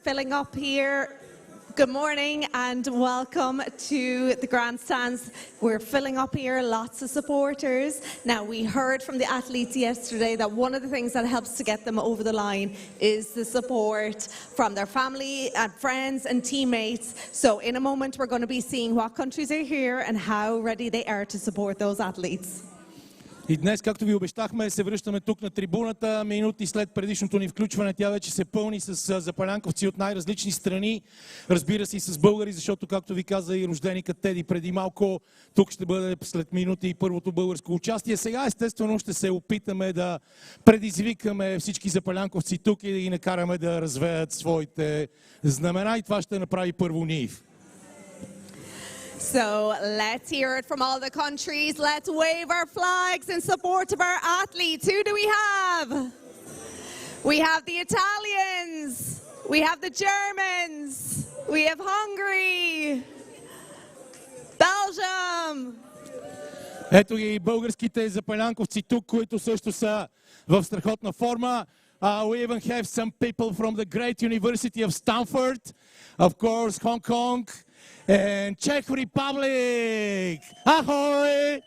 Filling up here. Good morning and welcome to the grandstands. We're filling up here, lots of supporters. Now, we heard from the athletes yesterday that one of the things that helps to get them over the line is the support from their family and friends and teammates. So in a moment, we're going to be seeing what countries are here and how ready they are to support those athletes. И днес, както ви обещахме, се връщаме тук на трибуната. Минути след предишното ни включване, тя вече се пълни с запалянковци от най-различни страни. Разбира се и с българи, защото, както ви каза и рожденикът Теди преди малко, тук ще бъде след минути и първото българско участие. Сега, естествено, ще се опитаме да предизвикаме всички запалянковци тук и да ги накараме да развеят своите знамена. И това ще направи първо Нив. So let's hear it from all the countries. Let's wave our flags in support of our athletes. Who do we have? We have the Italians. We have the Germans. We have Hungary. Belgium. Ето ги българските запалянковци тук, които също са в страхотна форма. We even have some people from the great University of Stanford, of course, Hong Kong, and Czech Republic. Ahoy!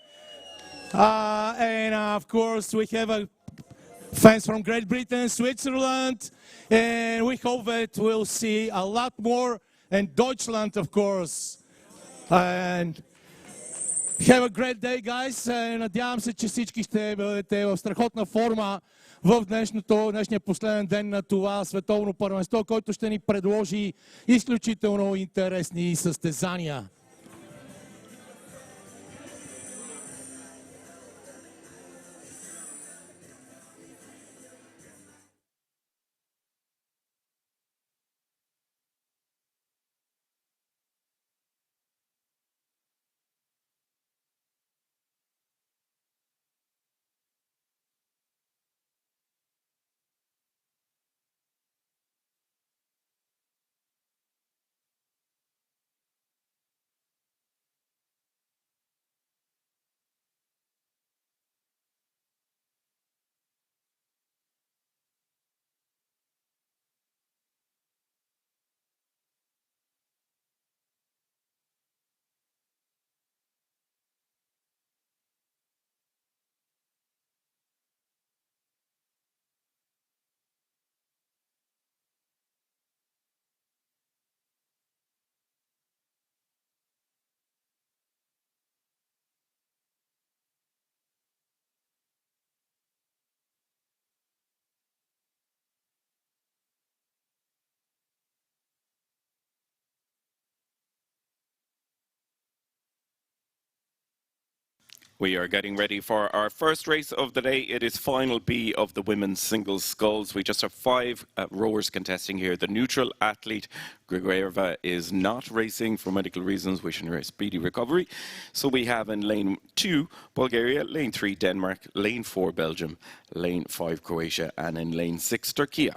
And of course, we have fans from Great Britain, Switzerland, and we hope that we'll see a lot more, and Deutschland, of course. And have a great day, guys. Надявам се, че всички ще бъдете в страхотна форма в днешния последен ден на това световно първенство, който ще ни предложи изключително интересни състезания. We are getting ready for our first race of the day. It is final B of the women's singles sculls. We just have 5 rowers contesting here. The neutral athlete, Grigorieva, is not racing for medical reasons, wishing her a speedy recovery. So we have in lane 2, Bulgaria, lane 3, Denmark, lane 4, Belgium, lane 5, Croatia, and in lane 6, Turkey.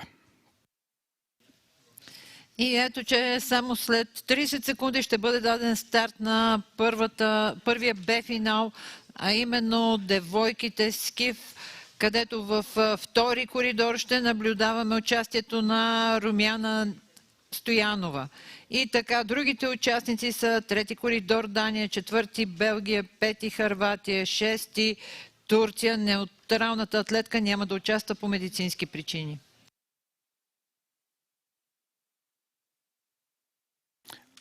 И ето, че само след 30 секунди ще бъде даден старт на първия Б финал, а именно девойките скиф, където във втори коридор ще наблюдаваме участието на Румяна Стоянова. И така, другите участници са трети коридор Дания, четвърти Белгия, пети Хърватия, шести Турция. Неутралната атлетка няма да участва по медицински причини.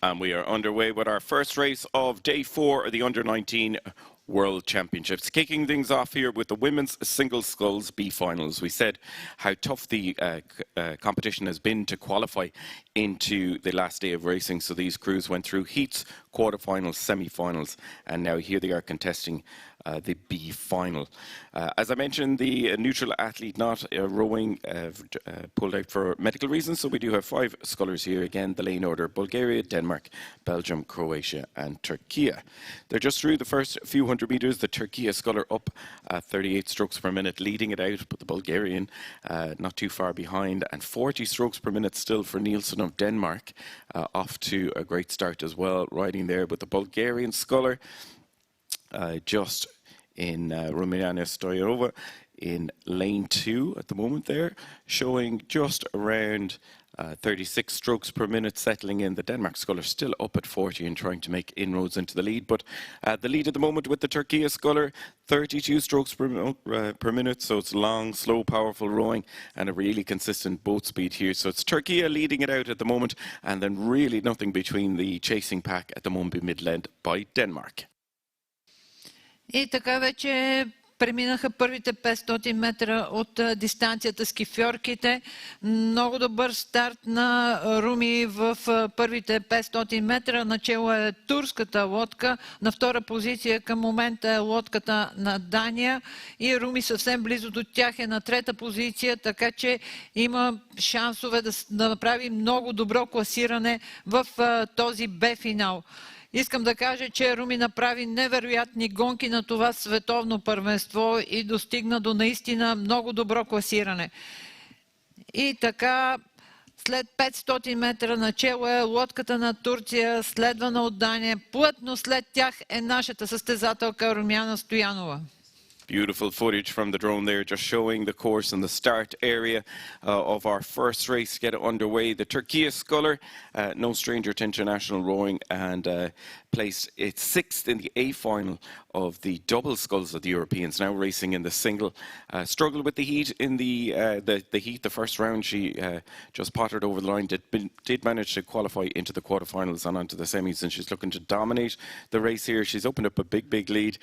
And we are underway with our first race of day 4 of the Under-19 World Championships. Kicking things off here with the women's single sculls B finals. We said how tough the competition has been to qualify into the last day of racing. So these crews went through heats, quarterfinals, semi-finals, and now here they are contesting the B final. As I mentioned, the neutral athlete not rowing pulled out for medical reasons, so we do have 5 scullers here. Again, the lane order: Bulgaria, Denmark, Belgium, Croatia and Turkey. They're just through the first few hundred metres. The Turkey sculler up 38 strokes per minute, leading it out, but the Bulgarian not too far behind, and 40 strokes per minute still for Nielsen of Denmark, off to a great start as well, riding there. But the Bulgarian sculler just in Rumiana Stoyanova in lane 2 at the moment there, showing just around 36 strokes per minute settling in. The Denmark sculler still up at 40 and trying to make inroads into the lead. But the lead at the moment with the Turkey sculler, 32 strokes per minute. So it's long, slow, powerful rowing and a really consistent boat speed here. So it's Turkey leading it out at the moment, and then really nothing between the chasing pack at the moment, mid-led by Denmark. И така вече преминаха първите 500 метра от дистанцията скифьорките. Много добър старт на Руми в първите 500 метра. Начало е турската лодка. На втора позиция към момента е лодката на Дания. И Руми съвсем близо до тях е на трета позиция, така че има шансове да направи много добро класиране в този Б-финал. Искам да кажа, че Руми направи невероятни гонки на това световно първенство и достигна до наистина много добро класиране. И така, след 500 метра начело е лодката на Турция, следвана от Дания. Плътно след тях е нашата състезателка Румяна Стоянова. Beautiful footage from the drone there, just showing the course and the start area of our first race get underway. The Turkey sculler, no stranger to international rowing, and placed its 6th in the A final of the double sculls of the Europeans, now racing in the single. Struggled with the heat in the heat, the first round. She just pottered over the line, did manage to qualify into the quarterfinals and onto the semis, and she's looking to dominate the race here. She's opened up a big lead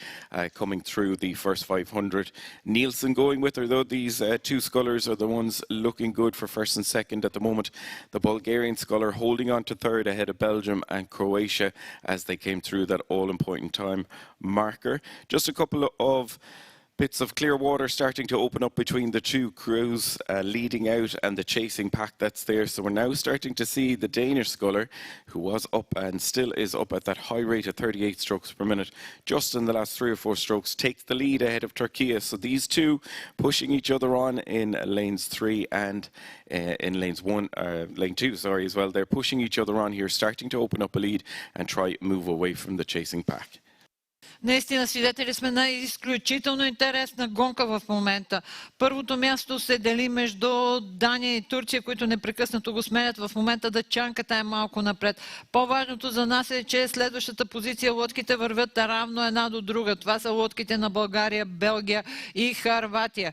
coming through the first 500. Nielsen going with her, though. These two scullers are the ones looking good for first and second at the moment. The Bulgarian sculler holding on to third ahead of Belgium and Croatia as they came through that all-important time marker. Just a couple of bits of clear water starting to open up between the two crews leading out and the chasing pack that's there. So we're now starting to see the Danish sculler, who was up and still is up at that high rate of 38 strokes per minute, just in the last 3 or 4 strokes, takes the lead ahead of Turkey. So these two pushing each other on in lanes 3 and in lane 2, sorry, as well. They're pushing each other on here, starting to open up a lead and try move away from the chasing pack. Наистина свидетели сме на изключително интересна гонка в момента. Първото място се дели между Дания и Турция, които непрекъснато го сменят. В момента дъчанката е малко напред. По-важното за нас е, че следващата позиция лодките вървят равно една до друга. Това са лодките на България, Белгия и Хърватия.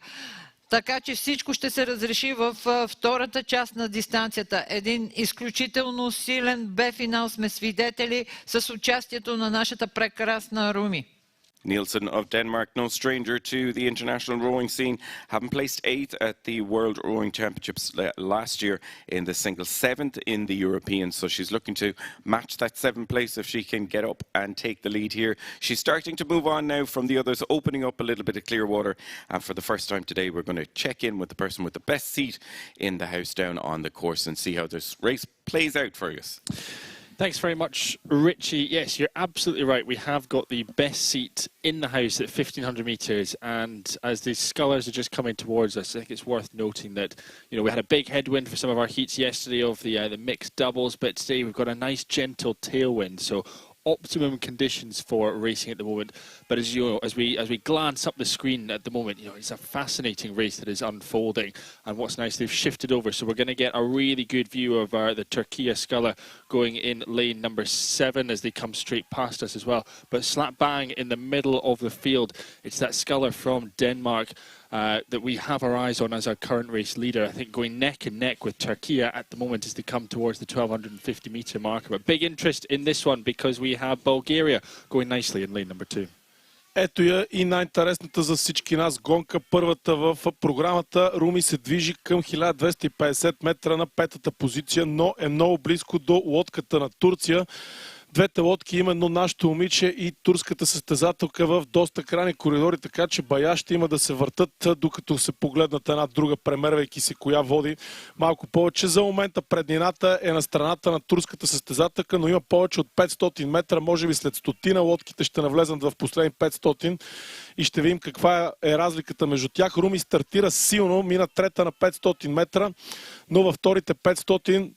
Така че всичко ще се разреши в втората част на дистанцията. Един изключително силен Б-финал сме свидетели с участието на нашата прекрасна Руми. Nielsen of Denmark, no stranger to the international rowing scene, having placed 8th at the World Rowing Championships last year in the single, 7th in the European. So she's looking to match that 7th place if she can get up and take the lead here. She's starting to move on now from the others, opening up a little bit of clear water. And for the first time today, we're going to check in with the person with the best seat in the house down on the course and see how this race plays out for us. Thanks very much, Richie. Yes, you're absolutely right. We have got the best seat in the house at 1,500 metres, and as the scullers are just coming towards us, I think it's worth noting that, you know, we had a big headwind for some of our heats yesterday of the mixed doubles, but today we've got a nice gentle tailwind, so optimum conditions for racing at the moment. But as you know, as we glance up the screen at the moment, you know, it's a fascinating race that is unfolding. And what's nice, they've shifted over, so we're going to get a really good view of the Turkey sculler going in lane number 7 as they come straight past us as well. But slap bang in the middle of the field, it's that sculler from Denmark that we have our eyes on as our current race leader. I think going neck and neck with Turkey at the moment as they come towards the 1,250 metre marker. But big interest in this one because we have Bulgaria going nicely in lane number 2. Ето я и най-интересната за всички нас гонка, първата в програмата. Руми се движи към 1250 метра на 5-та позиция, но е много близко до лодката на Турция. Двете лодки, именно нашето момиче и турската състезателка, в доста крайни коридори, така че бая ще има да се въртат, докато се погледнат една друга, премервайки се коя води малко повече. За момента преднината е на страната на турската състезателка, но има повече от 500 метра. Може би след 100 лодките ще навлезнат в последни 500 и ще видим каква е разликата между тях. Руми стартира силно, мина трета на 500 метра, но във вторите 500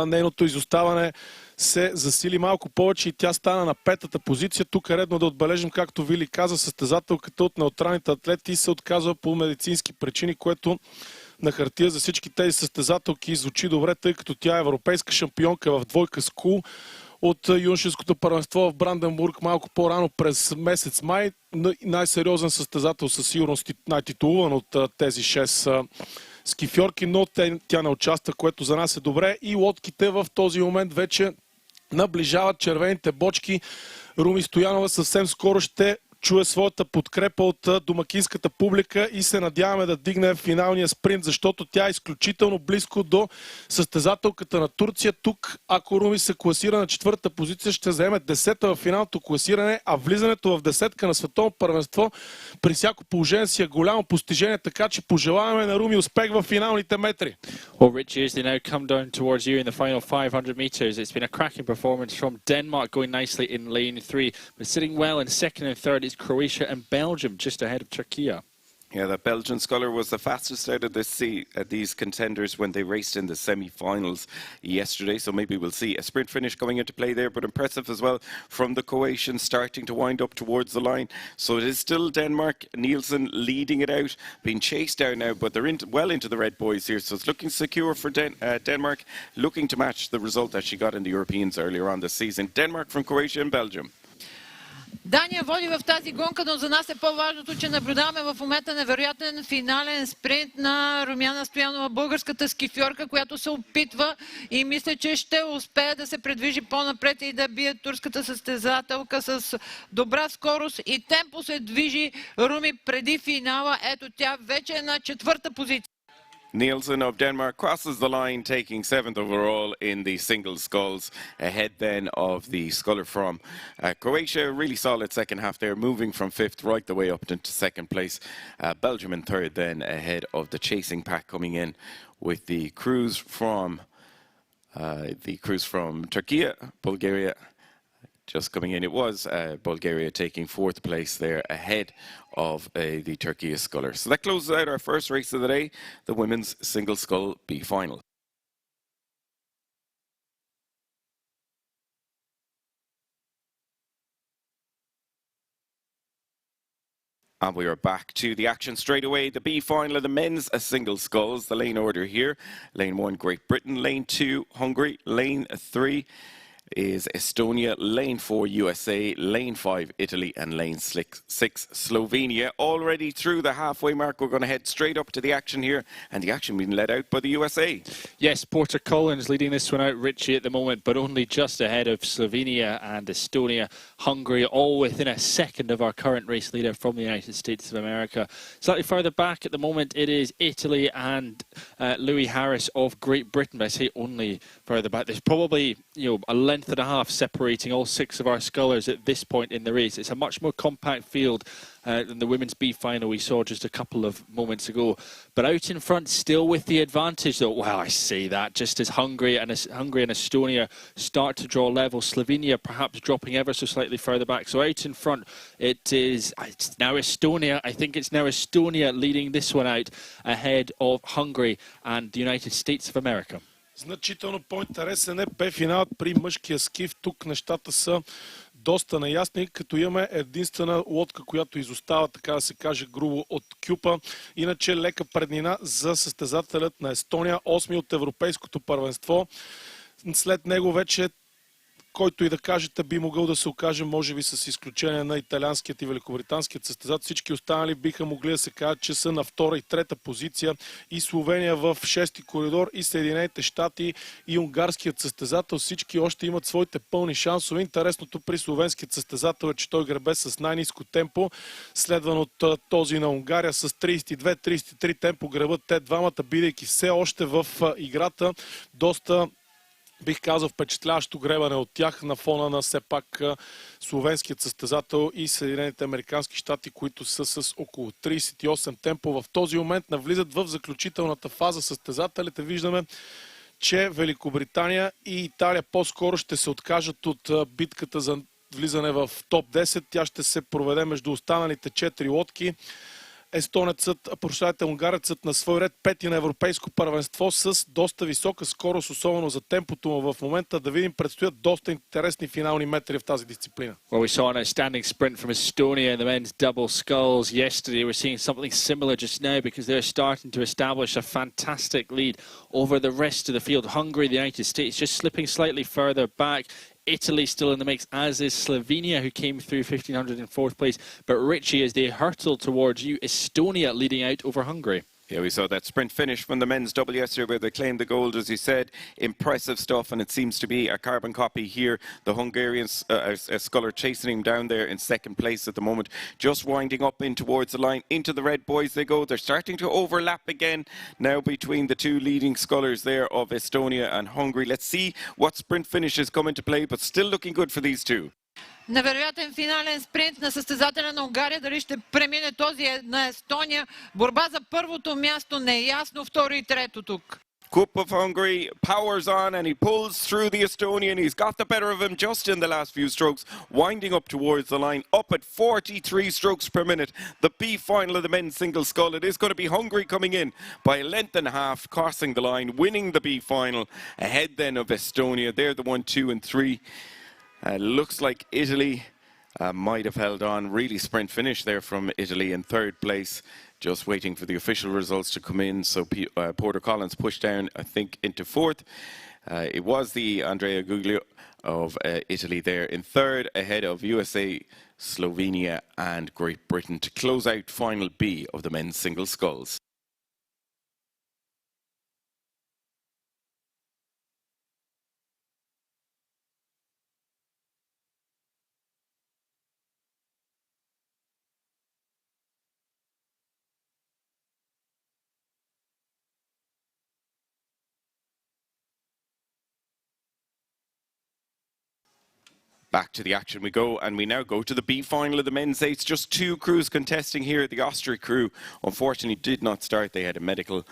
нейното изоставане се засили малко повече и тя стана на 5-та позиция. Тук е редно да отбележим, както Вили каза, състезателката от неутралните атлети се отказва по медицински причини, което на хартия за всички тези състезателки звучи добре, тъй като тя е европейска шампионка в двойка скул от юношеското първенство в Бранденбург малко по-рано през месец май. Най-сериозен състезател със сигурност, най-титулуван от тези 6 скифьорки, но тя не участва, което за нас е добре. И лодките в този момент вече наближават червените бочки. Руми Стоянова съвсем скоро ще чуе своята подкрепа от домакинската публика и се надяваме да дигне финалния спринт, защото тя е изключително близко до състезателката на Турция. Тук, ако Руми се класира на 4-та позиция, ще заеме 10-та в финалното класиране, а влизането в десетка на световно първенство при всяко положение си е голямо постижение, така че пожелаваме на Руми успех в финалните метри. Well, Richie, as they now come down towards you in the final 500 meters, it's been a cracking performance from Denmark, going nicely in lane 3, but sitting well in second and third is Croatia and Belgium, just ahead of Turkey. Yeah, the Belgian sculler was the fastest out of these contenders when they raced in the semi-finals yesterday. So maybe we'll see a sprint finish coming into play there, but impressive as well from the Croatians starting to wind up towards the line. So it is still Denmark, Nielsen leading it out, being chased down now, but they're well into the red boys here. So it's looking secure for Denmark, looking to match the result that she got in the Europeans earlier on this season. Denmark from Croatia and Belgium. Дания води в тази гонка, но за нас е по-важното, че наблюдаваме в момента невероятен финален спринт на Румяна Стоянова, българската скифьорка, която се опитва и мисля, че ще успее да се предвижи по-напред и да бие турската състезателка с добра скорост и темпо се движи Руми преди финала. Ето тя вече е на 4-та позиция. Nielsen of Denmark crosses the line, taking 7th overall in the single sculls, ahead then of the sculler from Croatia. Really solid second half there, moving from 5th right the way up into 2nd place. Belgium in 3rd then, ahead of the chasing pack coming in with the crews from Turkey, Bulgaria. Just coming in, it was Bulgaria taking 4th place there ahead of the Turkey sculler. So that closes out our first race of the day, the women's single scull B final. And we are back to the action straight away. The B final of the men's single sculls, the lane order here. Lane 1, Great Britain. Lane 2, Hungary. Lane 3 is Estonia, lane 4 USA, lane 5 Italy, and lane 6 Slovenia. Already through the halfway mark, we're going to head straight up to the action here, and the action being led out by the USA. Yes, Porter Collins leading this one out, Richie, at the moment, but only just ahead of Slovenia and Estonia. Hungary all within a second of our current race leader from the United States of America. Slightly further back at the moment, it is Italy and Louis Harris of Great Britain. But I say only further back. There's probably, a length and a half separating all 6 of our scullers at this point in the race. It's a much more compact field than the women's B final we saw just a couple of moments ago. But out in front, still with the advantage, though. Well, I say that just as Hungary and Estonia start to draw level. Slovenia perhaps dropping ever so slightly further back. So out in front, it's now Estonia. I think it's now Estonia leading this one out ahead of Hungary and the United States of America. Значително по-интересен е Б-финалът при мъжкия скиф. Тук нещата са доста неясни, като имаме единствена лодка, която изостава, така да се каже, грубо от Кюпа. Иначе лека преднина за състезателят на Естония, 8-ми от европейското първенство. След него вече който и да кажете би могъл да се окаже, може би с изключение на италианският и великобританският състезател. Всички останали биха могли да се кажат, че са на 2-та и 3-та позиция. И Словения в 6-ти коридор, и Съединените щати, и унгарският състезател. Всички още имат своите пълни шансове. Интересното при словенският състезател е, че той гребе с най-ниско темпо, следван от този на Унгария с 32-33 темпо гребат те двамата, бидейки все още в играта. Доста, бих казал, впечатляващо гребане от тях на фона на все пак словенският състезател и Съединените американски щати, които са с около 38 темпо. В този момент навлизат в заключителната фаза състезателите. Виждаме, че Великобритания и Италия по-скоро ще се откажат от битката за влизане в топ 10. Тя ще се проведе между останалите 4 лодки. унгарецът на свой ред пети на европейско първенство с доста висока скорост, особено за темпото му в момента. Да видим, предстоят доста интересни финални метри в тази дисциплина. Well, we saw an outstanding sprint from Estonia in the men's double sculls yesterday. We're seeing something similar just now because they're starting to establish a fantastic lead over the rest of the field. Hungary, the United States just slipping slightly further back. Italy still in the mix, as is Slovenia, who came through 1500 in fourth place. But Richie, as they hurtle towards you, Estonia leading out over Hungary. Yeah, we saw that sprint finish from the men's double yesterday where they claimed the gold, as you said. Impressive stuff, and it seems to be a carbon copy here. The Hungarian sculler chasing him down there in second place at the moment. Just winding up in towards the line. Into the red boys they go. They're starting to overlap again now between the two leading scullers there of Estonia and Hungary. Let's see what sprint finishes come into play, but still looking good for these two. Невероятен финален спринт на състезателя на Унгария. Дали ще премине този на Естония? Борба за първото място неясно, второ и трето тук. Cup of Hungary powers on and he pulls through the Estonian. He's got the better of him just in the last few strokes, winding up towards the line, up at 43 strokes per minute. The B final of the men's single scull. It is going to be Hungary coming in by a length and a half, crossing the line, winning the B final, ahead then of Estonia. They're the 1, 2 and 3. Looks like Italy might have held on. Really sprint finish there from Italy in third place. Just waiting for the official results to come in. So Porter Collins pushed down, I think, into fourth. It was the Andrea Guglio of Italy there in third, ahead of USA, Slovenia and Great Britain to close out final B of the men's single sculls. Back to the action we go, and we now go to the B final of the men's eights. Just two crews contesting here. The Austria crew unfortunately did not start. They had a medical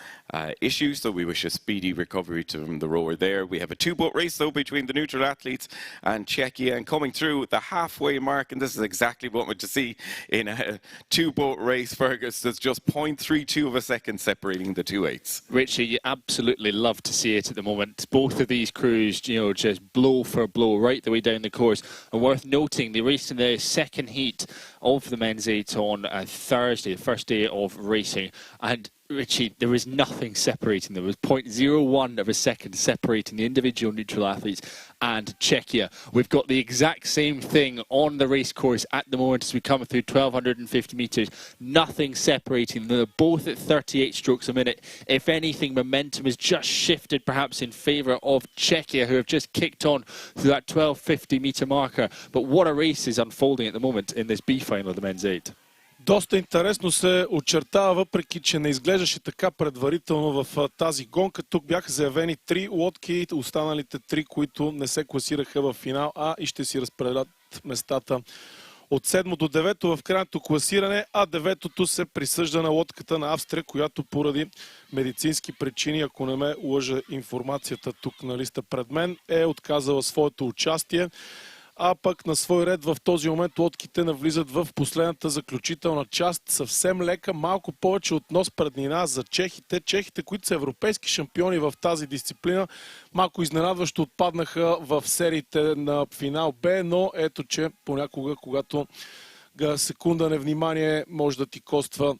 issue, so we wish a speedy recovery to the rower there. We have a two-boat race though between the neutral athletes and Czechia, and coming through the halfway mark, and this is exactly what we're to see in a two-boat race, Fergus. There's just 0.32 of a second separating the two eights. Richie, you absolutely love to see it at the moment. Both of these crews, you know, just blow for blow right the way down the course. And worth noting, they raced in the second heat of the men's eight on Thursday, the first day of racing. And Richie, there was nothing separating them. There was 0.01 of a second separating the individual neutral athletes and Czechia. We've got the exact same thing on the race course at the moment as we come through 1,250 metres. Nothing separating them. They're both at 38 strokes a minute. If anything, momentum has just shifted perhaps in favour of Czechia, who have just kicked on through that 1,250 metre marker. But what a race is unfolding at the moment in this B final of the men's eight. Доста интересно се очертава, въпреки че не изглеждаше така предварително в тази гонка. Тук бяха заявени три лодки, останалите три, които не се класираха в финал, и ще си разпределят местата от 7 до 9 в крайното класиране, а 9-то се присъжда на лодката на Австрия, която поради медицински причини, ако не ме лъжа информацията тук на листа пред мен, е отказала своето участие. А пък на свой ред в този момент лодките навлизат в последната заключителна част. Съвсем лека, малко повече от нос преднина за чехите. Чехите, които са европейски шампиони в тази дисциплина, малко изненадващо отпаднаха в сериите на финал Б, но ето, че понякога, когато секунда невнимание може да ти коства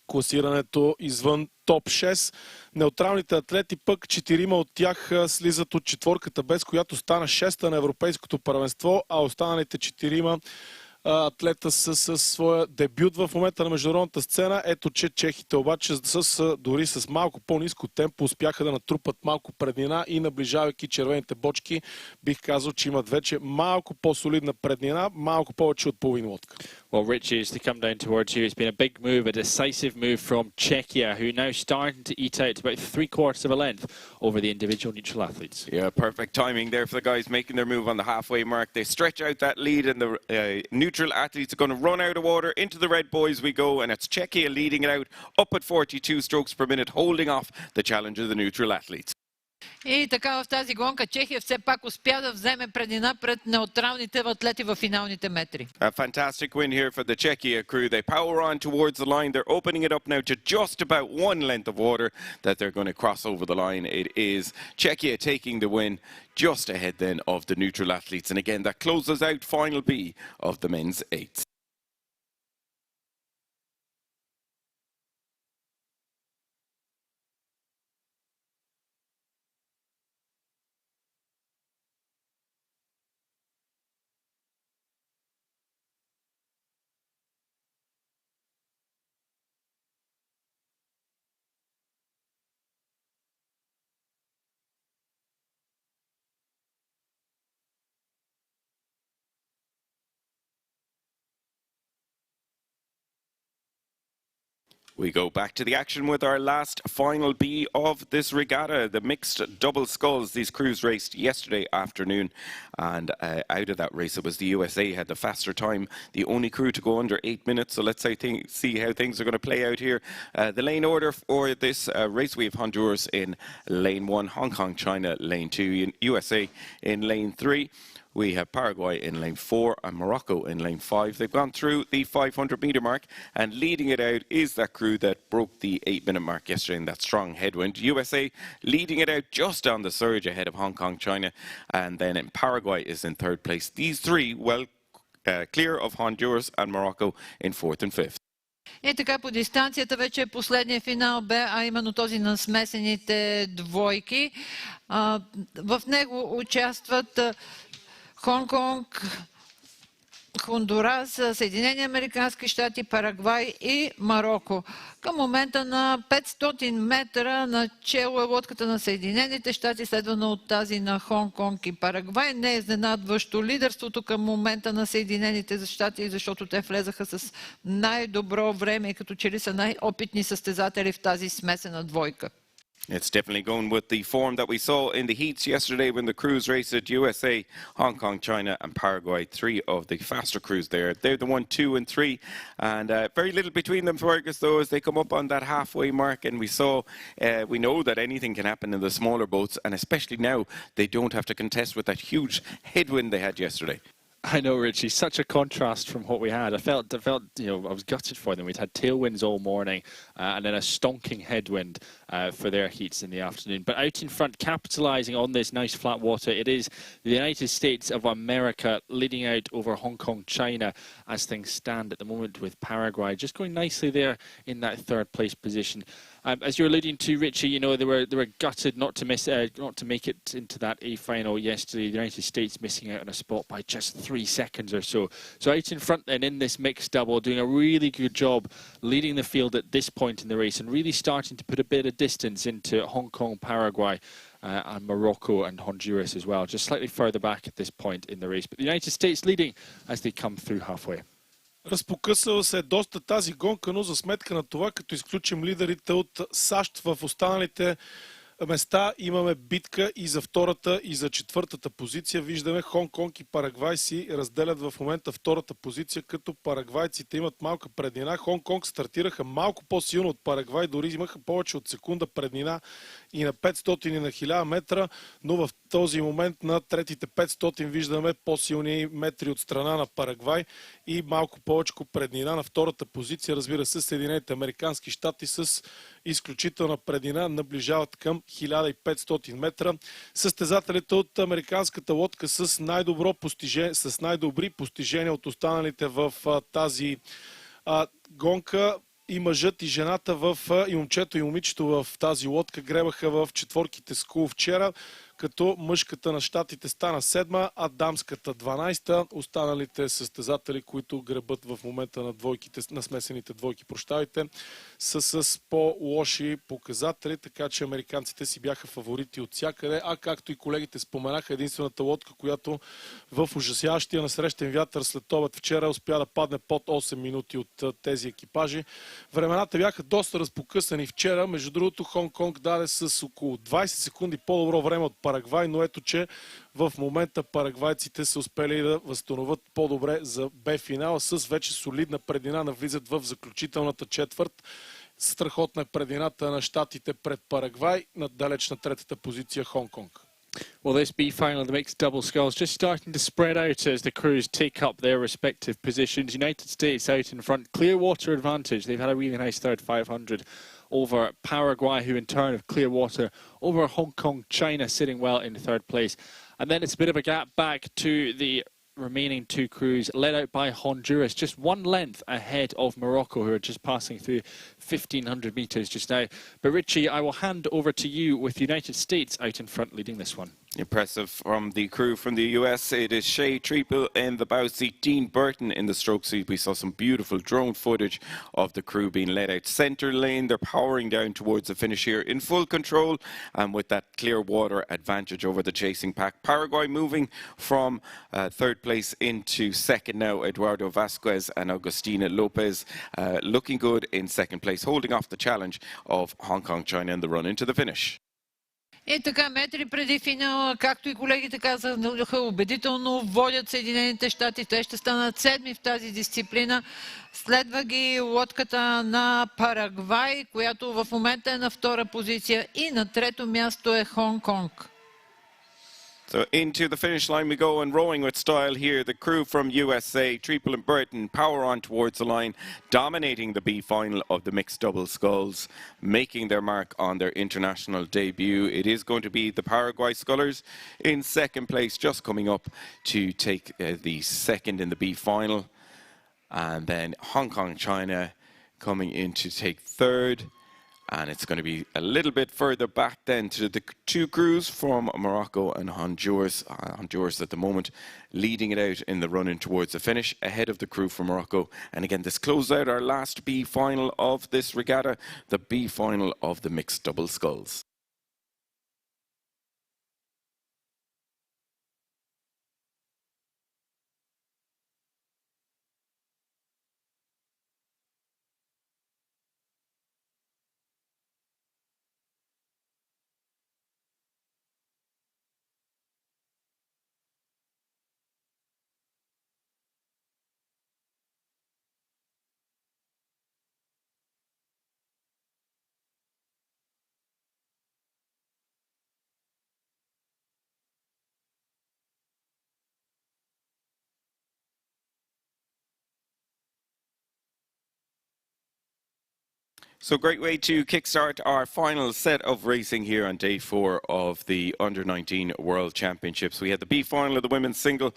класирането извън топ 6. Неутралните атлети пък, 4 от тях слизат от четворката, без която стана 6-та на европейското първенство, а останалите 4 атлета са със своя дебют в момента на международната сцена. Ето, че чехите обаче дори с малко по-ниско темпо успяха да натрупат малко преднина и наближавайки червените бочки, бих казал, че имат вече малко по-солидна преднина, малко повече от половин лодка. Well, Richie, as they come down towards you, it's been a big move, a decisive move from Czechia, who now starting to eat out about 3/4 of a length over the individual neutral athletes. Yeah, perfect timing there for the guys making their move on the halfway mark. They stretch out that lead, and the neutral athletes are going to run out of water. Into the red boys we go, and it's Czechia leading it out, up at 42 strokes per minute, holding off the challenge of the neutral athletes. И така в тази гонка Чехия все пак успя да вземе преднина пред неутралните атлети в финалните метри. A fantastic win here for the Czechia crew. They power on towards the line. They're opening it up now to just about one length of water that they're going to cross over the line. It is Czechia taking the win just ahead then of the neutral athletes. And again, that closes out final B of the men's eights. We go back to the action with our last final B of this regatta, the mixed double sculls. These crews raced yesterday afternoon, and out of that race it was the USA had the faster time, the only crew to go under 8 minutes. So let's see how things are going to play out here. The lane order for this race, we have Honduras in lane 1, Hong Kong, China lane 2, USA in lane 3. We have Paraguay in lane 4 and Morocco in lane 5. They've gone through the 500-metre mark, and leading it out is that crew that broke the 8-minute mark yesterday in that strong headwind. USA leading it out just on the surge ahead of Hong Kong, China, and then in Paraguay is in third place. These three well clear of Honduras and Morocco in fourth and fifth. И така по дистанцията вече последния финал бе, а именно този на смесените двойки. В него участват Хонг-Конг, Хондурас, Съединени американски щати, Парагвай и Мароко. Към момента на 500 метра начело е лодката на Съединените щати, следвана от тази на Хонг-Конг и Парагвай. Не е изненадващо лидерството към момента на Съединените щати, защото те влезаха с най-добро време и като че ли са най-опитни състезатели в тази смесена двойка. It's definitely going with the form that we saw in the heats yesterday when the crews raced at USA, Hong Kong, China and Paraguay. Three of the faster crews there. They're the 1, 2 and 3. And very little between them, Fergus, though, as they come up on that halfway mark. And we know that anything can happen in the smaller boats. And especially now, they don't have to contest with that huge headwind they had yesterday. I know, Richie, such a contrast from what we had. I felt, I was gutted for them. We'd had tailwinds all morning and then a stonking headwind for their heats in the afternoon. But out in front, capitalising on this nice flat water, it is the United States of America leading out over Hong Kong, China, as things stand at the moment, with Paraguay just going nicely there in that third place position. As you're alluding to, Richie, they were gutted not to make it into that A final yesterday. The United States missing out on a spot by just 3 seconds or so. So out in front then in this mixed double, doing a really good job leading the field at this point in the race and really starting to put a bit of distance into Hong Kong, Paraguay, and Morocco and Honduras as well, just slightly further back at this point in the race. But the United States leading as they come through halfway. Разпокъсала се доста тази гонка, но за сметка на това, като изключим лидерите от САЩ, в останалите места имаме битка и за втората и за четвъртата позиция. Виждаме Хонг-Конг и Парагвай си разделят в момента втората позиция, като парагвайците имат малка преднина. Хонг-Конг стартираха малко по-силно от Парагвай, дори имаха повече от секунда преднина и на 500 и на 1000 метра, но в този момент на третите 500 виждаме по-силни метри от страна на Парагвай и малко повече преднина на втората позиция. Разбира се, Съединените американски щати с изключителна преднина наближават към 1500 метра. Състезателите от американската лодка с най-добри постижения от останалите в тази гонка. И мъжът и жената и момчето и момичето в тази лодка гребаха в четворките скул вчера, като мъжката на щатите стана 7, а дамската 12. Останалите състезатели, които гребат в момента на двойките, на смесените двойки, са с по-лоши показатели, така че американците си бяха фаворити от всякъде, а както и колегите споменаха, единствената лодка, която в ужасяващия насрещен вятър след обед вчера успя да падне под 8 минути от тези екипажи. Времената бяха доста разпокъсани вчера. Между другото, Хонг-Конг даде с около 20 секунди по-добро време от Парагвай, но ето, че в момента парагвайците са успели да възстановят по-добре за Б-финала с вече солидна преднина, навлизат в заключителната четвърт. Страхотна е предината на щатите пред Парагвай, надалеч на третата позиция Хонг-Конг. Well, this B final of the mixed double sculls just starting to spread out as the crews take up their respective positions. United States out in front, clear water advantage. They've had a really nice third 500 over Paraguay, who in turn have clear water over Hong Kong, China sitting well in third place. And then it's a bit of a gap back to the remaining two crews, led out by Honduras, just one length ahead of Morocco, who are just passing through 1,500 metres just now. But Richie, I will hand over to you with the United States out in front leading this one. Impressive from the crew from the US. It is Shea Treaple in the bow seat, Dean Burton in the stroke seat. We saw some beautiful drone footage of the crew being led out centre lane. They're powering down towards the finish here in full control and with that clear water advantage over the chasing pack. Paraguay moving from third place into second now. Eduardo Vasquez and Agustina Lopez looking good in second place, holding off the challenge of Hong Kong, China in the run into the finish. И така, метри преди финала, както и колегите казаха, убедително водят Съединените щати. Те ще станат седми в тази дисциплина. Следва ги лодката на Парагвай, която в момента е на втора позиция. И на трето място е Хонг-Конг. So into the finish line we go, and rowing with style here. The crew from USA, Treaple and Burton, power on towards the line, dominating the B final of the mixed double sculls, making their mark on their international debut. It is going to be the Paraguay scullers in second place, just coming up to take the second in the B final. And then Hong Kong, China coming in to take third. And it's going to be a little bit further back then to the two crews from Morocco and Honduras. Honduras at the moment leading it out in the run-in towards the finish, ahead of the crew from Morocco. And again, this closes out our last B final of this regatta, the B final of the mixed double sculls. So great way to kickstart our final set of racing here on day 4 of the Under-19 World Championships. We had the B final of the women's single,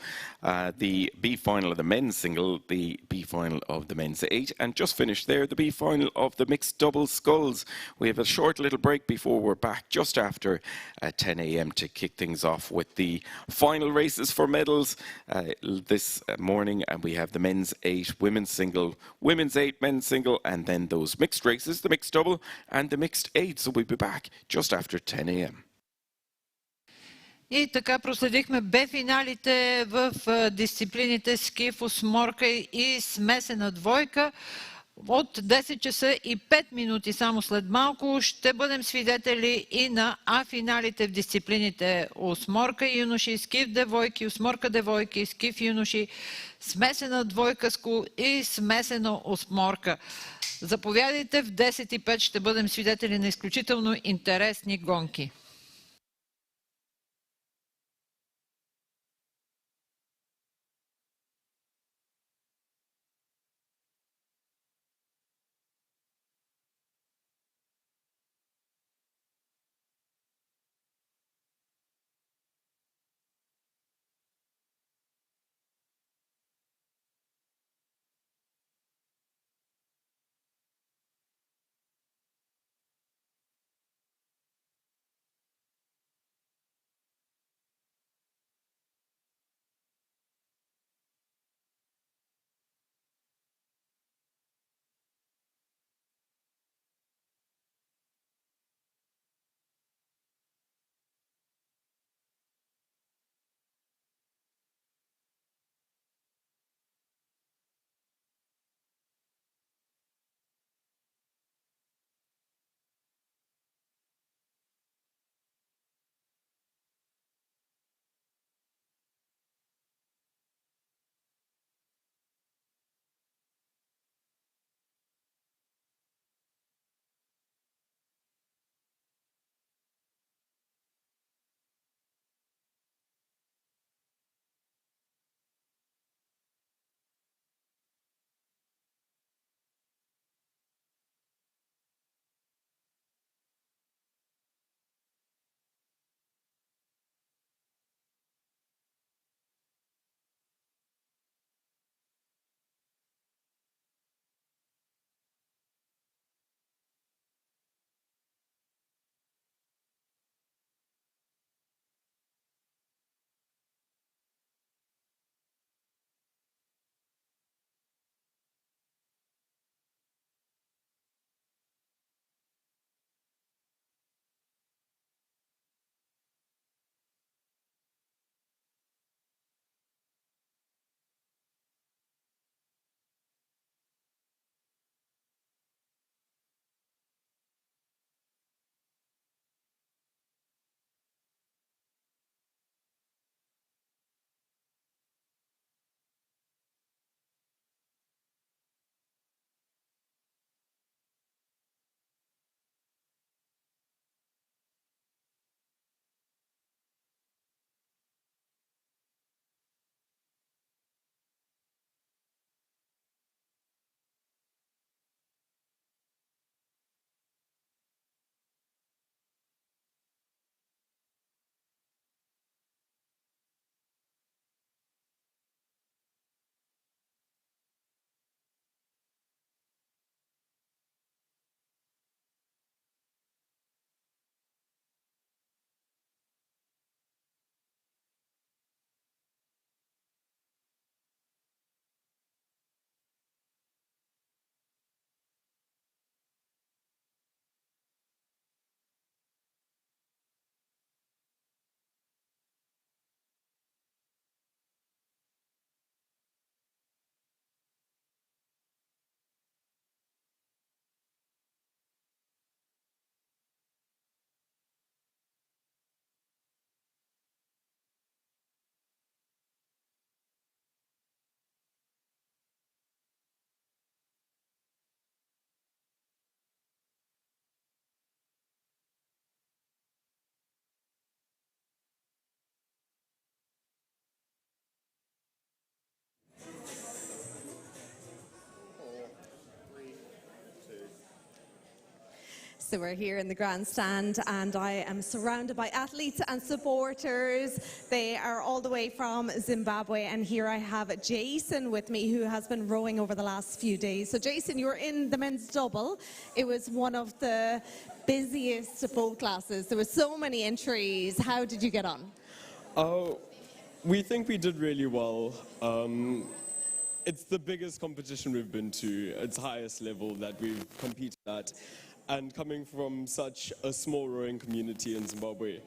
the B final of the men's single, the B final of the men's 8, and just finished there, the B final of the mixed double sculls. We have a short little break before we're back just after 10 a.m. to kick things off with the final races for medals this morning. And we have the men's 8, women's single, women's 8, men's single, and then those mixed races, the mixed double and the mixed 8. So we'll be back just after 10 a.m. И така проследихме Б-финалите в дисциплините скиф, осморка и смесена двойка. От 10 часа и 5 минути само след малко ще бъдем свидетели и на А-финалите в дисциплините осморка юноши, скиф девойки, осморка девойки, скиф юноши, смесена двойка скул и смесена осморка. Заповядайте, в 10:05 ще бъдем свидетели на изключително интересни гонки. So we're here in the grandstand and I am surrounded by athletes and supporters. They are all the way from Zimbabwe, and here I have Jason with me, who has been rowing over the last few days. So Jason, you were in the men's double. It was one of the busiest boat classes. There were so many entries. How did you get on? We think we did really well. It's the biggest competition we've been to. It's highest level that we've competed at. And coming from such a small rowing community in Zimbabwe,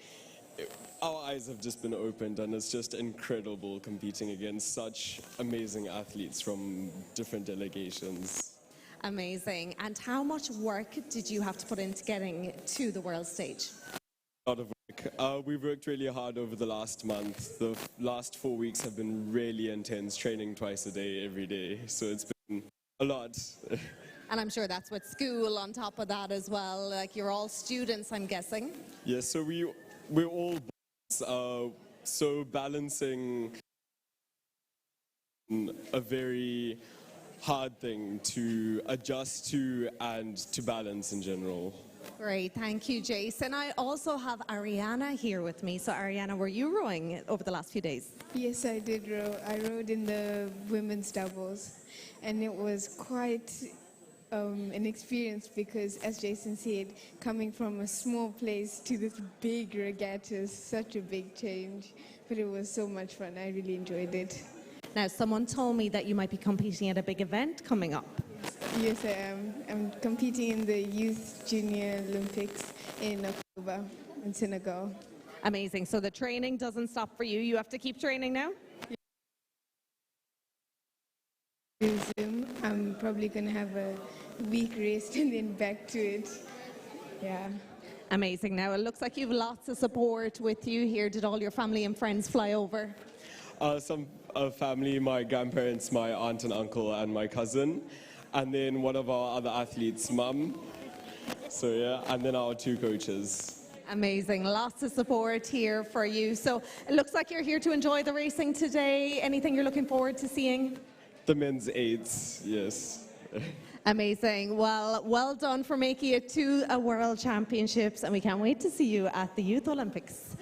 our eyes have just been opened, and it's just incredible competing against such amazing athletes from different delegations. Amazing. And how much work did you have to put into getting to the world stage? A lot of work. We've worked really hard over the last month. The last 4 weeks have been really intense, training twice a day, every day. So it's been a lot. And I'm sure that's with school on top of that as well. Like, you're all students, I'm guessing. Yes, so we're all so balancing a very hard thing to adjust to and to balance in general. Great, thank you, Jason. I also have Ariana here with me. So Ariana, were you rowing over the last few days? Yes, I did row. I rowed in the women's doubles, and it was quite an experience because, as Jason said, coming from a small place to this big regatta is such a big change, but it was so much fun. I really enjoyed it. Now, someone told me that you might be competing at a big event coming up. Yes, I am. I'm competing in the Youth Junior Olympics in October in Senegal. Amazing. So the training doesn't stop for you. You have to keep training now? Resume. I'm probably going to have a week rest and then back to it. Yeah. Amazing. Now, it looks like you have lots of support with you here. Did all your family and friends fly over? Some family, my grandparents, my aunt and uncle, and my cousin. And then one of our other athletes' mum. So yeah, and then our 2 coaches. Amazing. Lots of support here for you. So it looks like you're here to enjoy the racing today. Anything you're looking forward to seeing? The men's 8s, yes. Amazing. Well done for making it to a World Championships, and we can't wait to see you at the Youth Olympics.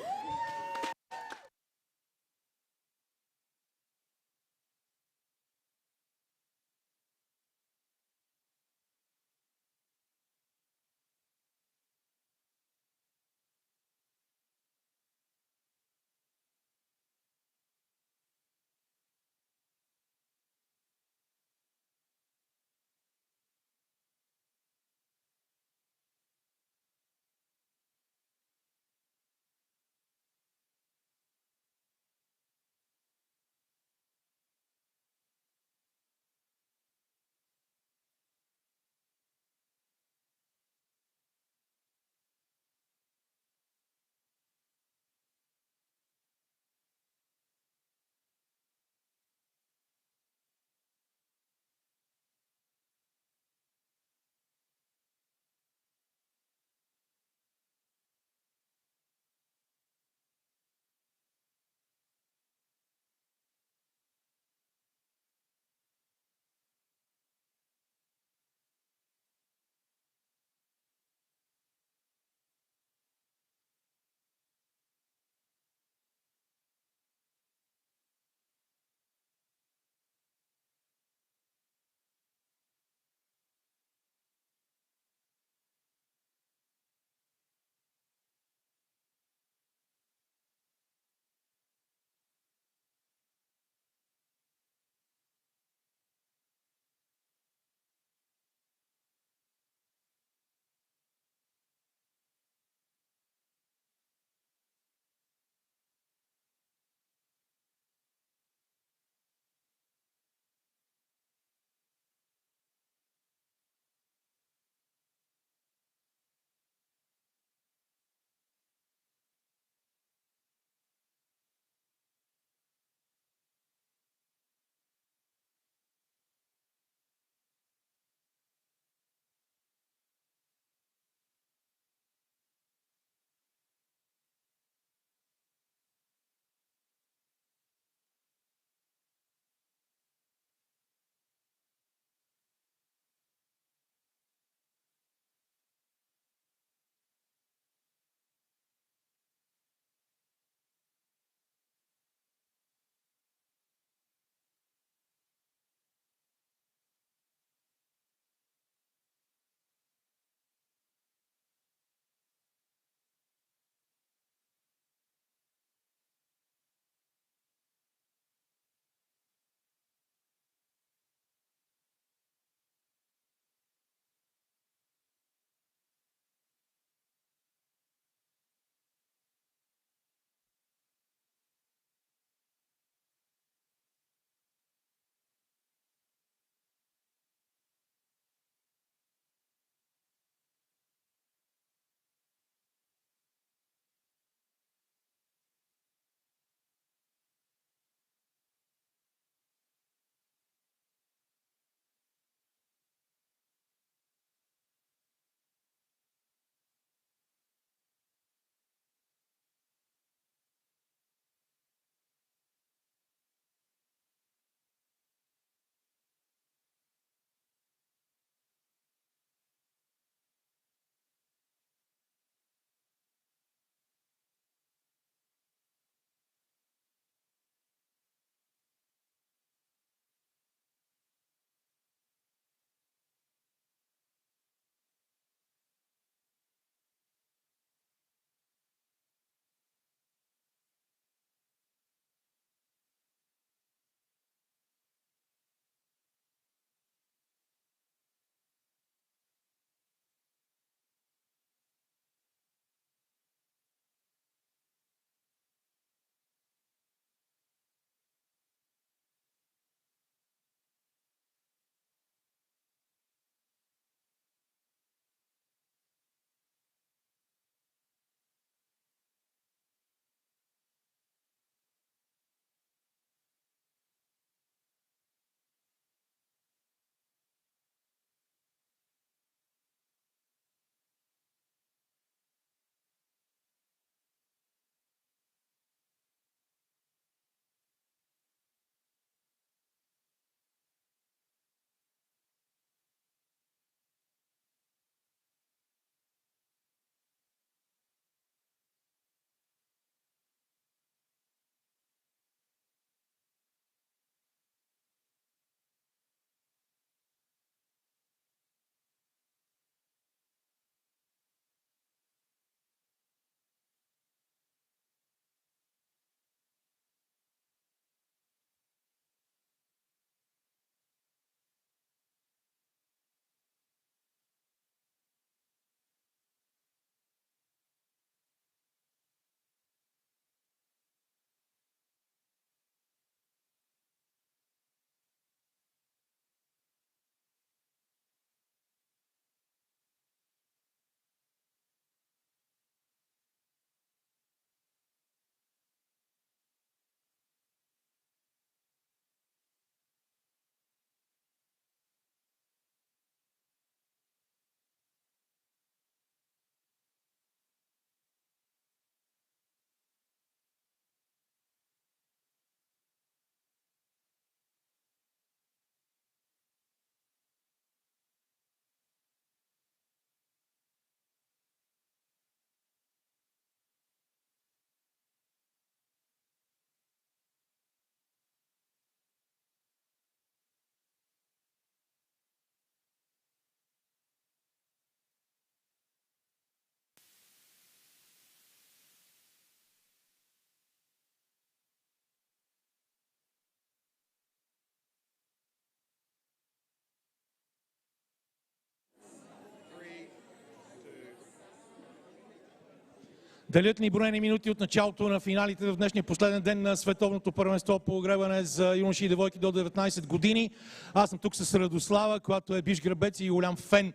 Делят ни броени минути от началото на финалите в днешния последен ден на световното първенство по гребане за юноши и девойки до 19 години. Аз съм тук с Радослава, която е бивш гребец и голям фен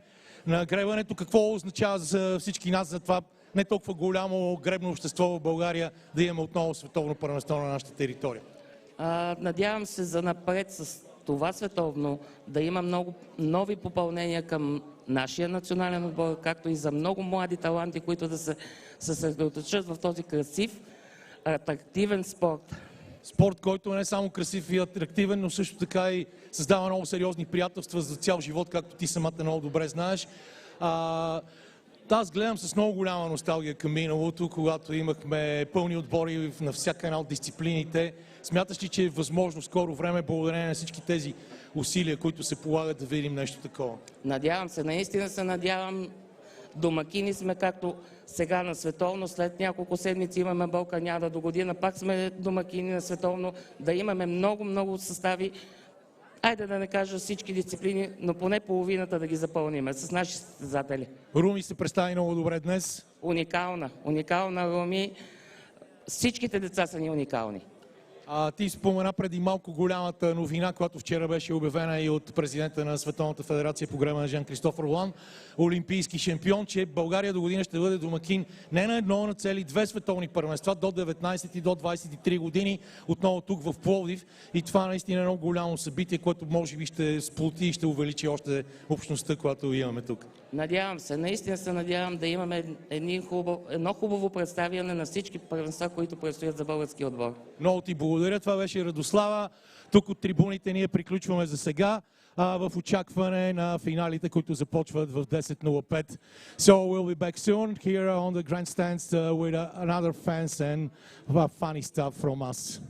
на гребането. Какво означава за всички нас за това не толкова голямо гребно общество в България да имаме отново световно първенство на нашата територия? Надявам се за напред с това световно да има много нови попълнения към нашия национален отбор, както и за много млади таланти, които да се съсредоточат в този красив, атрактивен спорт. Спорт, който не е само красив и атрактивен, но също така и създава много сериозни приятелства за цял живот, както ти самата много добре знаеш. Аз гледам с много голяма носталгия към миналото, когато имахме пълни отбори на всяка една от дисциплините. Смяташ ли, че е възможно в скоро време, благодарение на всички тези усилия, които се полагат, да видим нещо такова? Надявам се, наистина се надявам. Домакини сме, както сега на световно. След няколко седмици имаме Балканяда, до година пак сме домакини на световно. Да имаме много състави. Айде да не кажа всички дисциплини, но поне половината да ги запълним с наши състезатели. Руми се представи много добре днес. Уникална Руми. Всичките деца са ни уникални. Ти спомена преди малко голямата новина, която вчера беше обявена и от президента на Световната федерация по гребане Жан-Кристоф Ролан, олимпийски шампион, че България до година ще бъде домакин не на едно, на цели две световни първенства до 19 и до 23 години, отново тук в Пловдив. И това наистина е много голямо събитие, което може би ще сплоти и ще увеличи още общността, която имаме тук. Надявам се, наистина се надявам да имаме едно хубаво представяне на всички първенства, които предстоят за български отбор. Много ти благодаря. Това беше Радослава. Тук от трибуните ние приключваме за сега в очакване на финалите, които започват в 10:05. So we'll be back soon here on the grandstands with another fans and funny stuff from us.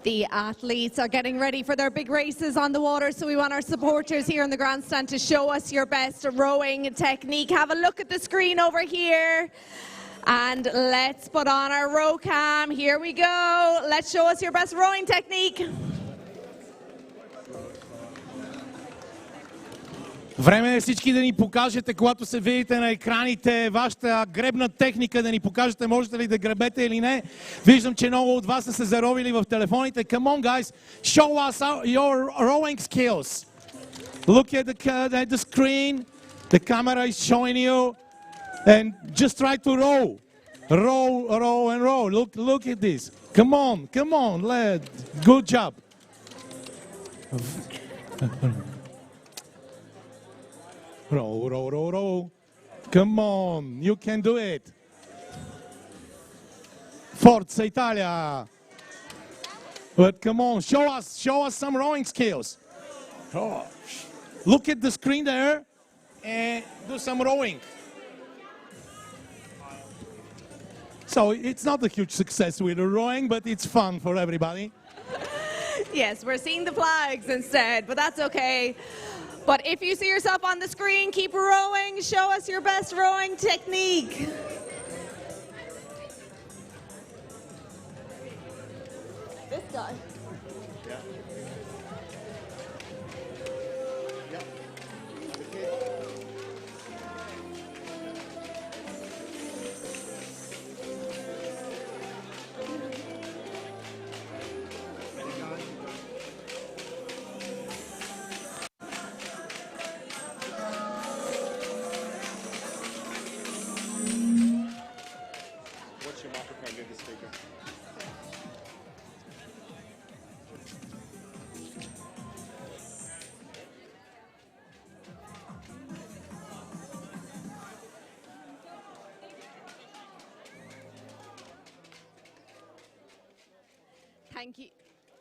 The athletes are getting ready for their big races on the water, so we want our supporters here in the grandstand to show us your best rowing technique. Have a look at the screen over here. And let's put on our row cam. Here we go. Let's show us your best rowing technique. Време е всички да ни покажете, когато се видите на екраните, вашата гребна техника, да ни покажете можете ли да гребете или не. Виждам, че много от вас са се заровили в телефоните. Come on, guys, show us your rowing skills. Look at the screen. The camera is showing you. And just try to row. Row, row, and row. Look at this. Come on, lad. Good job. Row, row, row, row. Come on, you can do it. Forza Italia. But come on, show us some rowing skills. Oh. Look at the screen there and do some rowing. So it's not a huge success with the rowing, but it's fun for everybody. Yes, we're seeing the flags instead, but that's okay. But if you see yourself on the screen, keep rowing. Show us your best rowing technique. This guy. What's your microphone near the speaker?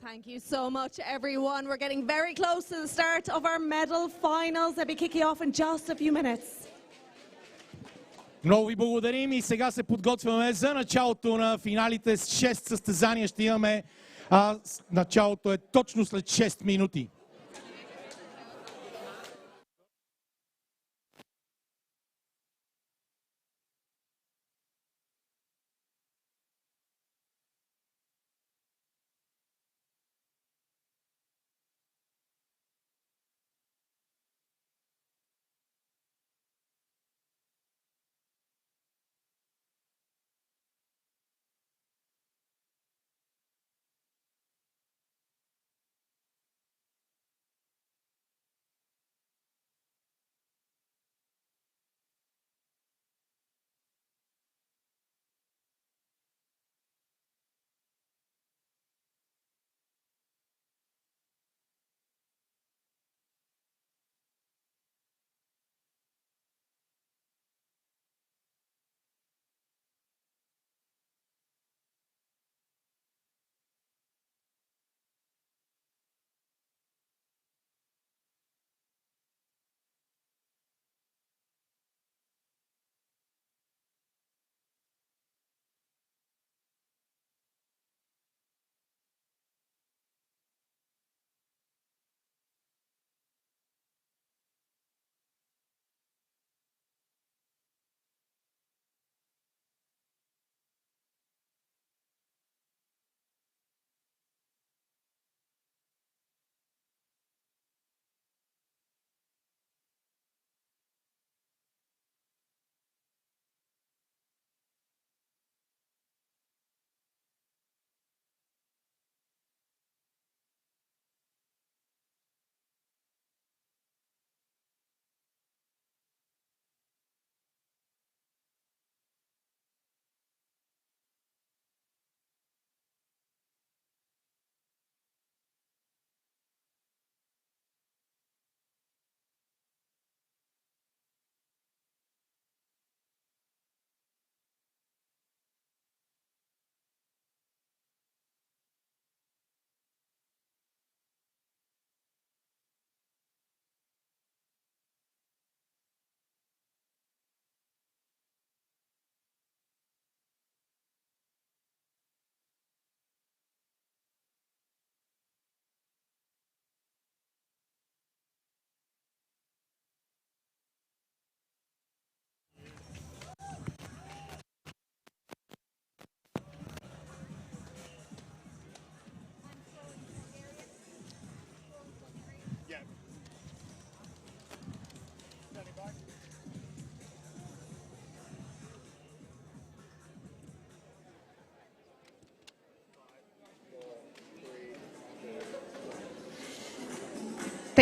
Thank you so much, everyone. We're getting very close to the start of our medal finals. They'll be kicking off in just a few minutes. Много ви благодарим и сега се подготвяме за началото на финалите. С 6 състезания ще имаме. Началото е точно след 6 минути.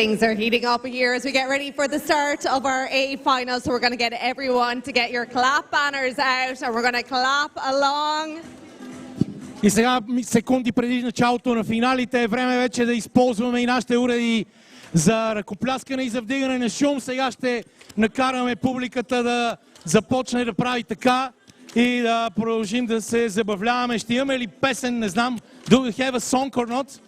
Things are heating up here as we get ready for the start of our A final. So we're going to get everyone to get your clap banners out and we're going to clap along. И сега, секунди преди началото на финалите, е време вече да използваме и нашите уреди за ръкопляскане и за вдигане на шум. Сега ще накараме публиката да започне да прави така и да продължим да се забавляваме. Ще имаме ли песен? Не знам. Do we have a song or not?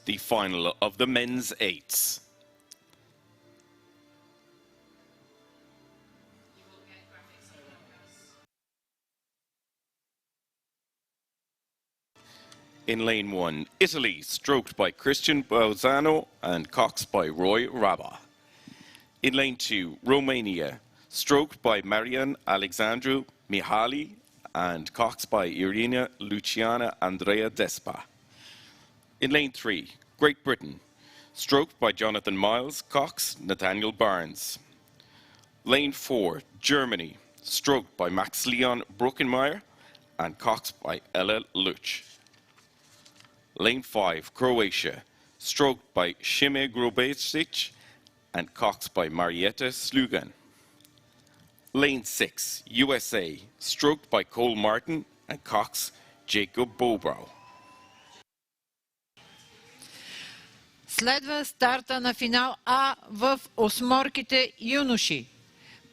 The final of the men's eights. In lane 1, Italy, stroked by Christian Bolzano and coxed by Roy Rabba. In lane 2, Romania, stroked by Marian Alexandru Mihaly and coxed by Irina Luciana Andrea Despa. In lane 3, Great Britain, stroked by Jonathan Miles, Cox, Nathaniel Barnes. Lane 4, Germany, stroked by Max Leon Bruckenmeyer and coxed by Ella Luch. Lane 5, Croatia, stroked by Šime Grobesic and coxed by Marietta Slugan. Lane 6, USA, stroked by Cole Martin and coxed Jacob Bobrow. Следва старта на финал А в осморките юноши.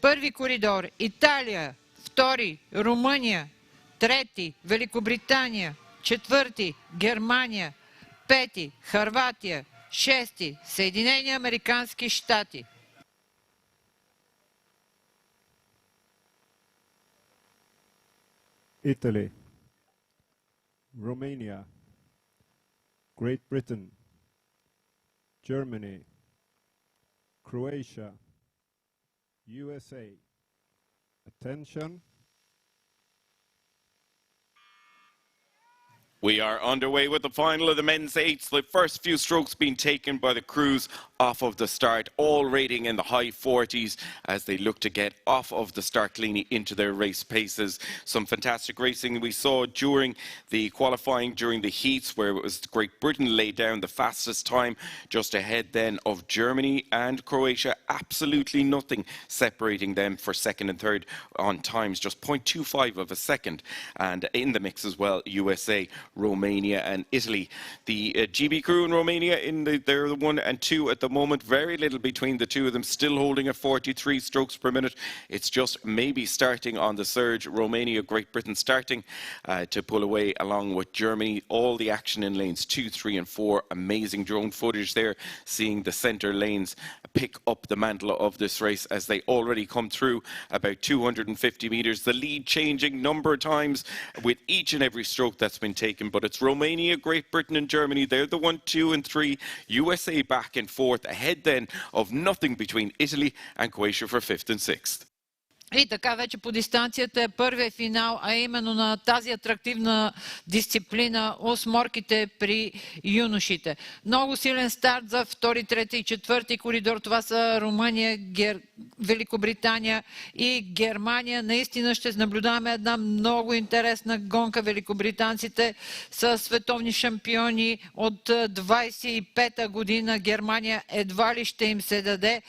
Първи коридор Италия, втори Румъния, трети Великобритания, четвърти Германия, пети Хърватия, шести Съединени американски щати. Italy, Romania, Great Britain, Germany, Croatia, USA. Attention. We are underway with the final of the men's eights. The first few strokes being taken by the crews off of the start, all rating in the high 40s as they look to get off of the start cleanly into their race paces. Some fantastic racing we saw during the qualifying, during the heats, where it was Great Britain laid down the fastest time, just ahead then of Germany and Croatia. Absolutely nothing separating them for second and third on times, just 0.25 of a second. And in the mix as well, USA, Romania and Italy. The GB crew in Romania, they're the 1 and 2 at the moment. Very little between the two of them, still holding at 43 strokes per minute. It's just maybe starting on the surge. Romania, Great Britain starting to pull away along with Germany. All the action in lanes 2, 3 and 4. Amazing drone footage there, seeing the centre lanes pick up the mantle of this race as they already come through about 250 metres. The lead changing number of times with each and every stroke that's been taken, but it's Romania, Great Britain and Germany. They're the 1, 2 and 3. USA back and forth, ahead then of nothing between Italy and Croatia for 5th and 6th. И така вече по дистанцията е първия финал, а именно на тази атрактивна дисциплина осморките при юношите. Много силен старт за втори, трети и четвърти коридор. Това са Румъния, Великобритания и Германия. Наистина ще наблюдаваме една много интересна гонка. Великобританците са световни шампиони от 25-та година. Германия едва ли ще им се даде.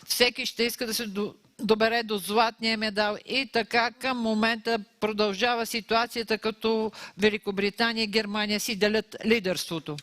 Всеки ще иска да се добере до златния медал. И така към момента продължава ситуацията, като Великобритания и Германия си делят лидерството.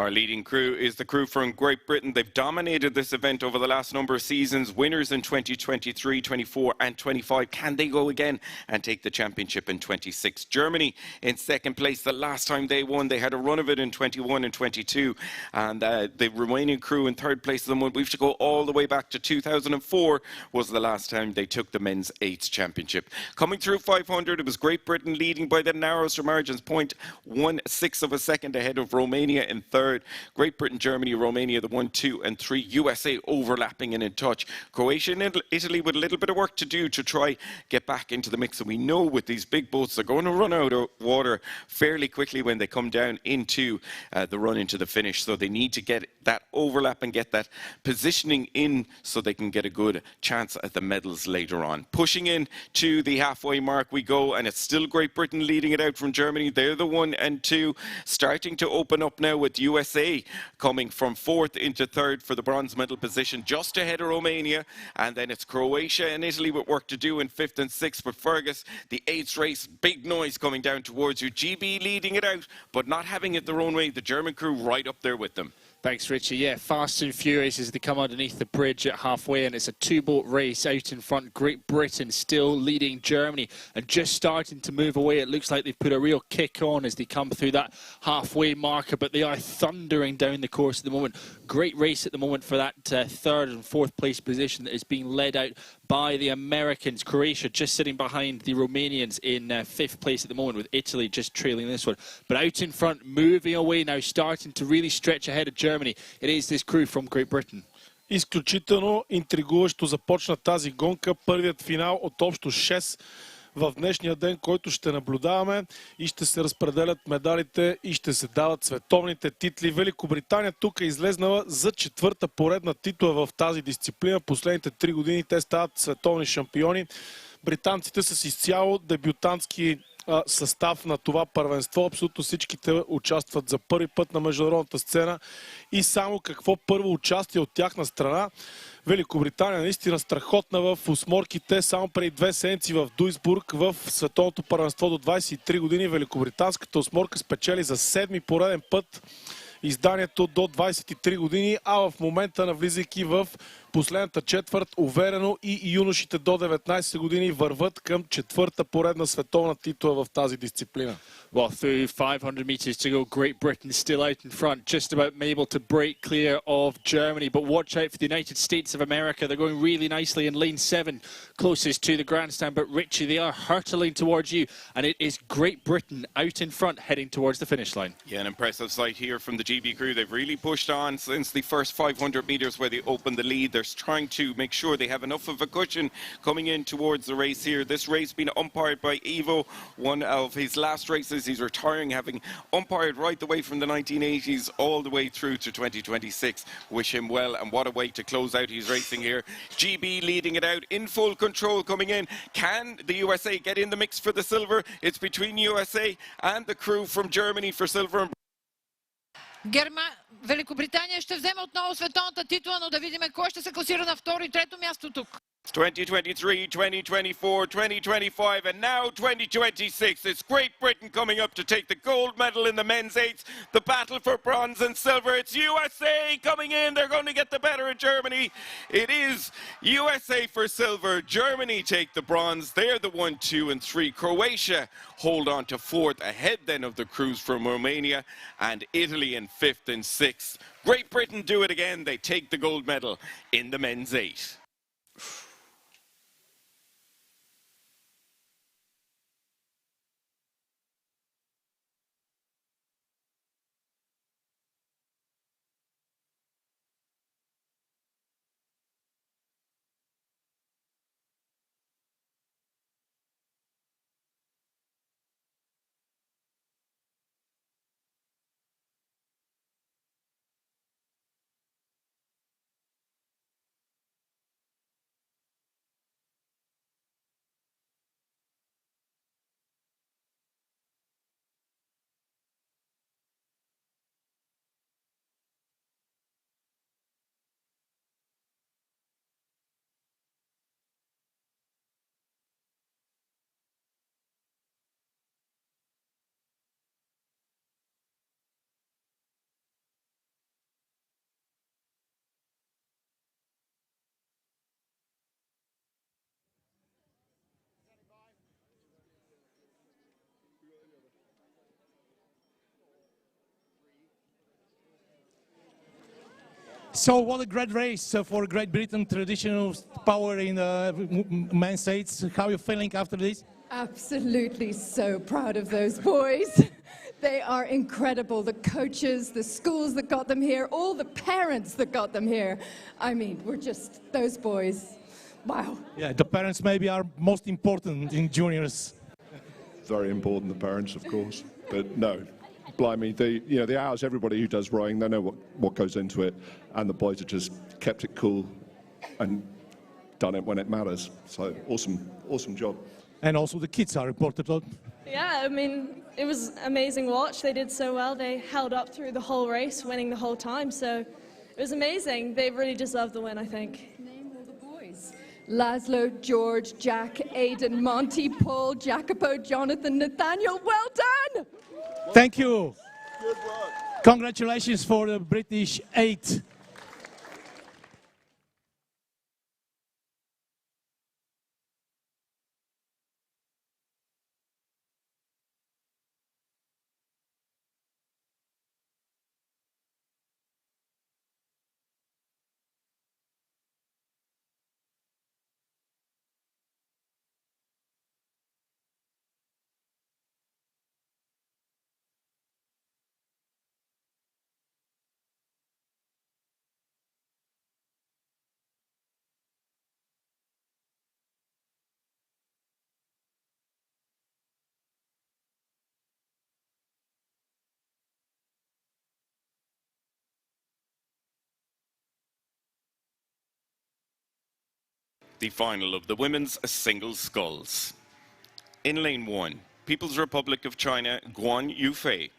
Our leading crew is the crew from Great Britain. They've dominated this event over the last number of seasons, winners in 2023, 24 and 25. Can they go again and take the championship in 26? Germany in second place. The last time they won, they had a run of it in 21 and 22. And the Romanian crew in third place. We have to go all the way back to 2004 was the last time they took the men's eights championship. Coming through 500, it was Great Britain leading by the narrowest of margins, 0.16 of a second ahead of Romania in third. Great Britain, Germany, Romania, the 1, 2 and 3. USA overlapping and in touch. Croatia and Italy with a little bit of work to do to try get back into the mix. And we know with these big boats, they're going to run out of water fairly quickly when they come down into the run into the finish. So they need to get that overlap and get that positioning in so they can get a good chance at the medals later on. Pushing in to the halfway mark we go, and it's still Great Britain leading it out from Germany. They're the 1 and 2. Starting to open up now with USA coming from fourth into third for the bronze medal position, just ahead of Romania. And then it's Croatia and Italy with work to do in fifth and sixth. But Fergus, the eighth race, big noise coming down towards you. GB leading it out, but not having it their own way. The German crew right up there with them. Thanks, Richie. Yeah, fast and furious as they come underneath the bridge at halfway, and it's a two-boat race out in front. Great Britain still leading Germany and just starting to move away. It looks like they've put a real kick on as they come through that halfway marker, but they are thundering down the course at the moment. Great race at the moment for that third and fourth place position that is being led out by the Americans. Croatia just sitting behind the Romanians in fifth place at the moment, with Italy just trailing this one. But out in front, moving away now, starting to really stretch ahead of Germany. It is this crew from Great Britain. Изключително интригуващо започна тази гонка. Първият финал от общо 6 в днешния ден, който ще наблюдаваме, и ще се разпределят медалите и ще се дават световните титли. Великобритания тук е излезнала за четвърта поредна титла в тази дисциплина. Последните 3 години те стават световни шампиони. Британците с изцяло дебютантски състав на това първенство. Абсолютно всичките участват за първи път на международната сцена и само какво първо участие от тяхна страна. Великобритания наистина страхотна в осморките. Само преди 2 седмици в Дуйсбург в световното първенство до 23 години великобританската осморка спечели за 7-ми пореден път изданието до 23 години, а в момента, навлизайки в последната четвърт, уверено и юношите до 19 години върват към четвърта поредна световна титла в тази дисциплина. Well, through 500 meters to go, Great Britain still out in front, just about able to break clear of Germany. But watch out for the United States of America. They're going really nicely in lane 7, closest to the grandstand. But Richie, they are hurtling towards you, and it is Great Britain out in front, heading towards the finish line. Yeah, an impressive sight here from the GB crew. They've really pushed on since the first 500 meters where they opened the lead. They're trying to make sure they have enough of a cushion coming in towards the race here. This race being umpired by Ivo, one of his last races. He's retiring, having umpired right the way from the 1980s all the way through to 2026. Wish him well, and what a way to close out his racing here. GB leading it out in full control coming in. Can the USA get in the mix for the silver? It's between USA and the crew from Germany for silver. Великобритания ще вземе отново световната титла, но да видим кой ще се класира на второ и трето място тук. 2023, 2024, 2025, and now 2026. It's Great Britain coming up to take the gold medal in the men's eights. The battle for bronze and silver. It's USA coming in. They're going to get the better of Germany. It is USA for silver. Germany take the bronze. They're the 1, 2, and 3. Croatia hold on to fourth, ahead then of the crews from Romania, and Italy in fifth and sixth. Great Britain do it again. They take the gold medal in the men's eight. So what a great race for Great Britain, traditional power in men's states. How are you feeling after this? Absolutely so proud of those boys. They are incredible. The coaches, the schools that got them here, all the parents that got them here. I mean, we're just those boys. Wow. Yeah, the parents maybe are most important in juniors. Very important, the parents, of course. But no, blimey, the hours, everybody who does rowing, they know what goes into it. And the boys have just kept it cool and done it when it matters. So awesome job. And also the kids are important. Yeah, I mean, it was amazing watch. They did so well. They held up through the whole race, winning the whole time. So it was amazing. They really deserved the win, I think. Name all the boys. Laszlo, George, Jack, Aidan, Monty, Paul, Jacopo, Jonathan, Nathaniel. Well done! Thank you. Good work. Congratulations for the British 8. The final of the women's single sculls. In lane 1, People's Republic of China, Guan Yufei.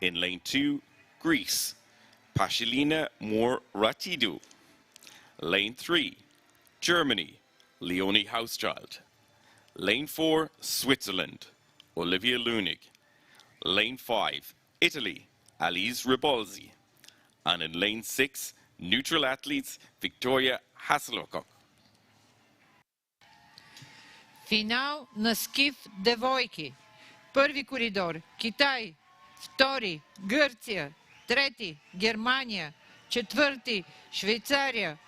In lane 2, Greece, Pashilina Moratidu. Lane 3, Germany, Leonie Hauschild. Lane 4, Switzerland, Olivia Lunig. Lane 5, Italy, Alice Ribolzi. And in lane 6, neutral athletes, Victoria Hasselhoff. Финал на скиф девойки. Първи коридор Китай, втори Гърция, трети Германия, четвърти Швейцария,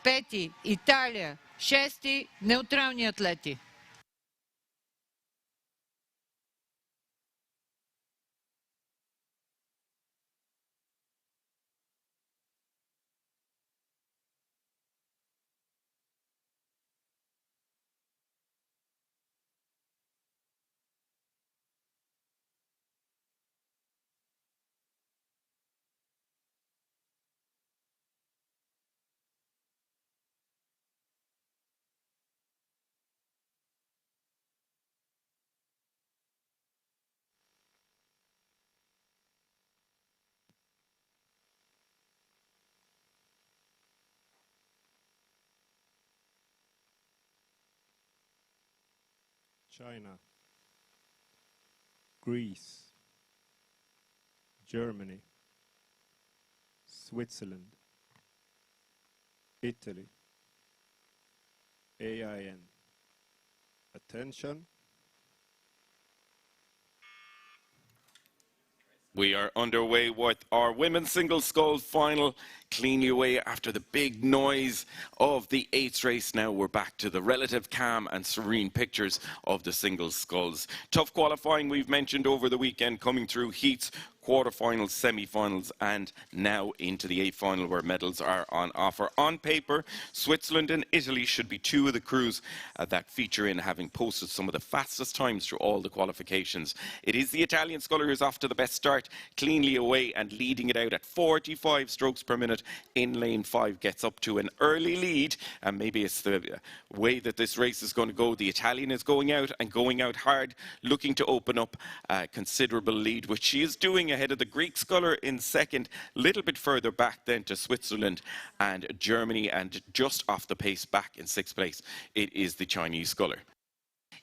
пети Италия, шести неутрални атлети. China, Greece, Germany, Switzerland, Italy, AIN. Attention. We are underway with our women's single scull final, cleanly away after the big noise of the 8th race. Now we're back to the relative calm and serene pictures of the single sculls. Tough qualifying we've mentioned over the weekend, coming through heats, quarterfinals, semi-finals, and now into the 8th final where medals are on offer. On paper, Switzerland and Italy should be two of the crews that feature in, having posted some of the fastest times through all the qualifications. It is the Italian scullers off to the best start, cleanly away and leading it out at 45 strokes per minute in lane 5. Gets up to an early lead, and maybe it's the way that this race is going to go. The Italian is going out and going out hard, looking to open up a considerable lead, which she is doing ahead of the Greek sculler in second, a little bit further back then to Switzerland and Germany, and just off the pace back in 6th place it is the Chinese sculler.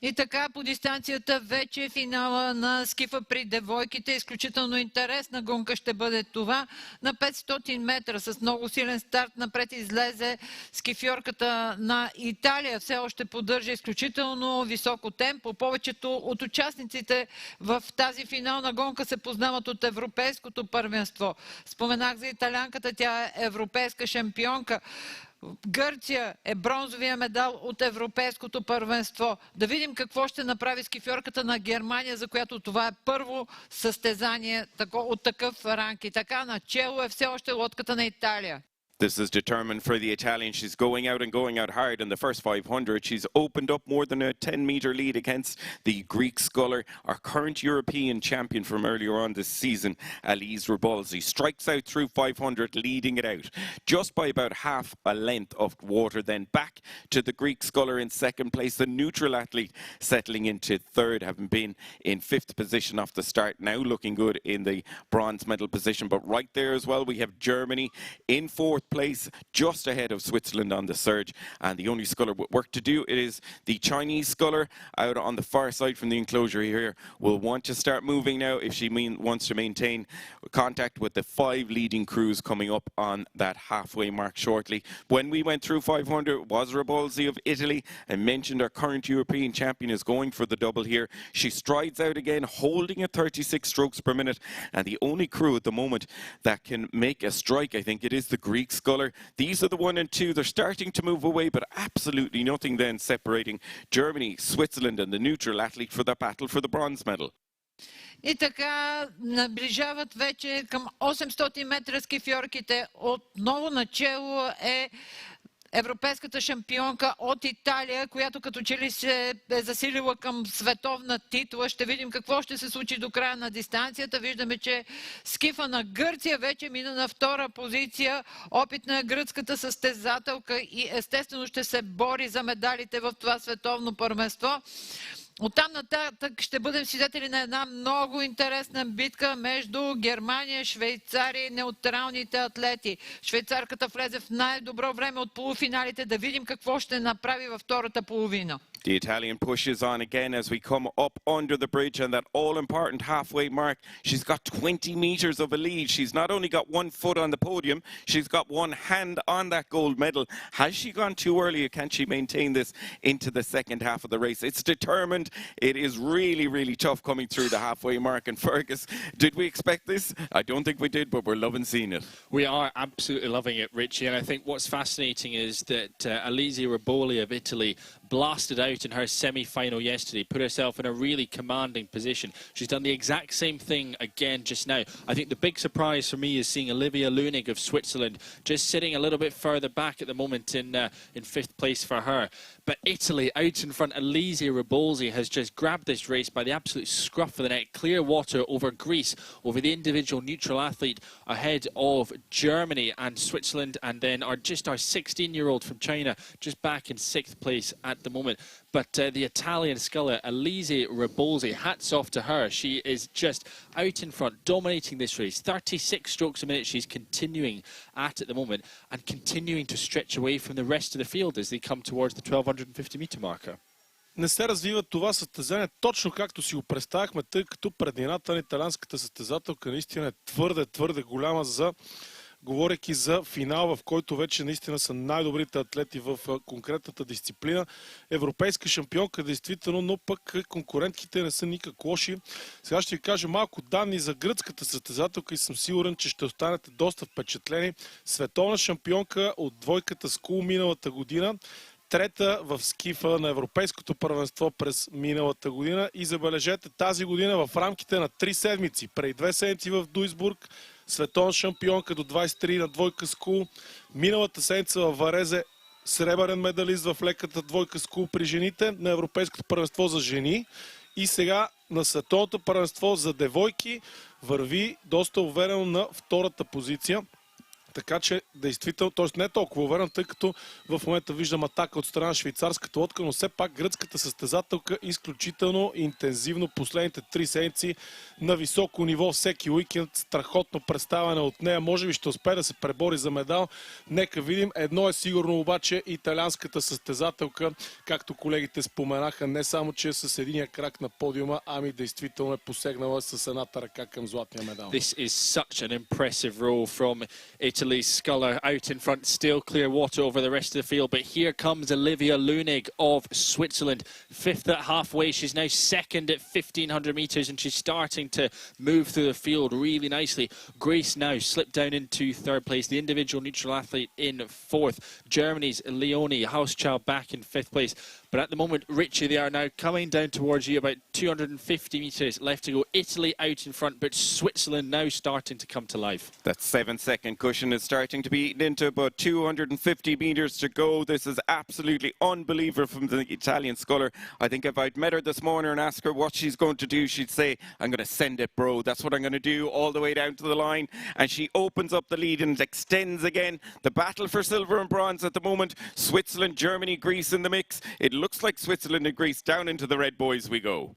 И така по дистанцията вече финала на скифа при девойките. Изключително интересна гонка ще бъде това. На 500 метра с много силен старт напред излезе скифьорката на Италия. Все още поддържа изключително високо темпо. Повечето от участниците в тази финална гонка се познават от европейското първенство. Споменах за италянката, тя е европейска шампионка. Гърция е бронзовия медал от европейското първенство. Да видим какво ще направи скифьорката на Германия, за която това е първо състезание от такъв ранг. И така начело е все още лодката на Италия. This is determined for the Italian. She's going out hard in the first 500. She's opened up more than a 10-meter lead against the Greek sculler, our current European champion from earlier on this season, Elise Rebolzi. Strikes out through 500, leading it out just by about half a length of water. Then back to the Greek sculler in second place. The neutral athlete settling into third, having been in fifth position off the start. Now looking good in the bronze medal position. But right there as well, we have Germany in fourth place, just ahead of Switzerland on the surge, and the only sculler with work to do, it is the Chinese sculler out on the far side from the enclosure here, will want to start moving now if she wants to maintain contact with the 5 leading crews coming up on that halfway mark shortly. When we went through 500, it was Rebolzi of Italy. I mentioned our current European champion is going for the double here. She strides out again, holding at 36 strokes per minute, and the only crew at the moment that can make a strike, I think it is the Greek sculler. These are the 1 and 2. They're starting to move away, but absolutely nothing then separating Germany, Switzerland and the neutral athlete for the battle for the bronze medal. И така наближават вече към 800 метра скифьорките. Отново начело е европейската шампионка от Италия, която като че ли се е засилила към световна титла. Ще видим какво ще се случи до края на дистанцията. Виждаме, че скифа на Гърция вече мина на втора позиция. Опитна е гръцката състезателка и естествено ще се бори за медалите в това световно първенство. Оттам нататък ще бъдем свидетели на една много интересна битка между Германия, Швейцария и неутралните атлети. Швейцарката влезе в най-добро време от полуфиналите. Да видим какво ще направи във втората половина. The Italian pushes on again as we come up under the bridge and that all-important halfway mark. She's got 20 meters of a lead. She's not only got 1 foot on the podium, she's got 1 hand on that gold medal. Has she gone too early or can she maintain this into the second half of the race? It's determined. It is really, really tough coming through the halfway mark. And Fergus, did we expect this? I don't think we did, but we're loving seeing it. We are absolutely loving it, Richie. And I think what's fascinating is that Elise Rebolzi of Italy blasted out in her semi-final yesterday, put herself in a really commanding position. She's done the exact same thing again just now. I think the big surprise for me is seeing Olivia Lunig of Switzerland just sitting a little bit further back at the moment in 5th place for her. But Italy out in front, Elise Rebolzi has just grabbed this race by the absolute scruff of the neck. Clear water over Greece, over the individual neutral athlete ahead of Germany and Switzerland, and then our 16-year-old from China just back in 6th place at the moment. But the Italian sculler, Elise Rebolzi, hats off to her. She is just out in front, dominating this race. 36 strokes a minute she's continuing at the moment, and continuing to stretch away from the rest of the field as they come towards the 1250-meter marker. Не се развива това състезание точно както си го представяхме, тъй като предината на италианската състезателка наистина е твърде голяма говорейки за финал, в който вече наистина са най-добрите атлети в конкретната дисциплина. Европейска шампионка, действително, но пък конкурентките не са никак лоши. Сега ще ви кажа малко данни за гръцката състезателка и съм сигурен, че ще останете доста впечатлени. Световна шампионка от двойката скул миналата година, трета в скифа на Европейското първенство през миналата година и забележете тази година в рамките на 3 седмици, преди 2 седмици в Дуйсбург, световна шампионка до 23 на двойка скул, миналата седмица в Варезе сребърен медалист в леката двойка скул при жените на Европейското първенство за жени и сега на световното първенство за девойки върви доста уверено на втората позиция. Така че, действително, т.е. не е толкова уверен, тъй като в момента виждам атака от страна на швейцарската лодка, но все пак гръцката състезателка изключително интензивно последните 3 седмици на високо ниво, всеки уикенд, страхотно представяне от нея. Може би ще успее да се пребори за медал. Нека видим. Едно е сигурно обаче, италианската състезателка, както колегите споменаха, не само, че е с единия крак на подиума, ами действително е посегнала с едната ръка към златния медал. This is such an impressive roll from Italy's sculler out in front, still clear water over the rest of the field, but here comes Olivia Lunig of Switzerland, fifth at halfway. She's now second at 1500 metres and she's starting to move through the field really nicely. Grace now slipped down into third place, the individual neutral athlete in fourth. Germany's Leonie Hauschild back in fifth place. But at the moment, Richie, they are now coming down towards you, about 250 metres left to go. Italy out in front, but Switzerland now starting to come to life. That 7-second cushion is starting to be eaten into, but 250 metres to go. This is absolutely unbelievable from the Italian sculler. I think if I'd met her this morning and asked her what she's going to do, she'd say, I'm going to send it, bro. That's what I'm going to do all the way down to the line. And she opens up the lead and extends again. The battle for silver and bronze at the moment. Switzerland, Germany, Greece in the mix. It looks like Switzerland and Greece. Down into the red boys we go.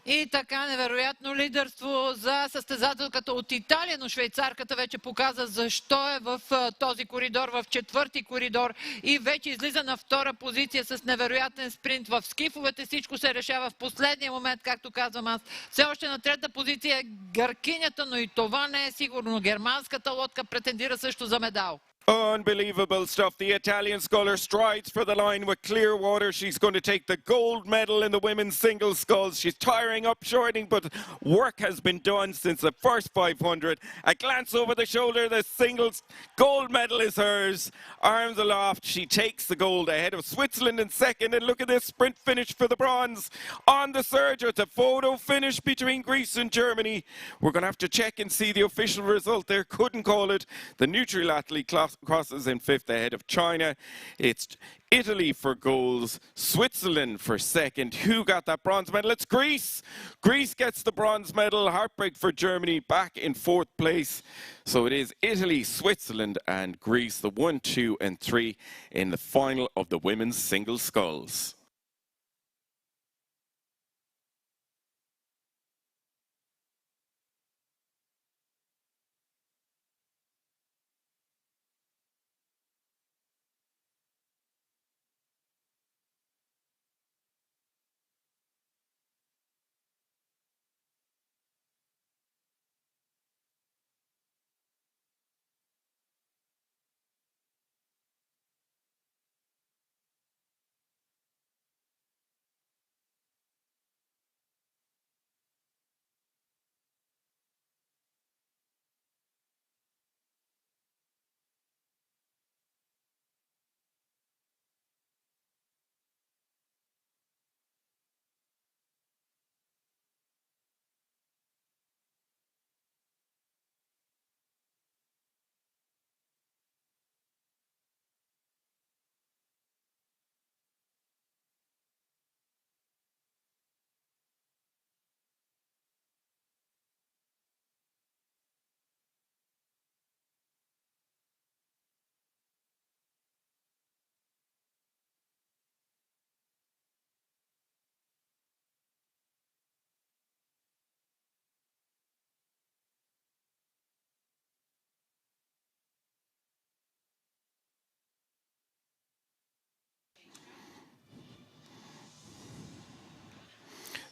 И така невероятно лидерство за състезателката от Италия, но швейцарката вече показа защо е в този коридор, в четвърти коридор и вече излиза на втора позиция с невероятен спринт. В скифовете всичко се решава в последния момент, както казвам аз. Все още на трета позиция е гъркинята, но и това не е сигурно. Германската лодка претендира също за медал. Unbelievable stuff. The Italian sculler strides for the line with clear water. She's going to take the gold medal in the women's single sculls. She's tiring up shorting, but work has been done since the first 500. A glance over the shoulder, the singles gold medal is hers. Arms aloft, she takes the gold ahead of Switzerland in second. And look at this sprint finish for the bronze. On the surge, it's a photo finish between Greece and Germany. We're going to have to check and see the official result there. Couldn't call it. The neutral athlete crosses in fifth ahead of China. It's Italy for goals, Switzerland for second. Who got that bronze medal? It's Greece. Greece gets the bronze medal. Heartbreak for Germany, back in fourth place. So it is Italy, Switzerland and Greece, the 1, 2 and 3 in the final of the women's single sculls.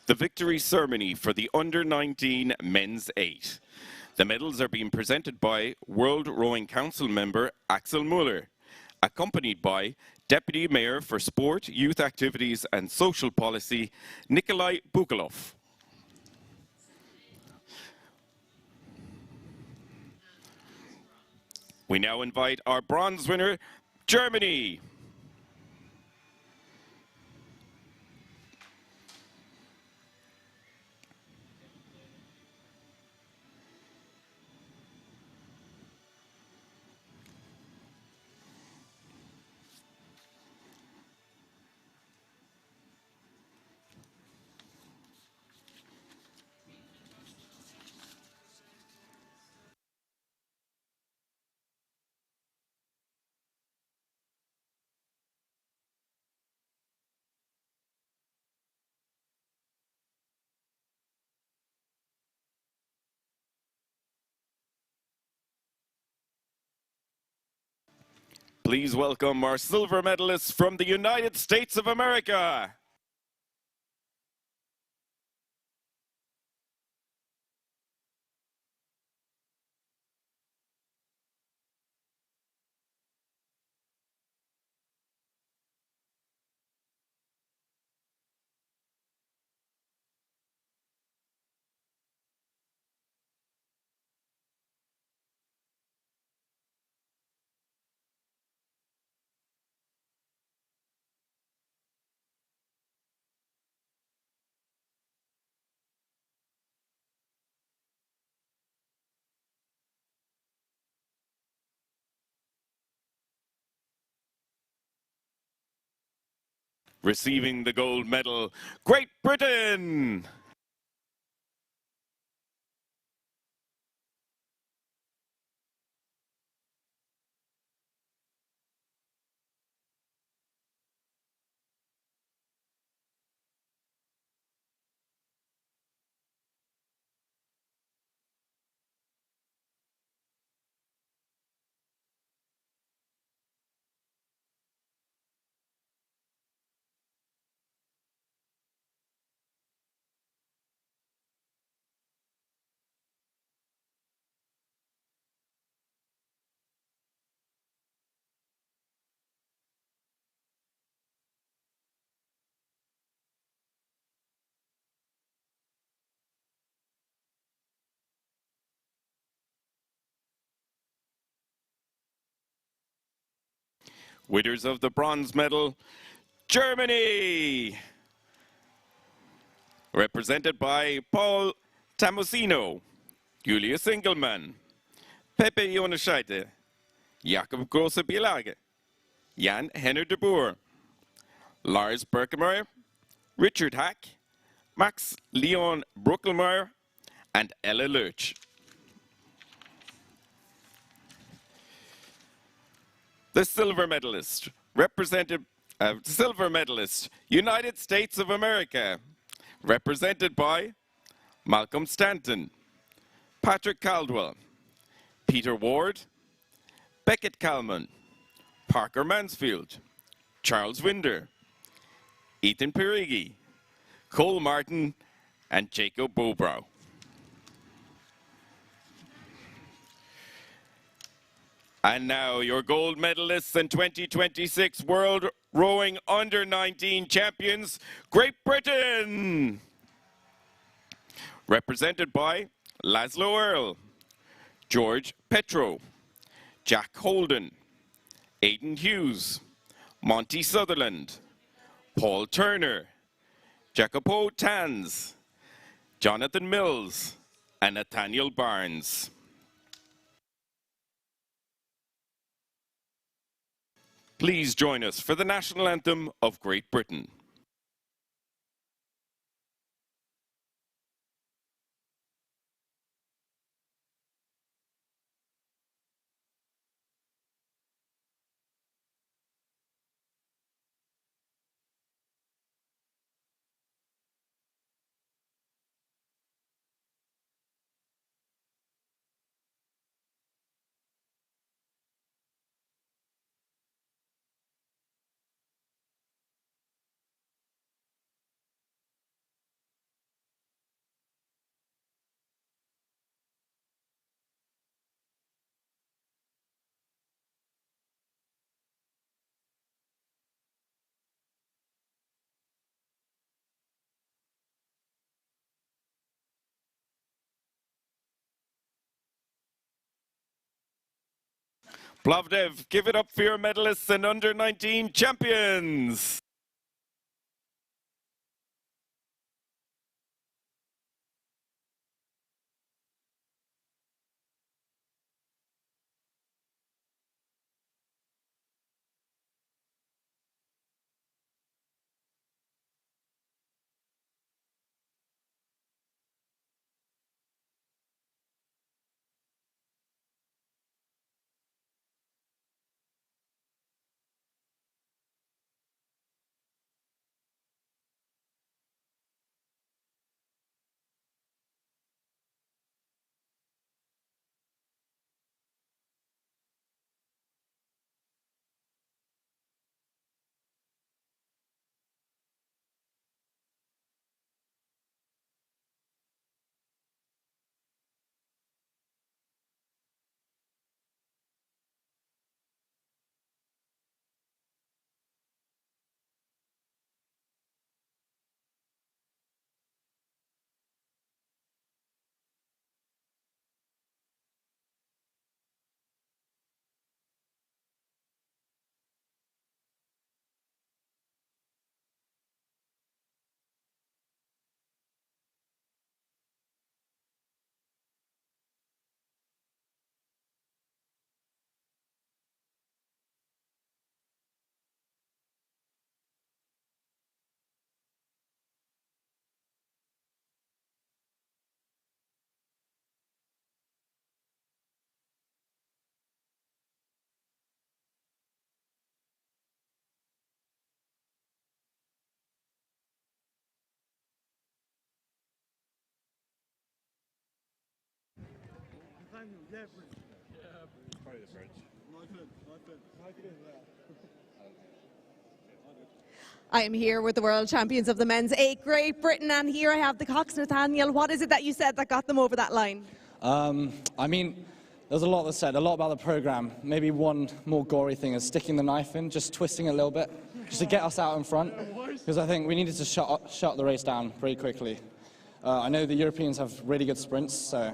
The victory ceremony for the under-19 men's 8. The medals are being presented by World Rowing Council member Axel Muller, accompanied by Deputy Mayor for Sport, Youth Activities and Social Policy, Nikolai Bukalov. We now invite our bronze winner, Germany. Please welcome our silver medalists from the United States of America. Receiving the gold medal, Great Britain. Winners of the bronze medal, Germany. Represented by Paul Tamosino, Julius Engelmann, Pepe Jonascheite, Jakob Grosse-Bielage, Jan Henner de Boer, Lars Berkemeyer, Richard Hack, Max Leon Bruckelmeyer, and Ella Lurch. The silver medalist, United States of America, represented by Malcolm Stanton, Patrick Caldwell, Peter Ward, Beckett Kalman, Parker Mansfield, Charles Winder, Ethan Pirigi, Cole Martin, and Jacob Bobrow. And now your gold medalists and 2026 World Rowing Under-19 champions, Great Britain. Represented by Laszlo Earl, George Petro, Jack Holden, Aidan Hughes, Monty Sutherland, Paul Turner, Jacopo Tanz, Jonathan Mills, and Nathaniel Barnes. Please join us for the national anthem of Great Britain. Plovdiv, give it up for your medalists and under-19 champions. I am here with the world champions of the men's 8, Great Britain, and here I have the Cox. Nathaniel, what is it that you said that got them over that line? I mean, there's a lot that said, a lot about the program. Maybe one more gory thing is sticking the knife in, just twisting a little bit, just to get us out in front, because I think we needed to shut the race down pretty quickly. I know the Europeans have really good sprints, so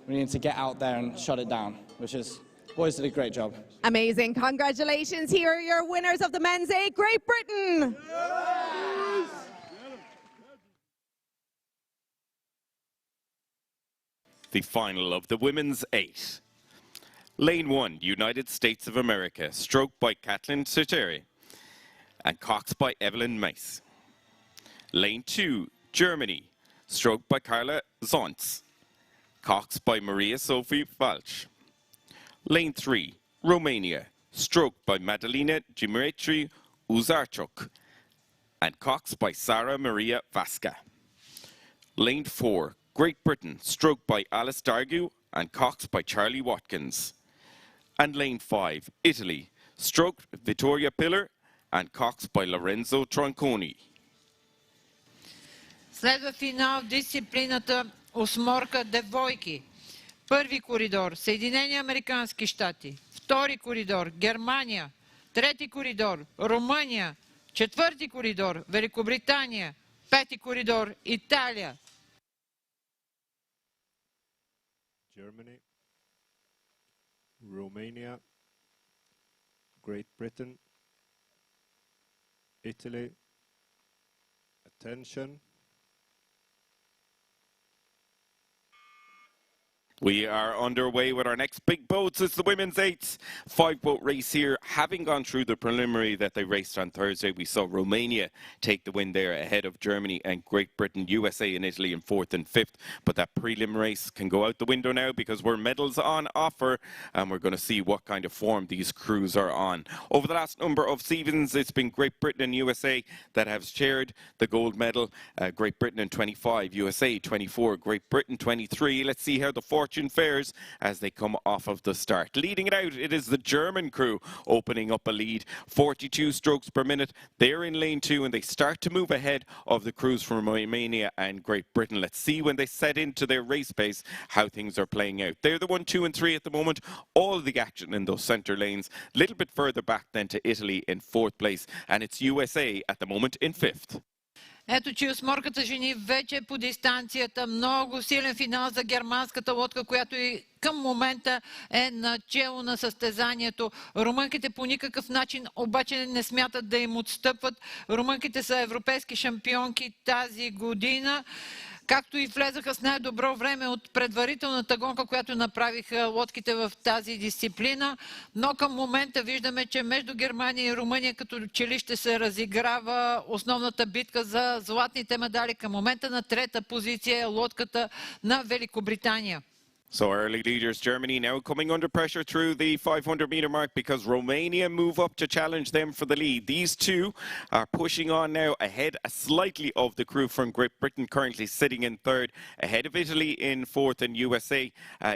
we needed to get out there and shut it down, which is, boys did a great job. Amazing. Congratulations. Here are your winners of the men's 8, Great Britain. Yes! The final of the women's 8. Lane 1, United States of America, stroke by Kathleen Suteri and Cox by Evelyn Mace. Lane 2, Germany, stroke by Carla Zontz, Cox by Maria Sophie Falch. Lane 3, Romania, stroke by Madalina Dimitri Uzarchuk and Cox by Sara Maria Vasca. Lane 4, Great Britain, stroke by Alice Dargu and Cox by Charlie Watkins. And Lane 5, Italy, stroke Vittoria Pillar and Cox by Lorenzo Tronconi. Следва финал в дисциплината осморка девойки. Първи коридор – Съединени американски щати. Втори коридор – Германия. Трети коридор – Румъния. Четвърти коридор – Великобритания. Пети коридор – Италия. Germany, Romania, Great Britain, Italy. Attention. We are underway with our next big boats. It's the women's 8s 5-boat race here. Having gone through the preliminary that they raced on Thursday, we saw Romania take the win there ahead of Germany and Great Britain, USA and Italy in 4th and 5th. But that prelim race can go out the window now because we're medals on offer and we're going to see what kind of form these crews are on. Over the last number of seasons, it's been Great Britain and USA that have shared the gold medal. Great Britain in 25, USA 24, Great Britain 23. Let's see how the fortune fares as they come off of the start. Leading it out, it is the German crew opening up a lead. 42 strokes per minute. They're in lane 2 and they start to move ahead of the crews from Romania and Great Britain. Let's see when they set into their race pace how things are playing out. They're the 1, 2 and 3 at the moment. All the action in those centre lanes. A little bit further back then to Italy in 4th place, and it's USA at the moment in 5th. Ето, че осморката жени вече по дистанцията. Много силен финал за германската лодка, която и към момента е начело на състезанието. Румънките по никакъв начин обаче не смятат да им отстъпват. Румънките са европейски шампионки тази година, както и влезаха с най-добро време от предварителната гонка, която направиха лодките в тази дисциплина. Но към момента виждаме, че между Германия и Румъния като че ли ще се разиграва основната битка за златните медали. Към момента на 3-та позиция е лодката на Великобритания. So early leaders, Germany now coming under pressure through the 500-meter mark because Romania move up to challenge them for the lead. These two are pushing on now ahead slightly of the crew from Great Britain, currently sitting in 3rd, ahead of Italy in 4th, and USA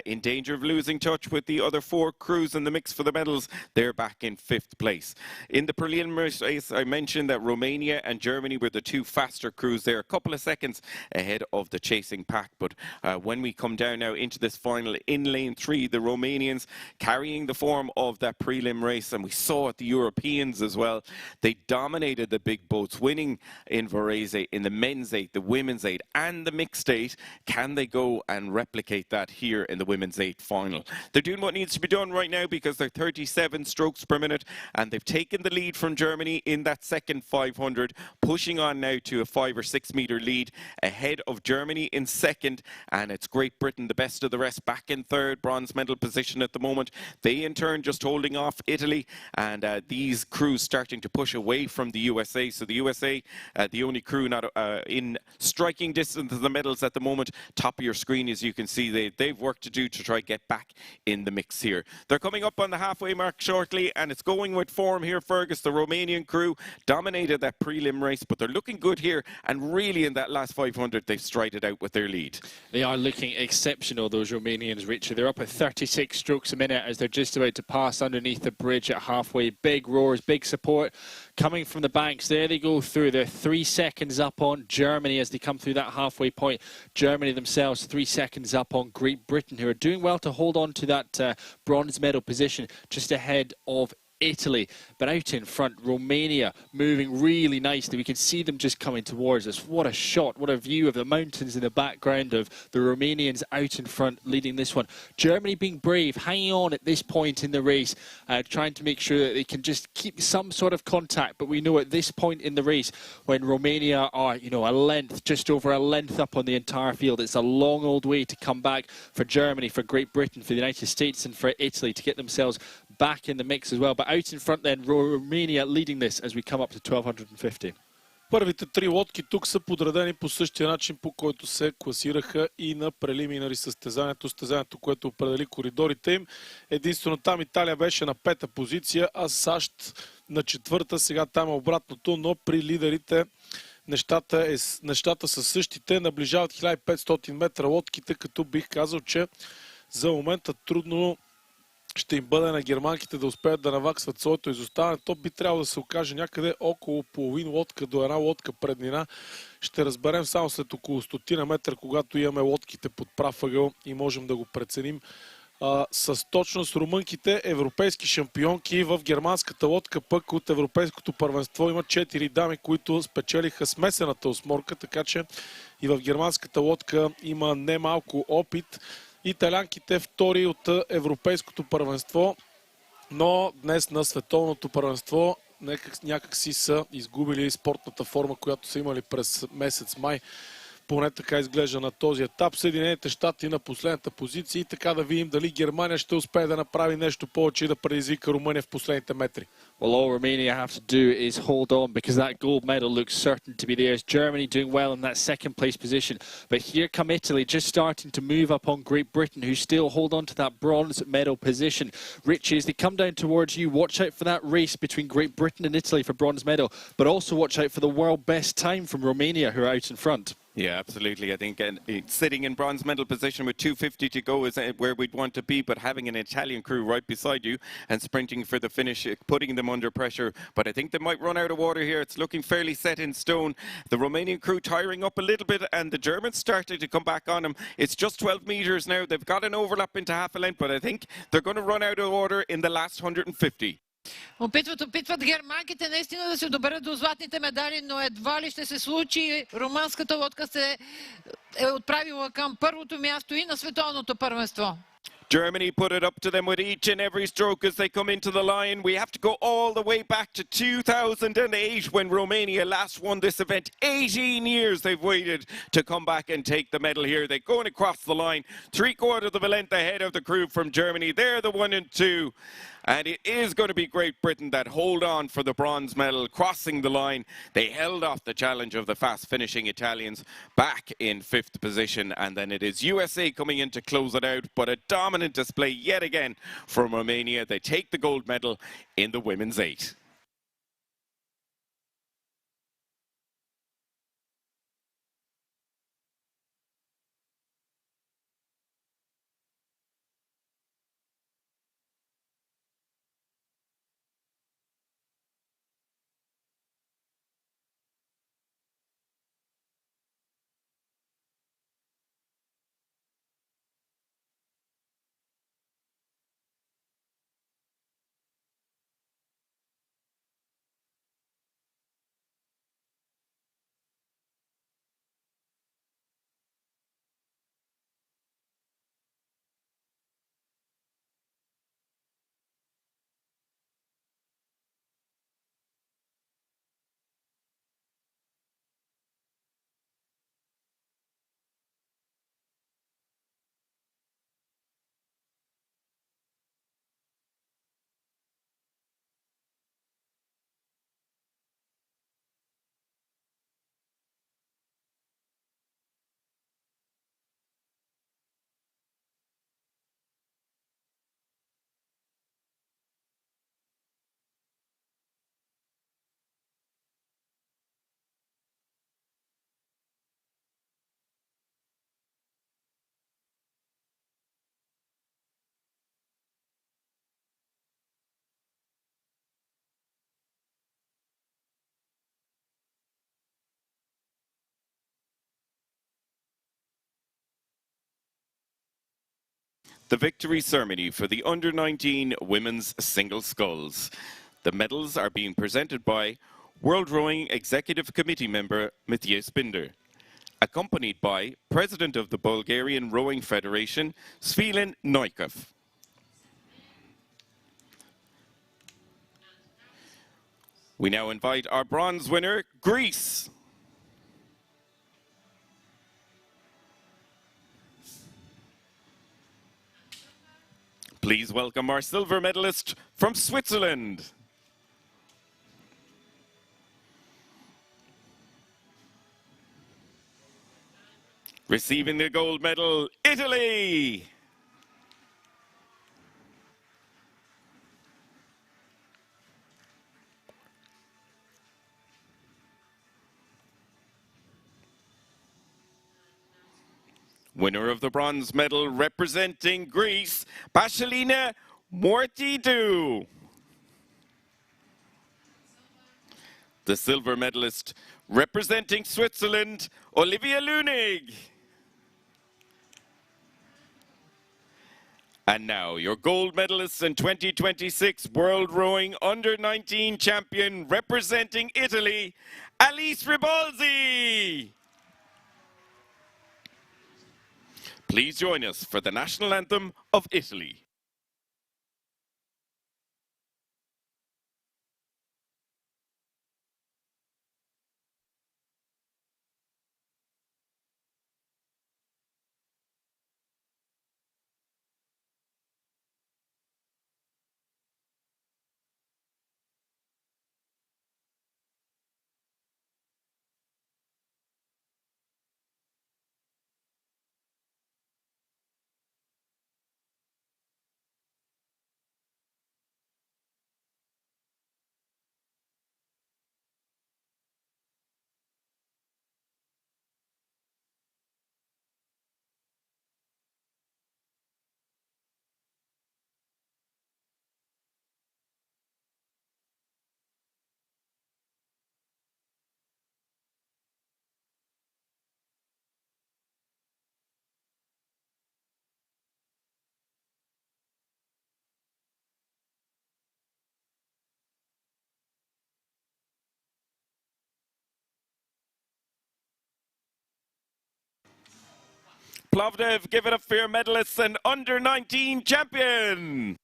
in danger of losing touch with the other 4 crews in the mix for the medals. They're back in 5th place. In the preliminary race, I mentioned that Romania and Germany were the 2 faster crews there, a couple of seconds ahead of the chasing pack. But when we come down now into this final in lane 3, the Romanians carrying the form of that prelim race, and we saw it, the Europeans as well. They dominated the big boats, winning in Varese in the men's 8, the women's 8 and the mixed 8. Can they go and replicate that here in the women's 8 final? They're doing what needs to be done right now because they're 37 strokes per minute and they've taken the lead from Germany in that second 500, pushing on now to a 5 or 6 meter lead ahead of Germany in 2nd, and it's Great Britain, the best of the rest, back in 3rd, bronze medal position at the moment. They in turn just holding off Italy, and these crews starting to push away from the USA. So the USA, the only crew not in striking distance of the medals at the moment. Top of your screen, as you can see, they've work to do to try get back in the mix here. They're coming up on the halfway mark shortly, and it's going with form here, Fergus. The Romanian crew dominated that prelim race, but they're looking good here, and really in that last 500 they've strided out with their lead. They are looking exceptional, those Romanians, Richard. They're up at 36 strokes a minute as they're just about to pass underneath the bridge at halfway. Big roars, big support coming from the banks. There they go through. They're 3 seconds up on Germany as they come through that halfway point. Germany themselves 3 seconds up on Great Britain, who are doing well to hold on to that bronze medal position just ahead of Italy. But out in front, Romania moving really nicely. We can see them just coming towards us. What a shot, what a view of the mountains in the background of the Romanians out in front leading this one. Germany being brave, hanging on at this point in the race, trying to make sure that they can just keep some sort of contact. But we know at this point in the race, when Romania are, you know, a length, just over a length up on the entire field, it's a long old way to come back for Germany, for Great Britain, for the United States and for Italy to get themselves back in the mix as well. But out in front then, Romania leading this as we come up to 1250. Първите три лодки тук са подредени по същия начин, по който се класираха и на прелиминари състезанието, което определи коридорите им. Единствено там Италия беше на 5-та позиция, а САЩ на 4-та. Сега там е обратното, но при лидерите нещата са същите. Наближават 1500 метра лодките, като бих казал, че за момента трудно ще им бъде на германките да успеят да наваксват своето изоставане. То би трябвало да се окаже някъде около половин лодка до една лодка преднина. Ще разберем само след около 100 метра, когато имаме лодките под прав ъгъл и можем да го преценим с точност. Румънките, европейски шампионки в германската лодка, пък от европейското първенство има 4 дами, които спечелиха смесената осморка, така че и в германската лодка има немалко опит. Италянките втори от европейското първенство, но днес на световното първенство някак си са изгубили спортната форма, която са имали през месец май. Поне така изглежда на този етап. Съединените щати на последната позиция и така да видим дали Германия ще успее да направи нещо повече и да предизвика Румъния в последните метри. Well, all Romania have to do is hold on because that gold medal looks certain to be theirs. Germany doing well in that second place position. But here come Italy just starting to move up on Great Britain, who still hold on to that bronze medal position. Richie, as they come down towards you, watch out for that race between Great Britain and Italy for bronze medal. But also watch out for the world best time from Romania, who are out in front. Yeah, absolutely. I think sitting in bronze medal position with 2:50 to go is where we'd want to be, but having an Italian crew right beside you and sprinting for the finish, putting them under pressure. But I think they might run out of water here. It's looking fairly set in stone. The Romanian crew tiring up a little bit and the Germans starting to come back on them. It's just 12 meters now. They've got an overlap into half a length, but I think they're going to run out of water in the last 150. Опитват германките наистина да се доберат до златните медали, но едва ли ще се случи. Румънската лодка се е отправила към първото място и на световното първенство. Germany put it up to them with each and every stroke as they come into the line. We have to go all the way back to 2008 when Romania last won this event. 18 years they've waited to come back and take the medal here. They're going across the line, 3/4 of a length ahead of the crew from Germany. They're the 1 and 2. And it is going to be Great Britain that hold on for the bronze medal, crossing the line. They held off the challenge of the fast-finishing Italians back in 5th position. And then it is USA coming in to close it out. But a dominant display yet again from Romania. They take the gold medal in the women's 8. the victory ceremony for the under-19 women's single sculls. The medals are being presented by World Rowing Executive Committee member Matthias Binder, accompanied by President of the Bulgarian Rowing Federation, Svilin Noikov. We now invite our bronze winner, Greece. Please welcome our silver medalist from Switzerland. Receiving the gold medal, Italy. Winner of the bronze medal representing Greece, Pashalina Mortidou. The silver medalist representing Switzerland, Olivia Lunig. And now your gold medalist in 2026 World Rowing Under-19 champion representing Italy, Alice Ribolzi. Please join us for the national anthem of Italy. Plovdiv, give it up for your medalists and under-19 champion.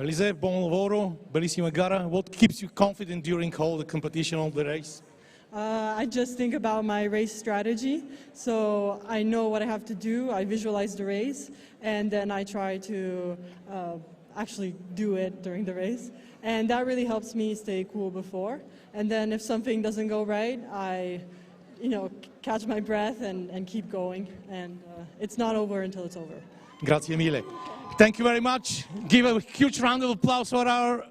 Alice, buon lavoro, bellissima gara. What keeps you confident during all the competition of the race? I just think about my race strategy, so I know what I have to do, I visualize the race, and then I try to actually do it during the race. And that really helps me stay cool before. And then if something doesn't go right, I catch my breath and keep going. And it's not over until it's over. Grazie mille. Thank you very much. Give a huge round of applause for our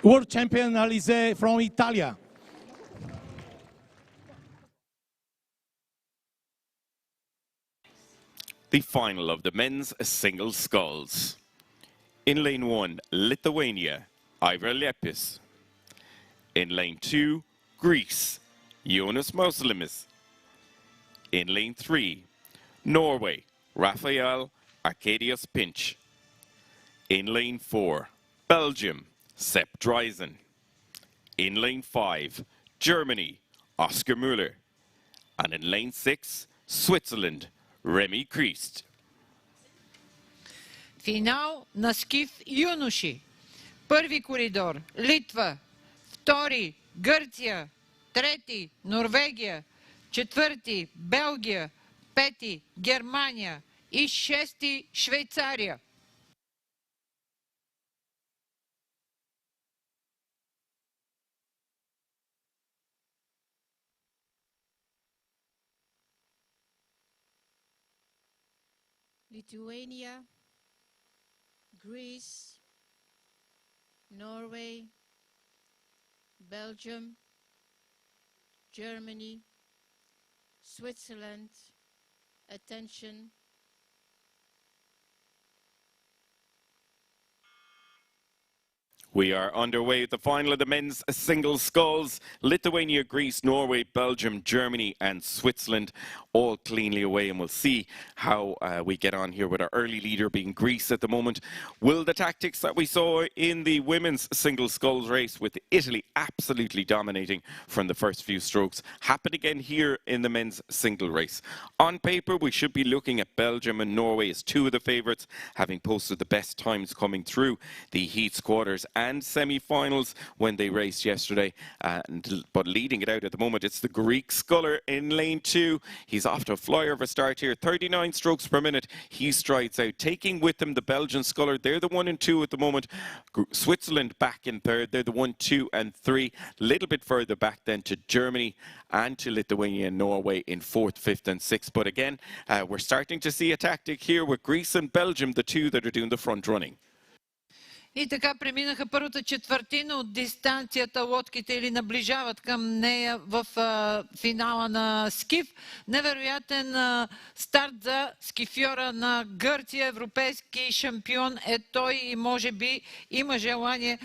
world champion, Alice from Italia. The final of the men's single sculls. In lane 1, Lithuania, Ivor Lepis. In lane 2, Greece, Jonas Moslimis. In lane 3, Norway, Rafael Arcadius Pinch. In lane 4, Belgium, Sepp Dreisen. In lane 5, Germany, Oscar Müller. And in lane 6, Switzerland, Remy Christ. Финал на скиф юноши. Първи коридор Литва, втори Гърция, трети Норвегия, четвърти Белгия, пети Германия и шести Швейцария. Lithuania, Greece, Norway, Belgium, Germany, Switzerland, attention. We are underway with the final of the men's single sculls. Lithuania, Greece, Norway, Belgium, Germany and Switzerland all cleanly away, and we'll see how we get on here with our early leader being Greece at the moment. Will the tactics that we saw in the women's single sculls race with Italy absolutely dominating from the first few strokes happen again here in the men's single race? On paper, we should be looking at Belgium and Norway as two of the favourites, having posted the best times coming through the heats, quarters and semi-finals when they raced yesterday. But leading it out at the moment, it's the Greek sculler in lane 2. He's off to a flyer of a start here, 39 strokes per minute. He strides out, taking with him the Belgian sculler. They're the 1 and 2 at the moment. Switzerland back in third. They're the 1, 2 and 3. A little bit further back then to Germany and to Lithuania and Norway in 4th, 5th and 6th. But again, we're starting to see a tactic here with Greece and Belgium, the two that are doing the front running. И така преминаха първата четвъртина от дистанцията лодките или наближават към нея в финала на скиф. Невероятен старт за скифьора на Гърция, европейски шампион е той и може би има желание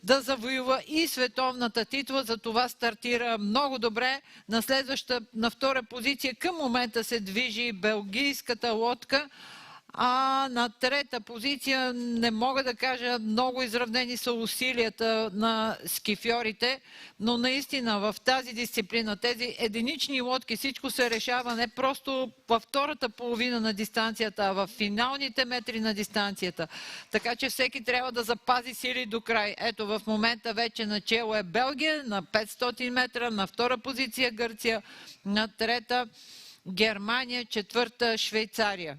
да завоюва и световната титла. За това стартира много добре. На втора позиция към момента се движи белгийската лодка. А на трета позиция не мога да кажа, много изравнени са усилията на скифьорите, но наистина в тази дисциплина, тези единични лодки, всичко се решава не просто във втората половина на дистанцията, а в финалните метри на дистанцията. Така че всеки трябва да запази сили до край. Ето в момента вече начело е Белгия на 500 метра, на втора позиция Гърция, на трета Германия, четвърта Швейцария.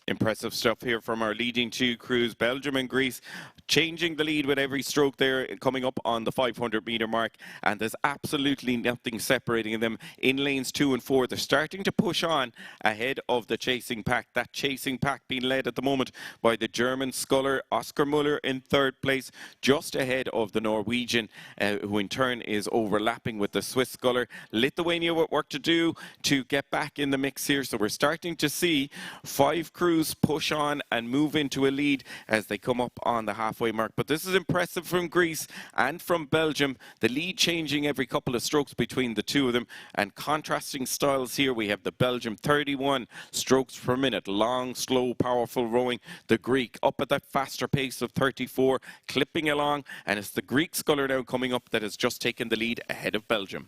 Impressive stuff here from our leading two crews, Belgium and Greece, changing the lead with every stroke there, coming up on the 500-metre mark, and there's absolutely nothing separating them in lanes 2 and 4. They're starting to push on ahead of the chasing pack. That chasing pack being led at the moment by the German sculler Oscar Muller in third place, just ahead of the Norwegian, who in turn is overlapping with the Swiss sculler. Lithuania with work to do to get back in the mix here, so we're starting to see 5 crews push on and move into a lead as they come up on the halfway mark. But this is impressive from Greece and from Belgium. The lead changing every couple of strokes between the two of them, and contrasting styles here. We have the Belgium 31 strokes per minute, long, slow, powerful rowing. The Greek up at that faster pace of 34, clipping along, and it's the Greek sculler now coming up that has just taken the lead ahead of Belgium.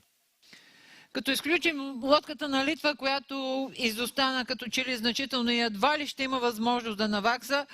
Като изключим лодката на Литва, която изостана като че ли значително и едва ли ще има възможност да навакса,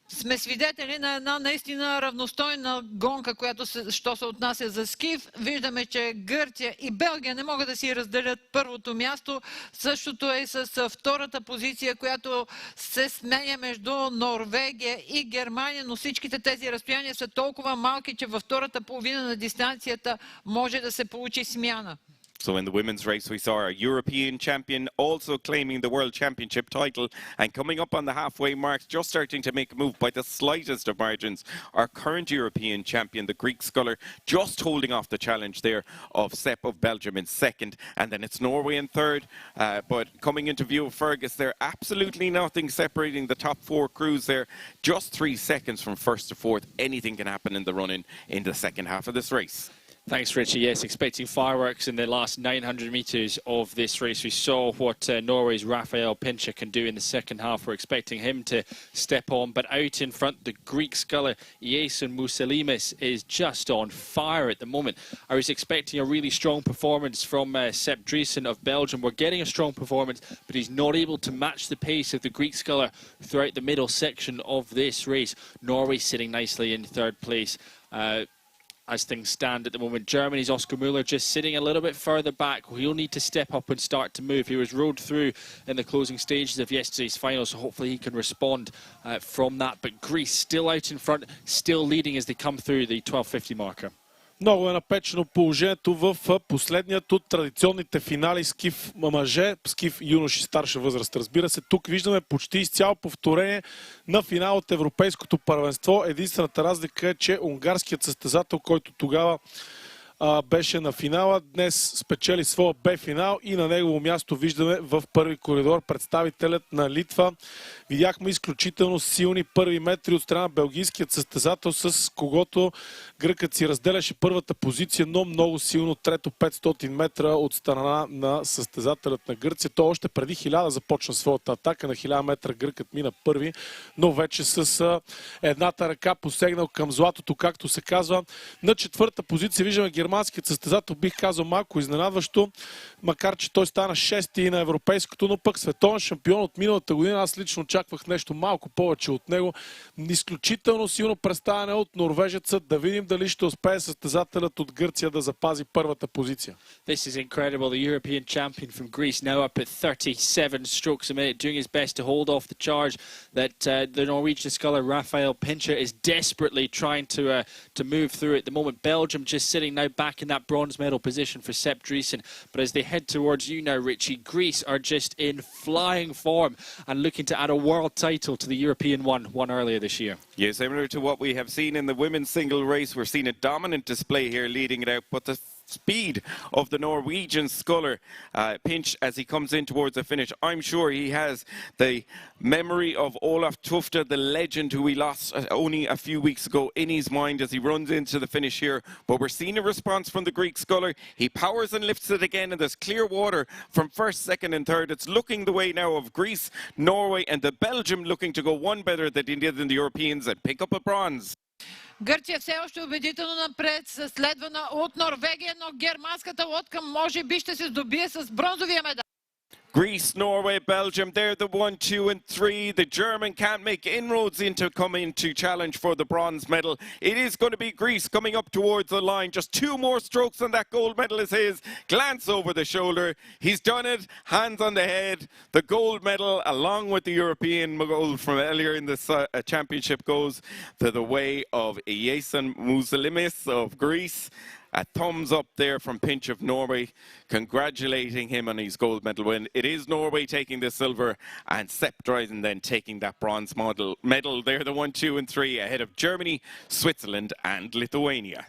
сме свидетели на една наистина равностойна гонка, която що се отнася за скиф. Виждаме, че Гърция и Белгия не могат да си разделят първото място. Същото е с втората позиция, която се сменя между Норвегия и Германия, но всичките тези разстояния са толкова малки, че във втората половина на дистанцията може да се получи смяна. So in the women's race, we saw our European champion also claiming the World Championship title, and coming up on the halfway mark, just starting to make a move by the slightest of margins, our current European champion, the Greek sculler, just holding off the challenge there of Sepp of Belgium in second, and then it's Norway in third. But coming into view of Fergus there, absolutely nothing separating the top 4 crews there, just 3 seconds from first to fourth. Anything can happen in the run-in in the second half of this race. Thanks, Richie. Yes, expecting fireworks in the last 900 metres of this race. We saw what Norway's Rafael Pincher can do in the second half. We're expecting him to step on. But out in front, the Greek sculler Iason Mousalimis is just on fire at the moment. I was expecting a really strong performance from Sepp Driessen of Belgium. We're getting a strong performance, but he's not able to match the pace of the Greek sculler throughout the middle section of this race. Norway sitting nicely in third place. as things stand at the moment. Germany's Oscar Müller just sitting a little bit further back. He'll need to step up and start to move. He was rode through in the closing stages of yesterday's final, so hopefully he can respond from that. But Greece still out in front, still leading as they come through the 12:50 marker. Много е напечено положението в последният от традиционните финали скиф мъже, скиф юноши старша възраст. Разбира се, тук виждаме почти изцяло повторение на финал от Европейското първенство. Единствената разлика е, че унгарският състезател, който тогава беше на финала, днес спечели своя Б-финал и на негово място виждаме в първи коридор представителят на Литва. Видяхме изключително силни първи метри от страна на белгийският състезател, с когото гръкът си разделяше първата позиция, но много силно трето 500 метра от страна на състезателят на Гърция. То още преди 1000 започна своята атака. На 1000 метра гръкът мина първи, но вече с едната ръка посегнал към златото, както се казва. На четвърта позиция виждаме германският състезател, бих казал малко изненадващо, макар че той стана шести на европейското, но пък световен шампион от миналата година. Аз лично очаквах нещо малко повече от него. Изключително силно представяне от норвежеца. Да видим дали ще успее състезателят от Гърция да запази първата позиция. This is incredible. The European champion from Greece now up at 37 strokes a minute, doing his best to hold off the charge that the Norwegian sculler Rafael Pincher is desperately trying to move through at the moment. Belgium just sitting now back in that bronze medal position for Sepp Driessen. But as they head towards you now, Richie, Greece are just in flying form and looking to add a world title to the European one won earlier this year. Yeah, similar to what we have seen in the women's single race. We're seeing a dominant display here leading it out, but the speed of the Norwegian sculler Pinch as he comes in towards the finish. I'm sure he has the memory of Olaf Tufte, the legend who we lost only a few weeks ago, in his mind as he runs into the finish here. But we're seeing a response from the Greek sculler. He powers and lifts it again, and there's clear water from first, second and third. It's looking the way now of Greece, Norway and the Belgium looking to go one better than they did than the Europeans and pick up a bronze. Гърция все още убедително напред, следвана от Норвегия, но германската лодка може би ще се здобие с бронзовия медал. Greece, Norway, Belgium, they're the 1, 2 and 3. The German can't make inroads into coming to challenge for the bronze medal. It is going to be Greece coming up towards the line. Just 2 more strokes and that gold medal is his. Glance over the shoulder. He's done it. Hands on the head. The gold medal, along with the European gold from earlier in this championship, goes to the way of Iason Mousalimis of Greece. A thumbs up there from Pinch of Norway, congratulating him on his gold medal win. It is Norway taking the silver and Sepp Driessen then taking that bronze medal. They're the 1, 2 and 3 ahead of Germany, Switzerland and Lithuania.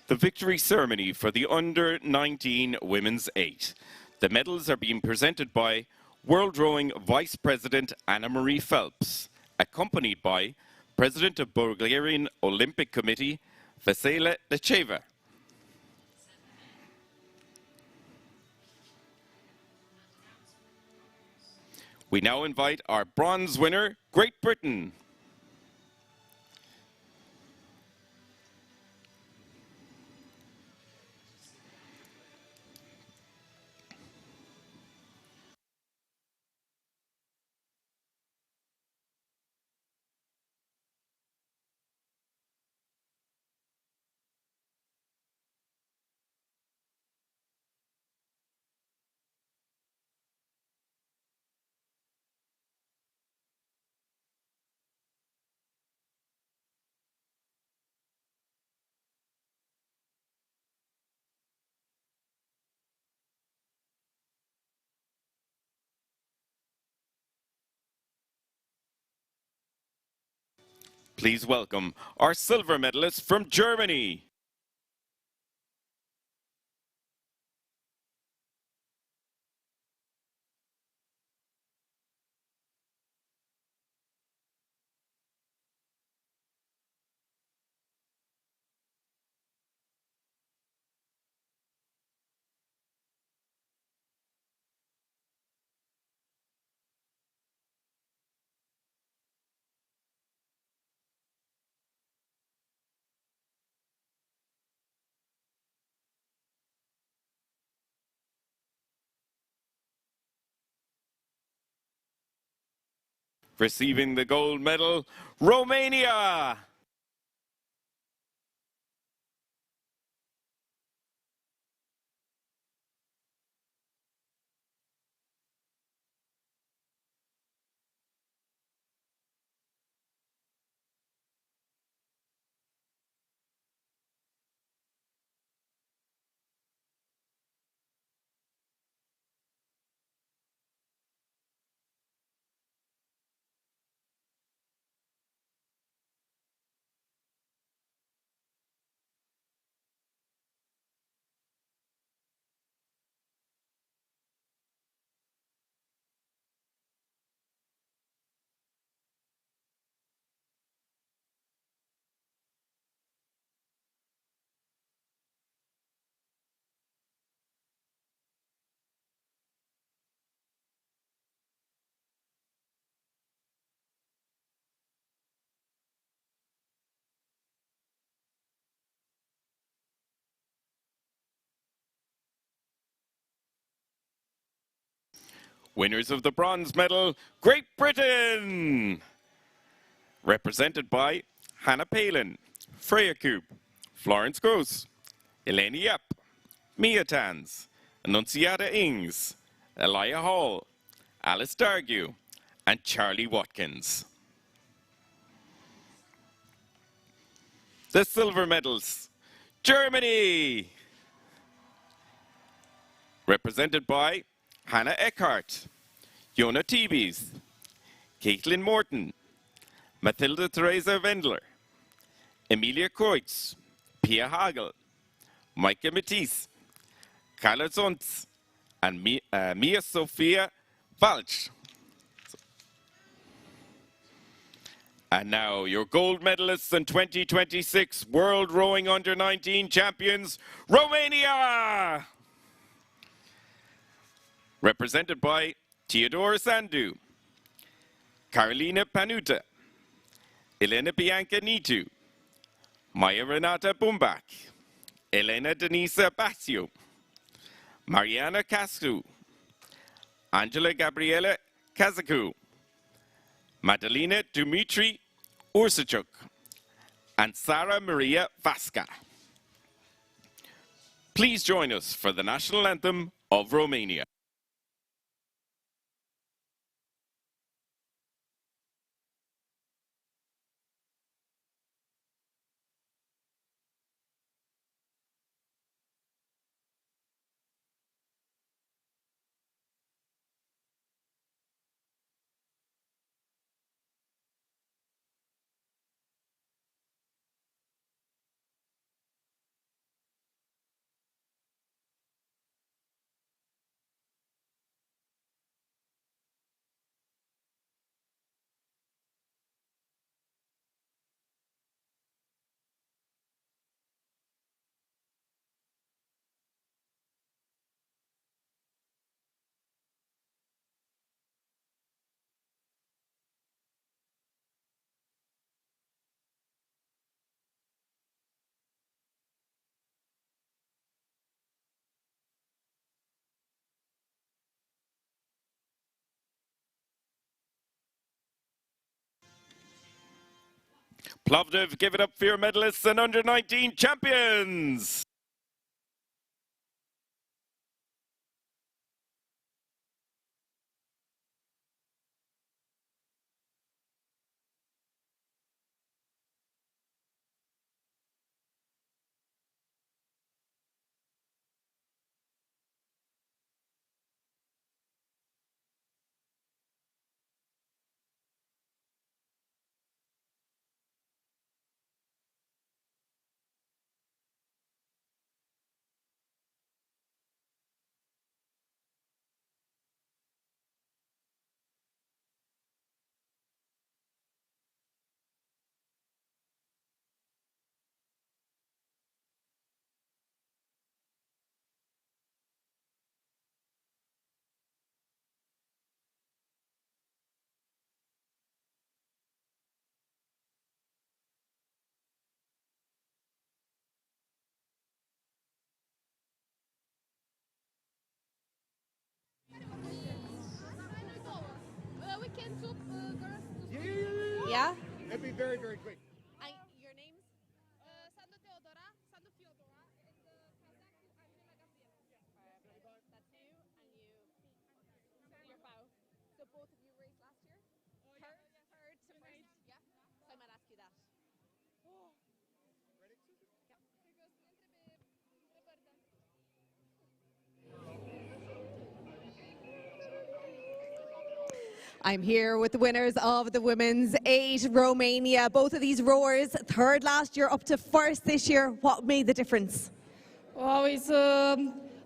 The victory ceremony for the under-19 women's 8. The medals are being presented by World Rowing Vice President Anna Marie Phelps, accompanied by President of Bulgarian Olympic Committee, Vesela Lecheva. We now invite our bronze winner, Great Britain. Please welcome our silver medalist from Germany. Receiving the gold medal, Romania. Winners of the bronze medal, Great Britain. Represented by Hannah Palin, Freya Coop, Florence Gross, Eleni Yap, Mia Tans, Annunciata Ings, Elia Hall, Alice Dargue, and Charlie Watkins. The silver medals, Germany. Represented by Hannah Eckhart, Jona Tibes, Caitlin Morton, Mathilda Theresa Wendler, Emilia Kreutz, Pia Hagel, Maike Matisse, Carla Zonz, and Mia Sophia Walch. And now your gold medalists and 2026 World Rowing Under-19 champions, Romania! Represented by Teodora Sandu, Carolina Panuta, Elena Bianca Nitu, Maya Renata Bumbach, Elena Denisa Basio, Mariana Cascu, Angela Gabriela Kazaku, Madalina Dmitry Ursachuk, and Sara Maria Vasca. Please join us for the national anthem of Romania. Plovdiv, give it up for your medalists and under-19 champions! very, very great. Your names? Sandu Teodora, Sandu Fyodora, and That's you and your bow. So both of you raced last year? Third to first? Yeah. So I might ask you that. I'm here with the winners of the women's 8, Romania. Both of these rowers, third last year, up to first this year. What made the difference? Wow, it's a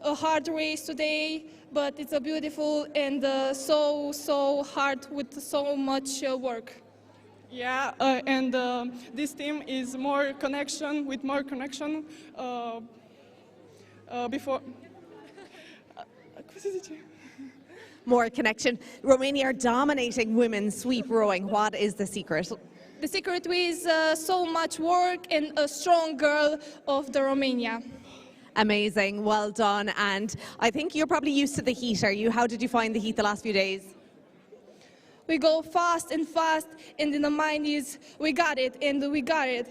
hard race today, but it's a beautiful and so hard with so much work. Yeah, and this team is more connection, with more connection before. More connection. Romania are dominating women's sweep rowing. What is the secret? The secret is so much work and a strong girl of the Romania. Amazing, well done. And I think you're probably used to the heat, are you? How did you find the heat the last few days? We go fast, and in the mind is we got it, and we got it.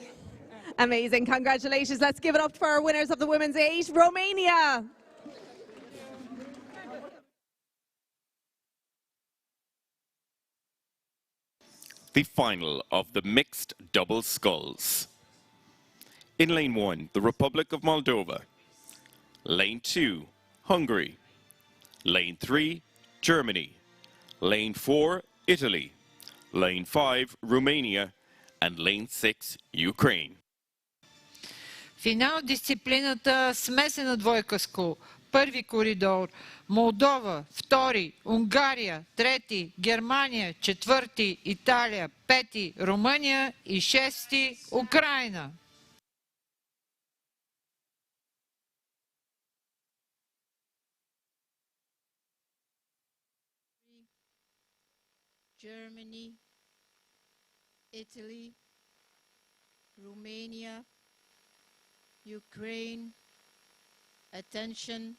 Amazing, congratulations. Let's give it up for our winners of the women's 8, Romania. The final of the mixed double sculls. In lane 1, the Republic of Moldova. Lane 2, Hungary. Lane 3, Germany. Lane 4, Italy. Lane 5, Romania. And lane 6, Ukraine. Финал дисциплината смесена двойка скул. Първи коридор Молдова, втори Унгария, трети Германия, четвърти Италия, пети Румъния и шести Украина. Germany, Italy, Romania, Ukraine. Attention.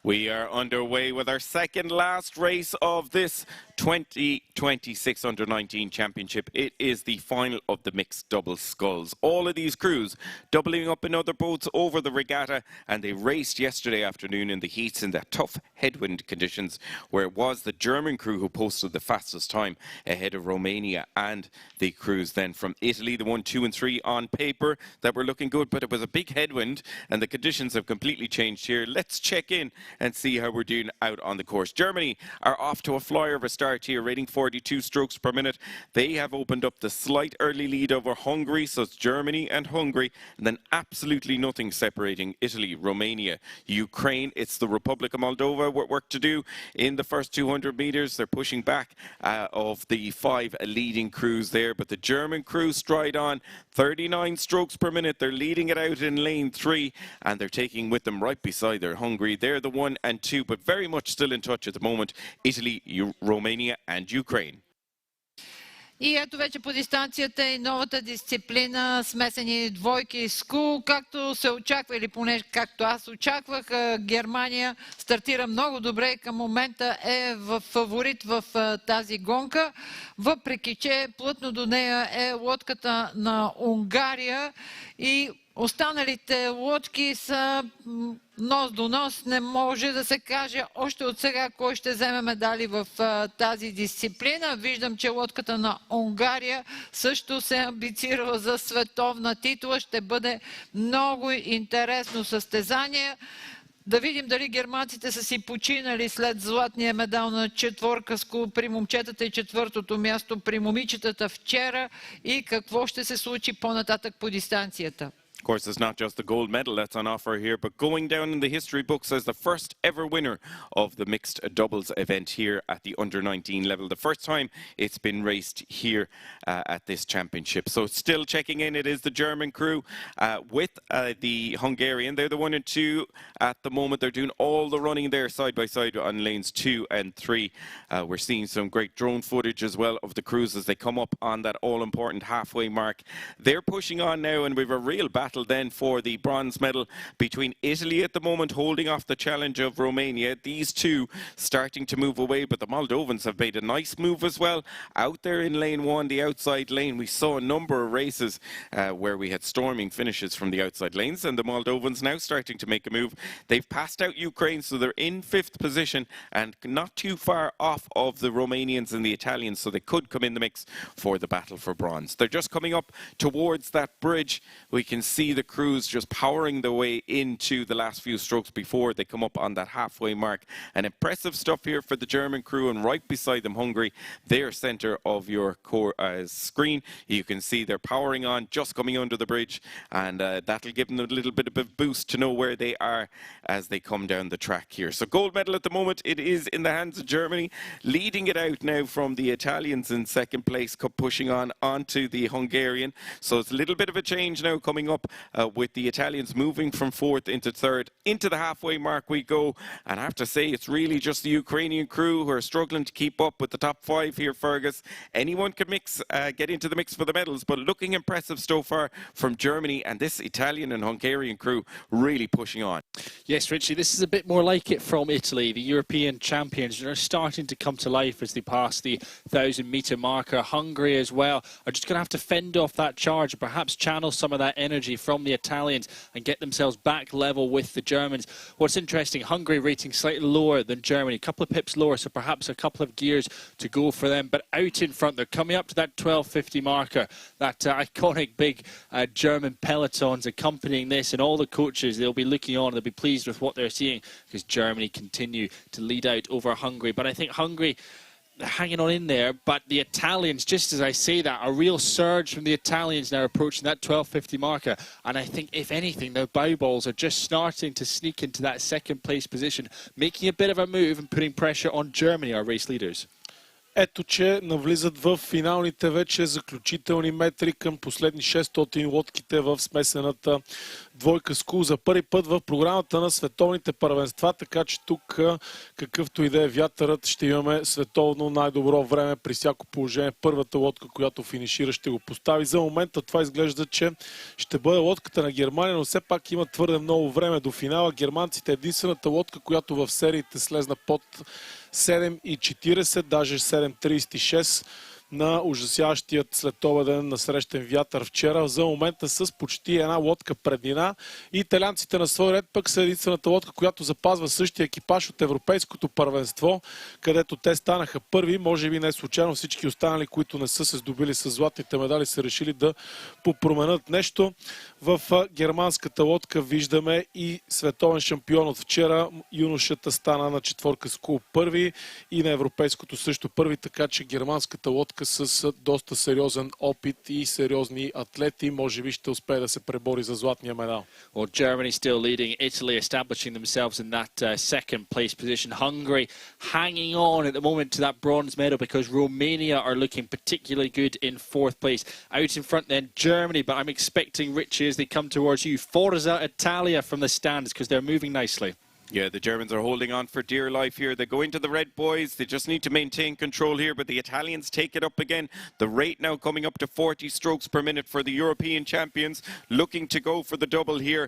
We are underway with our second last race of this 2026 Under-19 Championship. It is the final of the mixed double sculls. All of these crews doubling up in other boats over the regatta, and they raced yesterday afternoon in the heats in the tough headwind conditions, where it was the German crew who posted the fastest time ahead of Romania, and the crews then from Italy, the 1, 2 and 3 on paper that were looking good, but it was a big headwind and the conditions have completely changed here. Let's check in and see how we're doing out on the course. Germany are off to a flyer of a start here, rating 42 strokes per minute. They have opened up the slight early lead over Hungary, so it's Germany and Hungary, and then absolutely nothing separating Italy, Romania, Ukraine. It's the Republic of Moldova with work to do in the first 200 meters. They're pushing back of the 5 leading crews there, but the German crew stride on, 39 strokes per minute. They're leading it out in lane 3, and they're taking with them right beside their Hungary. They're the 1 and 2, but very much still in touch at the moment, Italy, Romania and Ukraine. И ето вече по дистанцията и новата дисциплина смесени двойки скул, както се очаква, или поне както аз очаквах. Германия стартира много добре, към момента е в фаворит в тази гонка, въпреки че плътно до нея е лодката на Унгария и останалите лодки са нос до нос. Не може да се каже още от сега кой ще вземе медали в тази дисциплина. Виждам, че лодката на Унгария също се амбицирала за световна титла. Ще бъде много интересно състезание. Да видим дали германците са си починали след златния медал на четворка скул при момчетата и четвъртото място при момичетата вчера и какво ще се случи по-нататък по дистанцията. Of course, it's not just the gold medal that's on offer here, but going down in the history books as the first ever winner of the mixed doubles event here at the under-19 level. The first time it's been raced here at this championship. So still checking in, it is the German crew with the Hungarian. They're the 1 and 2 at the moment. They're doing all the running there side by side on lanes 2 and 3. We're seeing some great drone footage as well of the crews as they come up on that all-important halfway mark. They're pushing on now, and we've a real battle battle then for the bronze medal between Italy at the moment, holding off the challenge of Romania. These two starting to move away, but the Moldovans have made a nice move as well. Out there in lane one, the outside lane, we saw a number of races where we had storming finishes from the outside lanes, and the Moldovans now starting to make a move. They've passed out Ukraine, so they're in 5th position and not too far off of the Romanians and the Italians, so they could come in the mix for the battle for bronze. They're just coming up towards that bridge. We can see the crews just powering their way into the last few strokes before they come up on that halfway mark. And impressive stuff here for the German crew, and right beside them Hungary. They're centre of your screen. You can see they're powering on, just coming under the bridge, and that'll give them a little bit of a boost to know where they are as they come down the track here. So gold medal at the moment, it is in the hands of Germany, leading it out now from the Italians in 2nd place, pushing on onto the Hungarian. So it's a little bit of a change now coming up with the Italians moving from 4th into 3rd. Into the halfway mark we go, and I have to say it's really just the Ukrainian crew who are struggling to keep up with the top 5 here, Fergus. Anyone could get into the mix for the medals, but looking impressive so far from Germany, and this Italian and Hungarian crew really pushing on. Yes, Richie, this is a bit more like it from Italy. The European champions are starting to come to life as they pass the 1,000-metre marker. Hungary as well are just going to have to fend off that charge and perhaps channel some of that energy from the Italians and get themselves back level with the Germans. What's interesting, Hungary rating slightly lower than Germany, a couple of pips lower, so perhaps a couple of gears to go for them. But out in front, they're coming up to that 12:50 marker, that iconic big German pelotons accompanying this, and all the coaches, they'll be looking on, they'll be pleased with what they're seeing because Germany continue to lead out over Hungary. But I think Hungary, they're hanging on in there, but the Italians, just as I say that, a real surge from the Italians now approaching that 12:50 marker. And I think, if anything, their bow balls are just starting to sneak into that 2nd place position, making a bit of a move and putting pressure on Germany, our race leaders. Ето, че навлизат в финалните вече заключителни метри към последни 600 лодките в смесената двойка скул. За първи път в програмата на световните първенства, така че тук, какъвто и да е вятърът, ще имаме световно най-добро време при всяко положение. Първата лодка, която финишира, ще го постави. За момента това изглежда, че ще бъде лодката на Германия, но все пак има твърде много време до финала. Германците е единствената лодка, която в сериите слезна под 7,40, даже 7,36 на ужасяващият следобеден насрещен вятър вчера. За момента с почти една лодка преднина. И италианците на свой ред пък са единствената лодка, която запазва същия екипаж от Европейското първенство, където те станаха първи. Може би не случайно всички останали, които не са се здобили с златните медали, са решили да попроменят нещо. В германската лодка виждаме и световен шампион от вчера. Юношата стана на 4-ка скул първи и на европейското също първи, така че германската лодка с доста сериозен опит и сериозни атлети може би ще успее да се пребори за златния медал. Well, Germany still leading, Italy establishing themselves in that 2nd place position. Hungary hanging on at the moment to that bronze medal because Romania are looking particularly good in 4th place. Out in front then Germany, but I'm expecting Richie as they come towards you. Forza Italia from the stands because they're moving nicely. Yeah, the Germans are holding on for dear life here. They go into the red boys. They just need to maintain control here, but the Italians take it up again. The rate now coming up to 40 strokes per minute for the European champions, looking to go for the double here.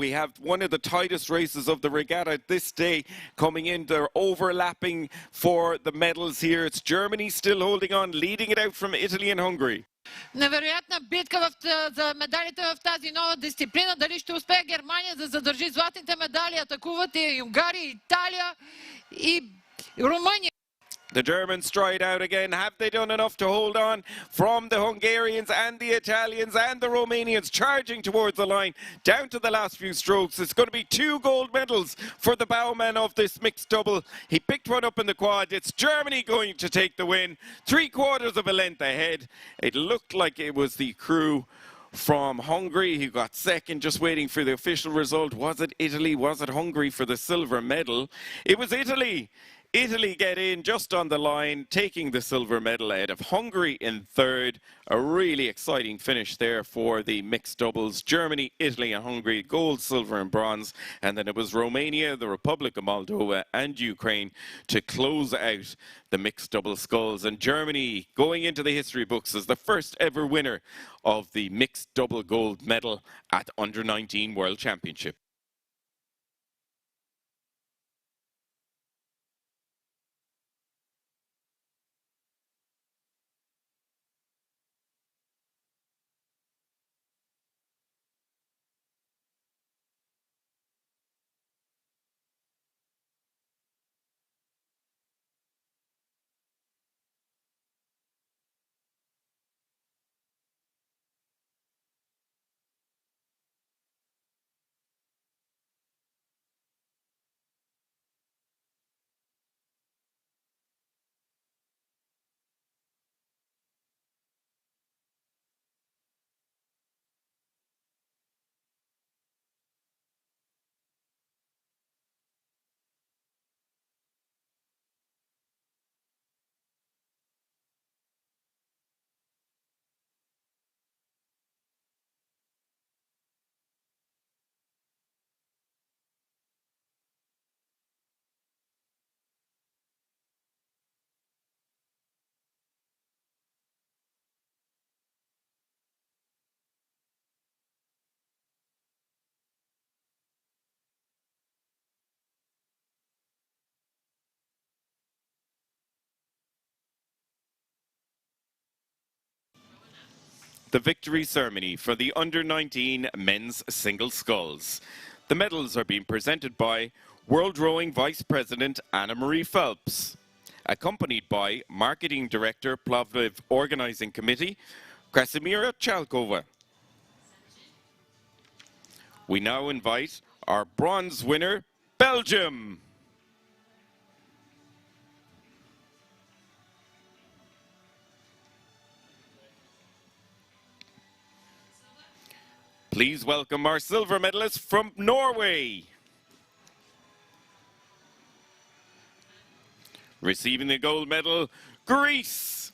We have one of the tightest races of the regatta this day coming in. They're overlapping for the medals here. It's Germany still holding on, leading it out from Italy and Hungary. Невероятна битка за медалите в тази нова дисциплина. Дали ще успее Германия да задържи златните медали? Атакуват и Унгария, Италия и Румъния. The Germans stride out again. Have they done enough to hold on from the Hungarians and the Italians and the Romanians charging towards the line down to the last few strokes? It's going to be 2 gold medals for the bowman of this mixed double. He picked one up in the quad. It's Germany going to take the win. 3/4 of a length ahead. It looked like it was the crew from Hungary who got second, just waiting for the official result. Was it Italy? Was it Hungary for the silver medal? It was Italy. Italy get in just on the line, taking the silver medal ahead of Hungary in third. A really exciting finish there for the mixed doubles. Germany, Italy and Hungary, gold, silver and bronze. And then it was Romania, the Republic of Moldova and Ukraine to close out the mixed double sculls. And Germany going into the history books as the first ever winner of the mixed double gold medal at Under-19 World Championship. The victory ceremony for the Under-19 men's single sculls. The medals are being presented by World Rowing Vice President Anna-Marie Phelps, accompanied by Marketing Director Plovdiv Organising Committee, Krasimira Chalkova. We now invite our bronze winner, Belgium. Please welcome our silver medalist from Norway. Receiving the gold medal, Greece.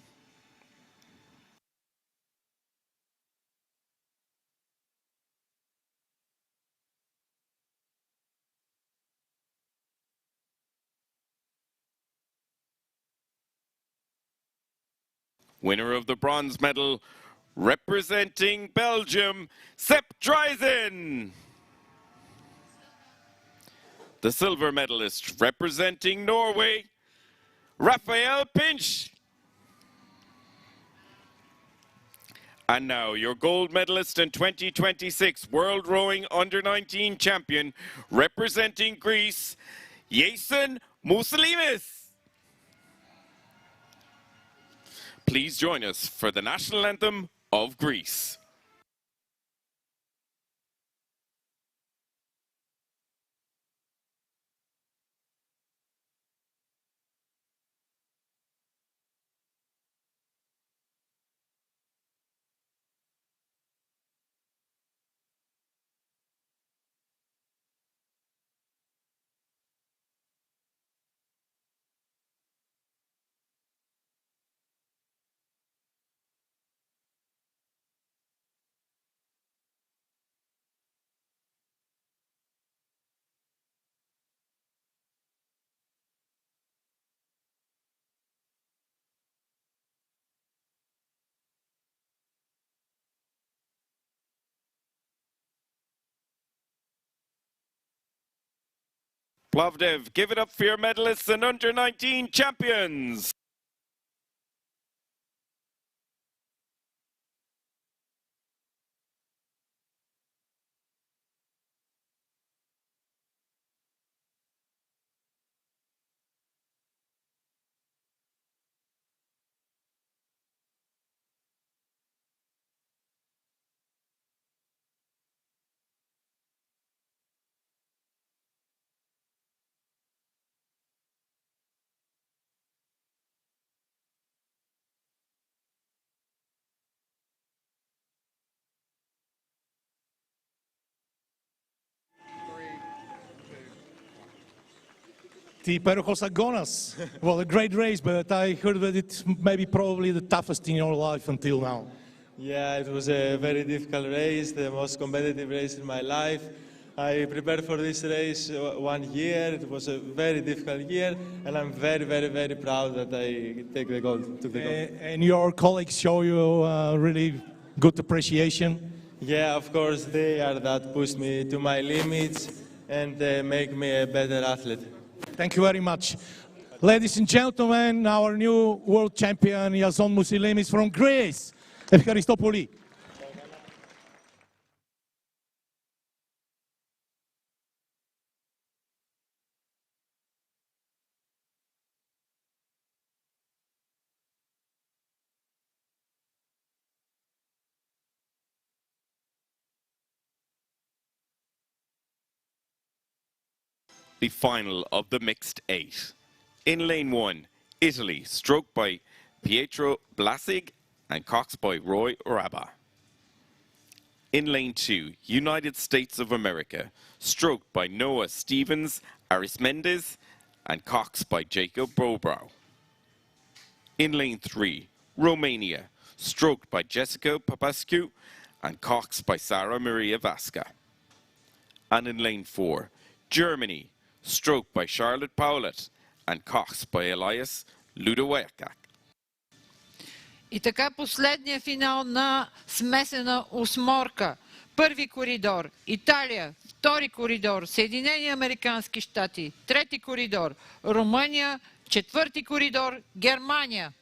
Winner of the bronze medal, representing Belgium, Sepp Dreisen. The silver medalist, representing Norway, Raphael Pinch. And now, your gold medalist and 2026 World Rowing Under-19 champion, representing Greece, Jason Mousalimis. Please join us for the national anthem of Greece. Plovdiv, give it up for your medalists and Under-19 champions. the Perojos. Well, a great race, but I heard that it's maybe probably the toughest in your life until now. Yeah, it was a very difficult race, the most competitive race in my life. I prepared for this race 1 year. It was a very difficult year, and I'm very, very, very proud that I took the gold. And your colleagues show you really good appreciation. Yeah, of course, they are that pushed me to my limits and make me a better athlete. Thank you very much. Ladies and gentlemen, our new world champion, Iason Mousilimis from Greece. Ευχαριστώ. The final of the mixed eight. In lane 1, Italy, stroked by Pietro Blasig and coxed by Roy Oraba. In lane 2, United States of America, stroked by Noah Stevens Arismendes and coxed by Jacob Bobrow. In lane 3, Romania, stroked by Jessica Papascu and coxed by Sara Maria Vasca. And in lane 4, Germany, stroked by Charlotte Paulet and coxed by Elias Ludoweka. И така последния финал на смесена осморка. Първи коридор Италия, втори коридор Съединени американски щати, трети коридор Румъния, четвърти коридор Германия.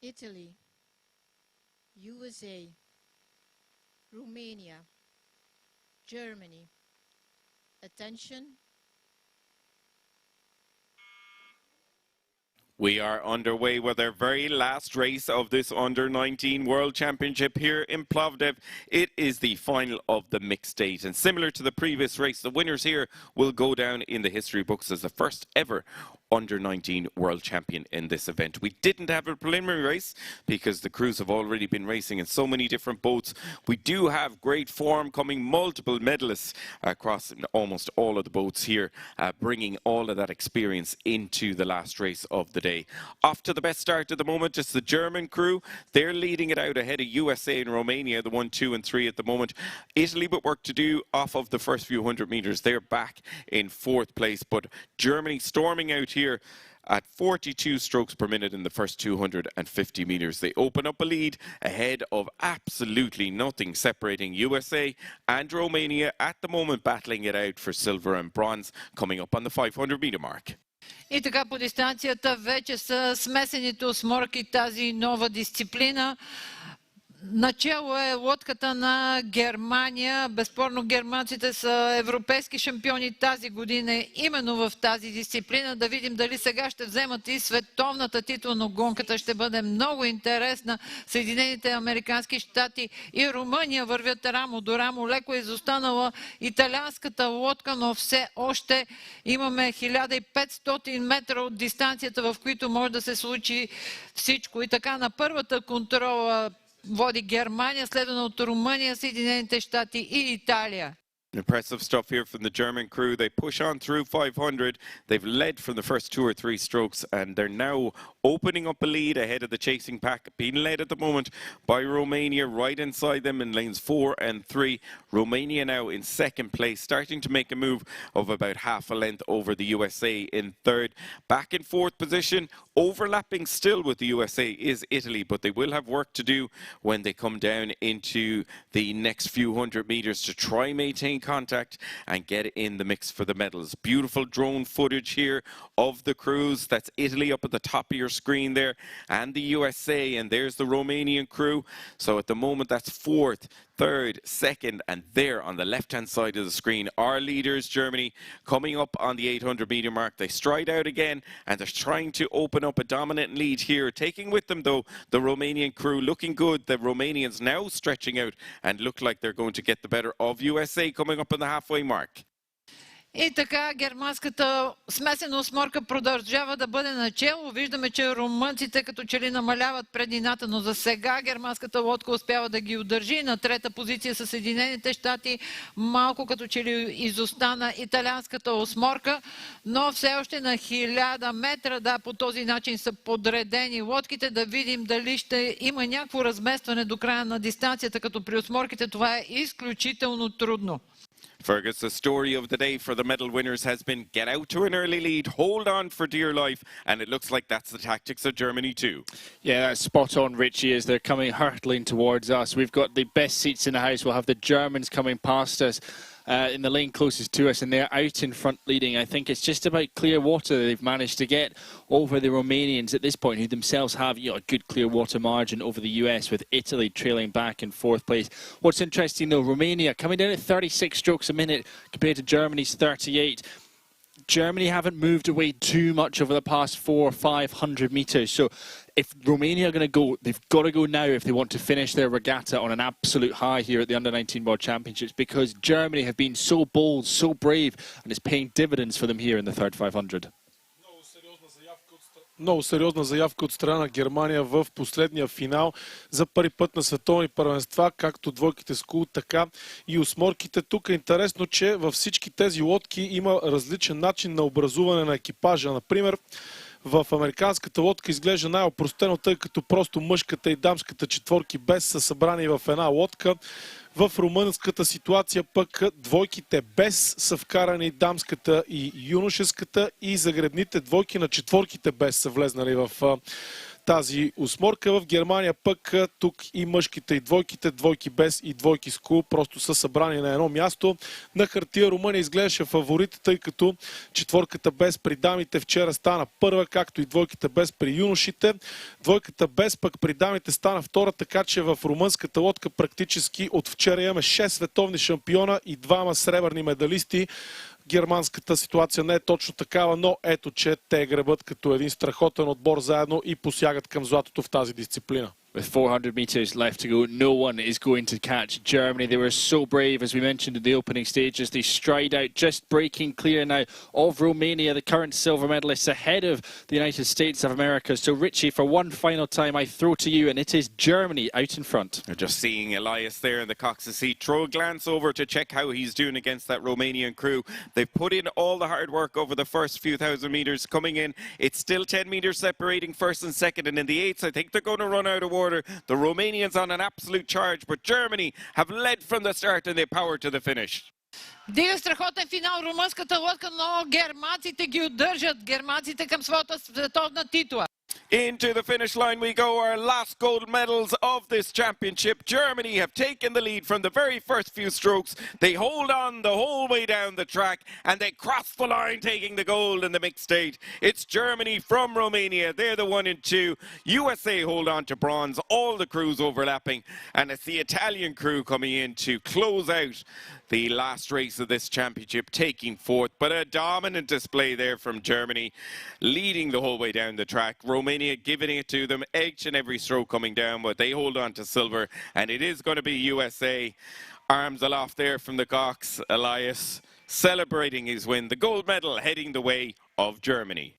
Italy, USA, Romania, Germany. Attention. We are underway with our very last race of this Under-19 World Championship here in Plovdiv. It is the final of the mixed eight, and similar to the previous race, the winners here will go down in the history books as the first ever Under-19 World Champion in this event. We didn't have a preliminary race because the crews have already been racing in so many different boats. We do have great form coming, multiple medalists across almost all of the boats here, bringing all of that experience into the last race of the day. Off to the best start at the moment, it's the German crew. They're leading it out ahead of USA and Romania, the 1, 2 and 3 at the moment. Italy with work to do off of the first few hundred metres. They're back in 4th place, but Germany storming out here at 42 strokes per minute in the first 250 metres. They open up a lead ahead of absolutely nothing separating USA and Romania at the moment, battling it out for silver and bronze coming up on the 500 metre mark. И така по дистанцията вече са смесените осморки, тази нова дисциплина. Начало е лодката на Германия. Безспорно германците са европейски шампиони тази година именно в тази дисциплина. Да видим дали сега ще вземат и световната титла, но гонката ще бъде много интересна. Съединените американски щати и Румъния вървят рамо до рамо. Леко е изостанала италианската лодка, но все още имаме 1500 метра от дистанцията, в които може да се случи всичко. И така на първата контрола води Германия, следвана от Румъния, Съединените щати и Италия. Impressive stuff here from the German crew. They push on through 500. They've led from the first 2 or 3 strokes, and they're now opening up a lead ahead of the chasing pack, being led at the moment by Romania right inside them in lanes 4 and 3. Romania now in second place, starting to make a move of about half a length over the USA in third. Back in fourth position, overlapping still with the USA is Italy, but they will have work to do when they come down into the next few hundred meters to try maintain contact and get in the mix for the medals. Beautiful drone footage here of the crews. That's Italy up at the top of your screen there, and the USA, and there's the Romanian crew. So at the moment that's fourth, third, second, and there on the left-hand side of the screen, our leaders, Germany, coming up on the 800-meter mark. They stride out again, and they're trying to open up a dominant lead here, taking with them, though, the Romanian crew. Looking good. The Romanians now stretching out and look like they're going to get the better of USA coming up on the halfway mark. И така германската смесена осморка продължава да бъде начело. Виждаме, че румънците като че ли намаляват преднината, но за сега германската лодка успява да ги удържи. На трета позиция са Съединените щати. Малко като че ли изостана италианската осморка, но все още на 1000 метра. Да, по този начин са подредени лодките. Да видим дали ще има някакво разместване до края на дистанцията, като при осморките това е изключително трудно. Fergus, the story of the day for the medal winners has been get out to an early lead, hold on for dear life, and it looks like that's the tactics of Germany too. Yeah, that's spot on, Richie, as they're coming hurtling towards us. We've got the best seats in the house. We'll have the Germans coming past us in the lane closest to us, and they're out in front leading. I think it's just about clear water they've managed to get over the Romanians at this point, who themselves have a good clear water margin over the US, with Italy trailing back in fourth place. What's interesting though, Romania coming down at 36 strokes a minute compared to Germany's 38. Germany haven't moved away too much over the past 400 or 500 metres. So if Romania are going to go, they've got to go now if they want to finish their regatta on an absolute high here at the Under-19 World Championships, because Germany have been so bold, so brave, and it's paying dividends for them here in the third 500. Много сериозна заявка от страна на Германия в последния финал за първи път на световни първенства, както двойките с кул, така и осморките. Тук е интересно, че във всички тези лодки има различен начин на образуване на екипажа. Например, в американската лодка изглежда най-опростено, тъй като просто мъжката и дамската четворки без са събрани в една лодка. В румънската ситуация пък двойките без са вкарани дамската и юношеската, и загребните двойки на четворките без са влезнали в тази осморка. В Германия пък тук и мъжките и двойките, двойки без и двойки с кул, просто са събрани на едно място. На хартия Румъния изглеждаше фаворит, тъй като четворката без при дамите вчера стана първа, както и двойките без при юношите. Двойката без пък при дамите стана втора, така че в румънската лодка практически от вчера имаме 6 световни шампиона и 2 сребърни медалисти. Германската ситуация не е точно такава, но ето, че те гребат като един страхотен отбор заедно и посягат към златото в тази дисциплина. With 400 metres left to go, no one is going to catch Germany. They were so brave, as we mentioned in the opening stages. They stride out, just breaking clear now of Romania, the current silver medalists, ahead of the United States of America. So, Richie, for one final time, I throw to you, and it is Germany out in front. We're just seeing Elias there in the cox's seat. Throw a glance over to check how he's doing against that Romanian crew. They've put in all the hard work over the first few thousand metres. Coming in, it's still 10 metres separating first and second, and in the eights, I think they're going to run out of water. The Romanians on an absolute charge, but Germany have led from the start and they power to the finish. Дига страхотен финал румънската лодка, но германците ги удържат. Германците към своята световна титла. Into the finish line we go, our last gold medals of this championship. Germany have taken the lead from the very first few strokes. They hold on the whole way down the track and they cross the line, taking the gold in the mixed state. It's Germany from Romania. They're the 1 and 2. USA hold on to bronze, all the crews overlapping. And it's the Italian crew coming in to close out the last race of this championship, taking fourth. But a dominant display there from Germany, leading the whole way down the track. Romania giving it to them each and every stroke coming down, but they hold on to silver, and it is going to be USA. Arms aloft there from the Cox, Elias celebrating his win, the gold medal heading the way of Germany.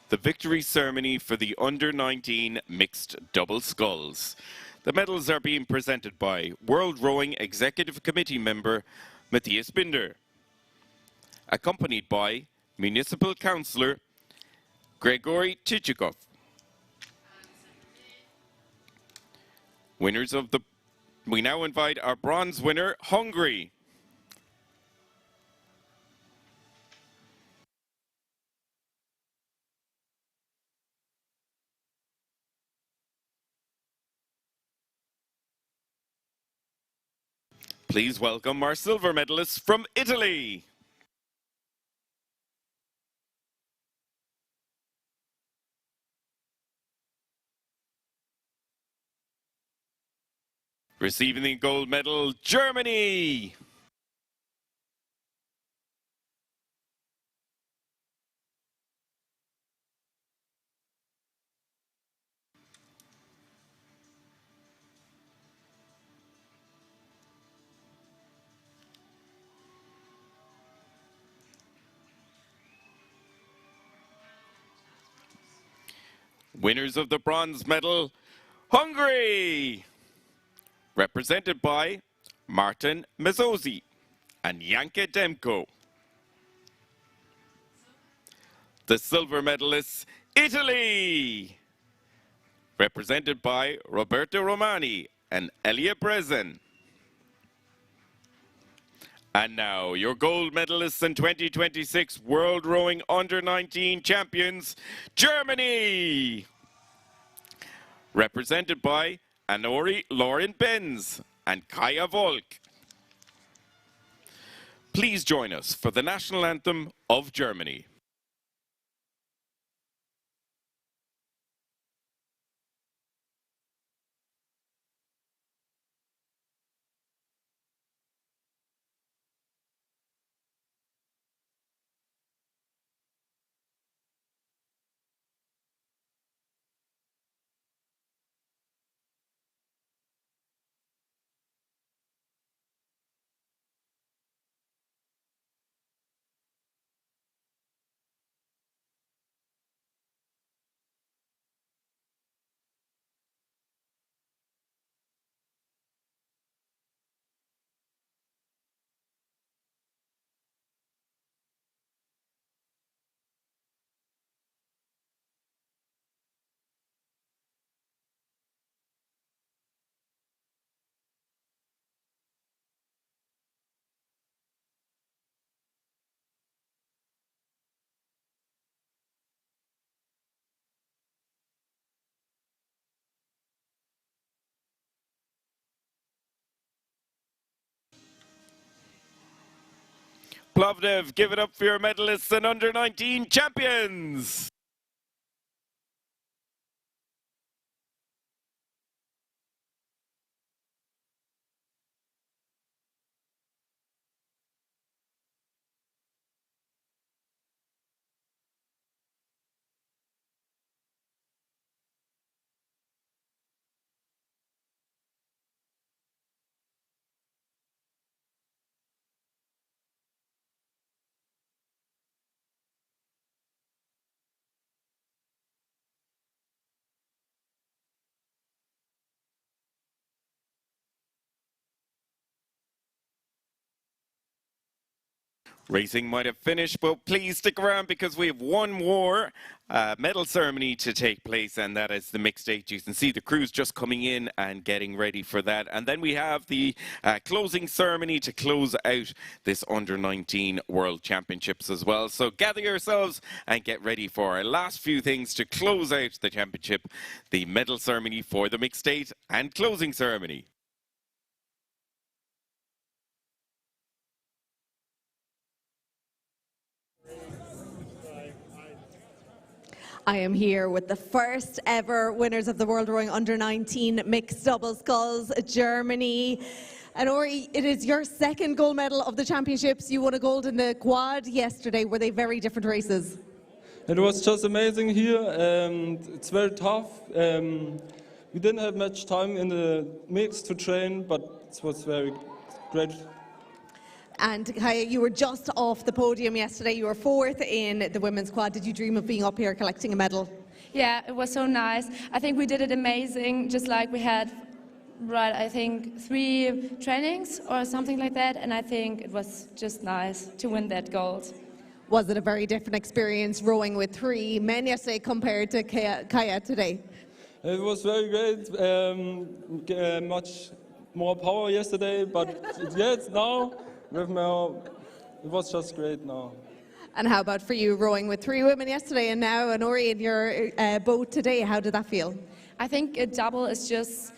the victory ceremony for the under-19 mixed double sculls. The medals are being presented by World Rowing Executive Committee member Matthias Binder, accompanied by Municipal Councillor Gregory Tichikov. We now invite our bronze winner, Hungary. Please welcome our silver medalists from Italy. Receiving the gold medal, Germany. Winners of the bronze medal, Hungary, represented by Martin Mezzosi and Janke Demko. The silver medalists, Italy, represented by Roberto Romani and Elia Brezen. And now, your gold medalists and 2026 World Rowing Under-19 champions, Germany, represented by Anori Lauren Benz and Kaya Volk. Please join us for the national anthem of Germany. Plovdiv, give it up for your medalists and under-19 champions. Racing might have finished, but please stick around because we have one more medal ceremony to take place, and that is the mixed eight. You can see the crews just coming in and getting ready for that. And then we have the closing ceremony to close out this Under-19 World Championships as well. So gather yourselves and get ready for our last few things to close out the championship, the medal ceremony for the mixed eight and closing ceremony. I am here with the first ever winners of the World Rowing Under-19 Mixed Double Sculls, Germany. And Ori, it is your second gold medal of the championships. You won a gold in the quad yesterday. Were they very different races? It was just amazing here, and it's very tough. We didn't have much time in the mix to train, but it was very great. And Kaya, you were just off the podium yesterday. You were fourth in the women's quad. Did you dream of being up here collecting a medal? Yeah, it was so nice. I think we did it amazing, just like we had, right, I think 3 trainings or something like that, and I think it was just nice to win that gold. Was it a very different experience rowing with 3 men yesterday compared to Kaya today? It was very great. Much more power yesterday, but yes, now with more, it was just great now. And how about for you, rowing with 3 women yesterday and now Anori in your boat today? How did that feel? I think a double is just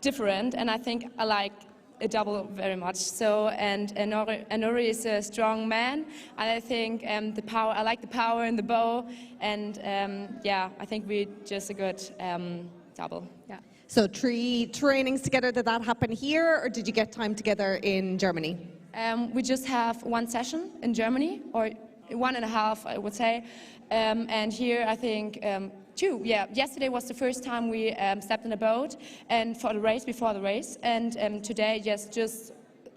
different, and I think I like a double very much. So, and Anori is a strong man, and I think the power. I like the power in the bow, and yeah, I think we just a good double. Yeah. So 3 trainings together. Did that happen here, or did you get time together in Germany? We just have 1 session in Germany, or 1.5, I would say, and here I think 2. Yeah, yesterday was the first time we stepped in a boat, and for the race, before the race, and today just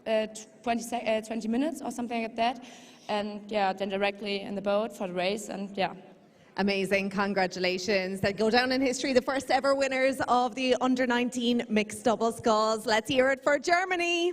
20 minutes or something like that, and yeah, then directly in the boat for the race, and yeah. Amazing, congratulations. They go down in history, the first ever winners of the under-19 mixed double sculls. Let's hear it for Germany.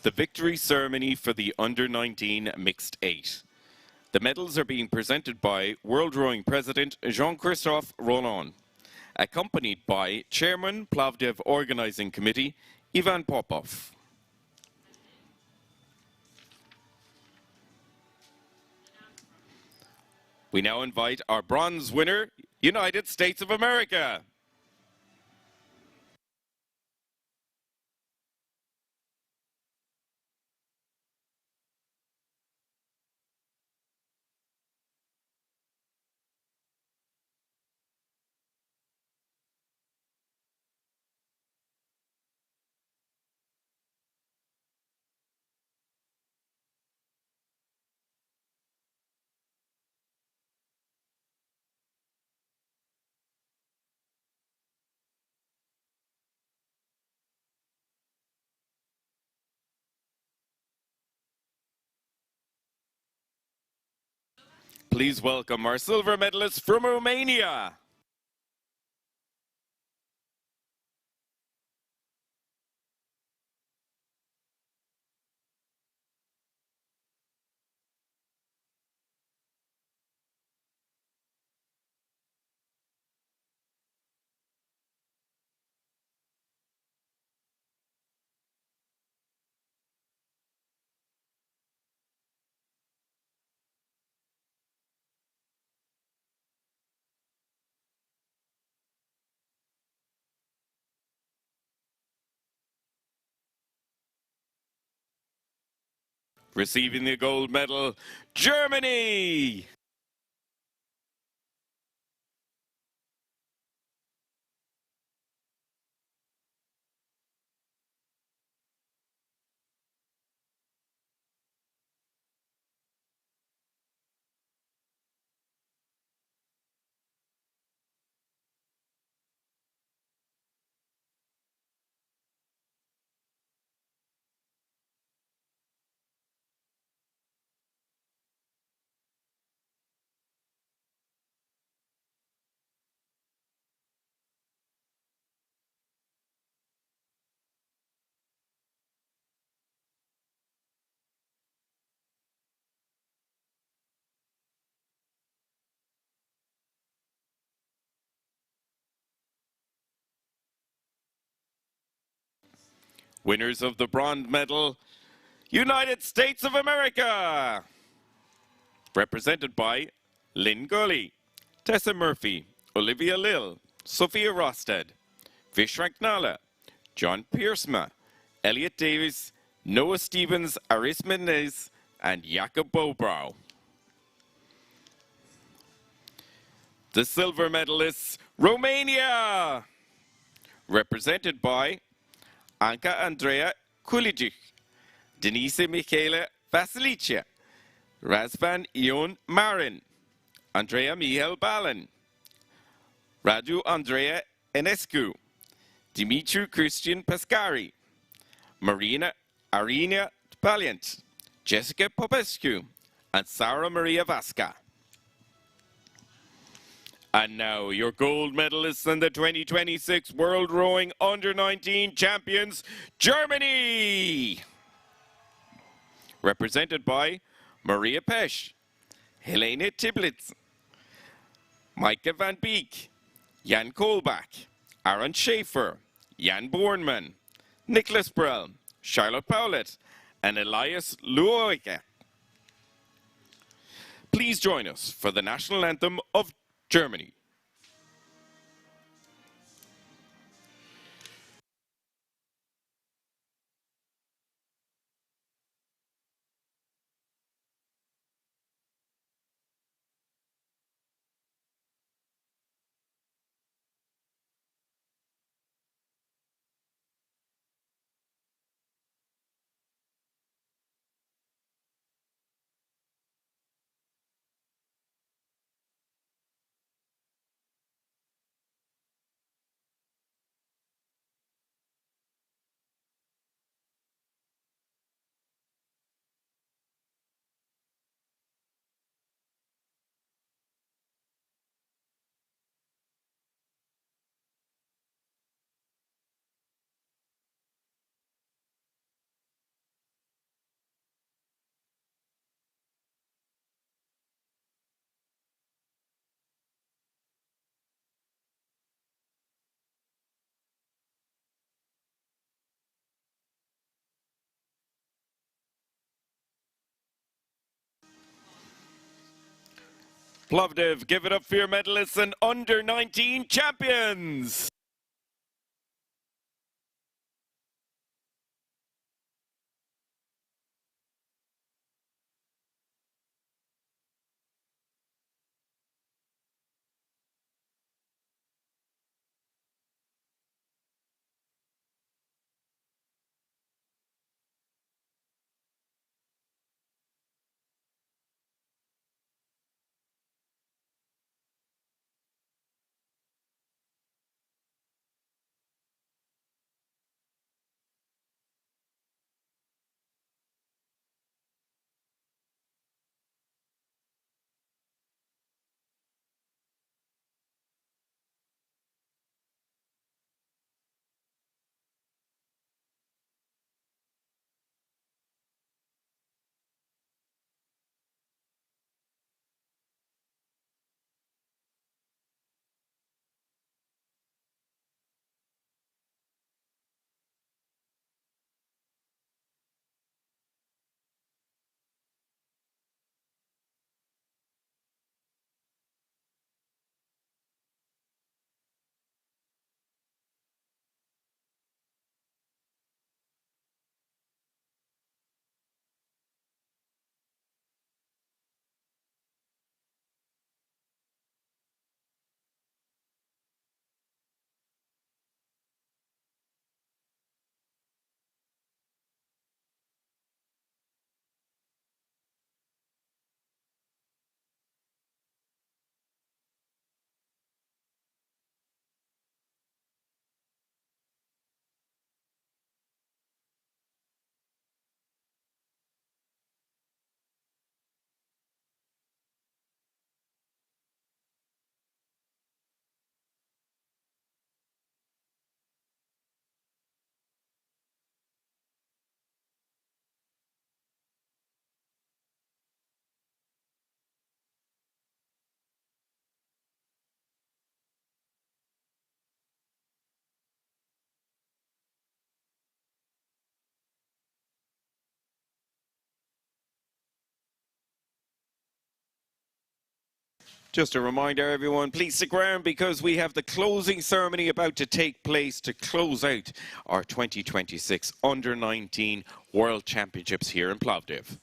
The victory ceremony for the under-19 mixed 8. The medals are being presented by World Rowing President Jean-Christophe Roland, accompanied by Chairman Plovdiv Organizing Committee Ivan Popov. We now invite our bronze winner, United States of America. Please welcome our silver medalist from Romania. Receiving the gold medal, Germany. Winners of the bronze medal, United States of America. Represented by Lynn Gurley, Tessa Murphy, Olivia Lill, Sophia Rosted, Vishrank Nala, John Piersma, Elliot Davis, Noah Stevens, Aris Mendez, and Jakob Bobrow. The silver medalists, Romania. Represented by Anka Andrea Kulicic, Denise Michaela Vasilicia, Razvan Ion Marin, Andrea Mihail Balin, Radu Andrea Enescu, Dimitru Christian Pascari, Marina Arina Valiant, Jessica Popescu, and Sara Maria Vasca. And now your gold medalists and the 2026 World Rowing Under-19 Champions, Germany! Represented by Maria Pesch, Helene Tiblitz, Micah van Beek, Jan Kolbach, Aaron Schaefer, Jan Bornman, Nicholas Brell, Charlotte Powlett, and Elias Luoike. Please join us for the national anthem of Germany. Plovdiv, give it up for your medalists and under-19 champions. Just a reminder, everyone, please stick around because we have the closing ceremony about to take place to close out our 2026 Under-19 World Championships here in Plovdiv.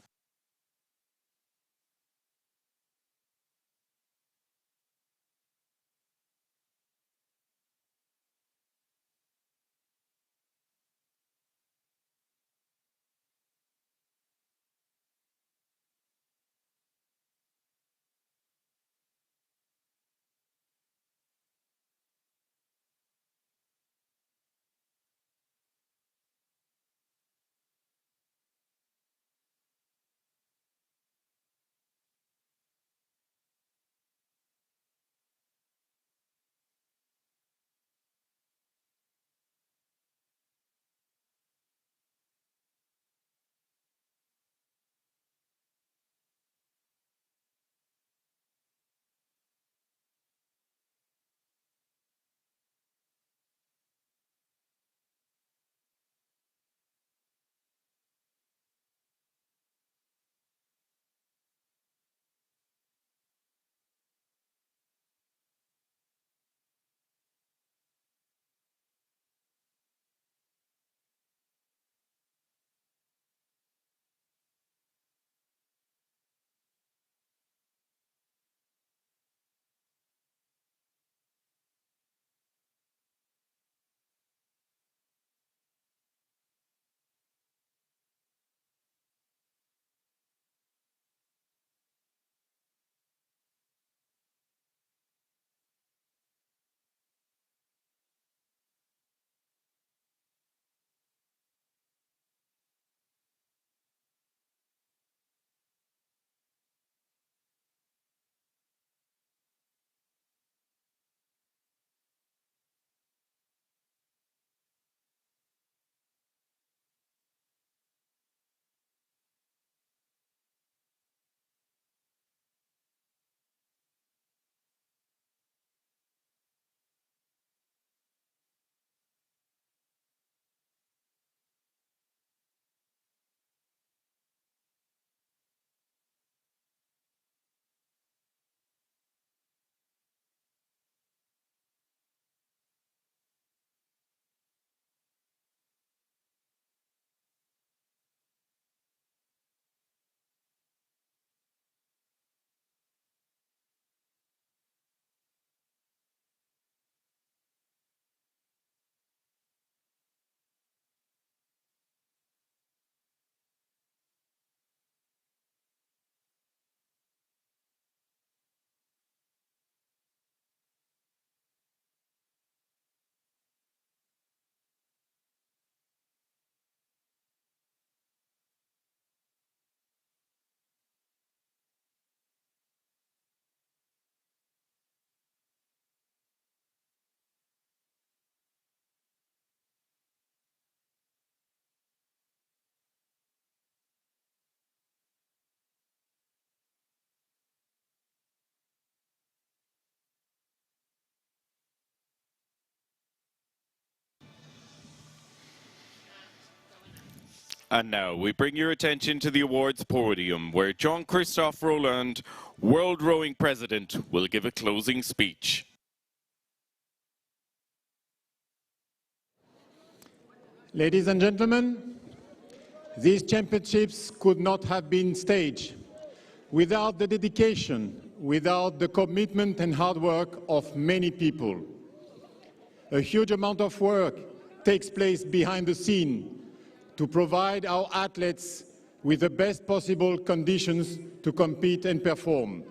And now we bring your attention to the awards podium where Jean-Christophe Roland, World Rowing President, will give a closing speech. Ladies and gentlemen, these championships could not have been staged without the dedication, without the commitment and hard work of many people. A huge amount of work takes place behind the scene to provide our athletes with the best possible conditions to compete and perform.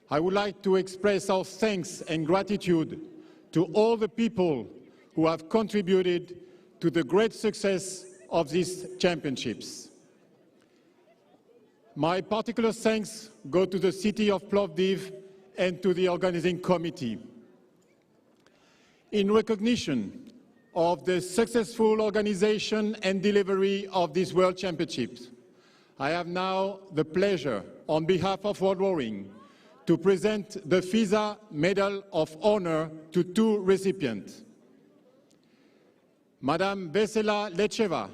I would like to express our thanks and gratitude to all the people who have contributed to the great success of these championships. My particular thanks go to the city of Plovdiv and to the organizing committee. In recognition of the successful organization and delivery of these World Championships, I have now the pleasure, on behalf of World Rowing, to present the FISA Medal of Honor to two recipients. Madame Vesela Lecheva,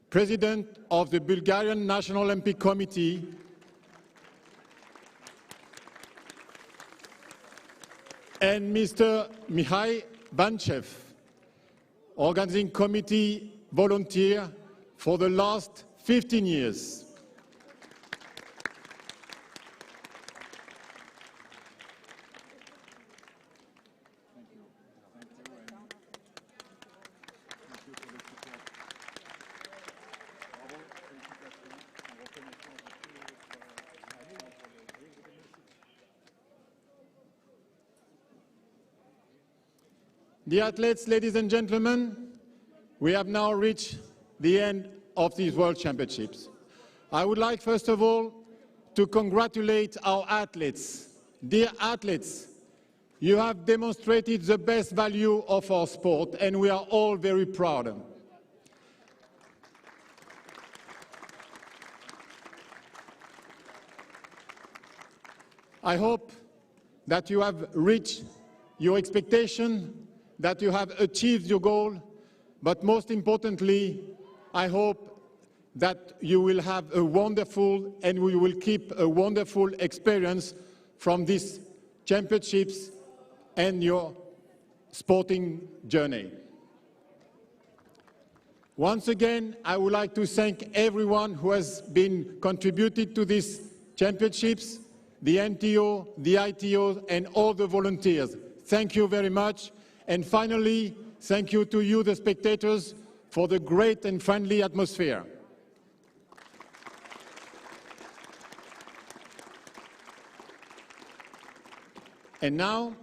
President of the Bulgarian National Olympic Committee, and Mr. Mihai Banchev, organizing committee volunteer for the last 15 years. Dear athletes, ladies and gentlemen, we have now reached the end of these World Championships. I would like, first of all, to congratulate our athletes. Dear athletes, you have demonstrated the best value of our sport, and we are all very proud. I hope that you have reached your expectation, that you have achieved your goal, but most importantly, I hope that you will have a wonderful and we will keep a wonderful experience from these championships and your sporting journey. Once again, I would like to thank everyone who has been contributed to these championships, the NTO, the ITO, and all the volunteers. Thank you very much. And finally, thank you to you, the spectators, for the great and friendly atmosphere. And now,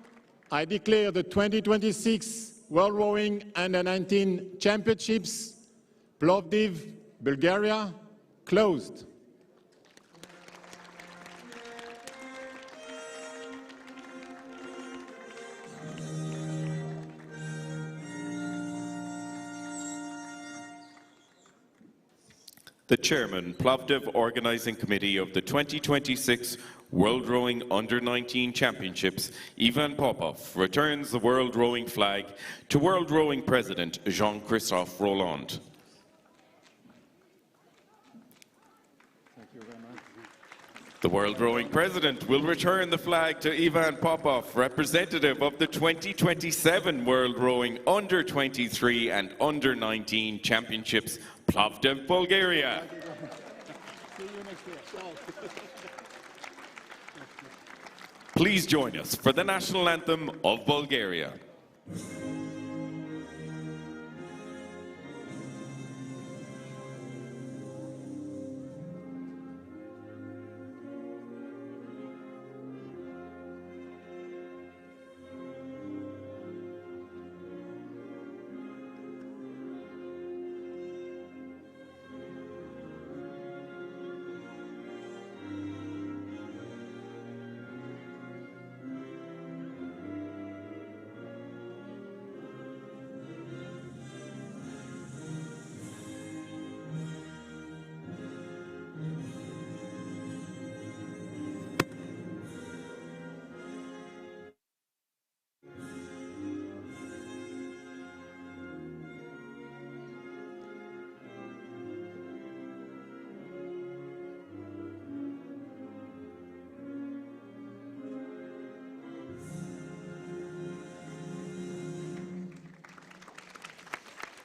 I declare the 2026 World Rowing Under-19 Championships, Plovdiv, Bulgaria, closed. The Chairman, Plovdiv Organising Committee of the 2026 World Rowing Under-19 Championships, Ivan Popov, returns the World Rowing flag to World Rowing President Jean-Christophe Rolland. The World Rowing President will return the flag to Ivan Popov, representative of the 2027 World Rowing Under-23 and Under-19 Championships, Plovdiv, Bulgaria. Please join us for the national anthem of Bulgaria.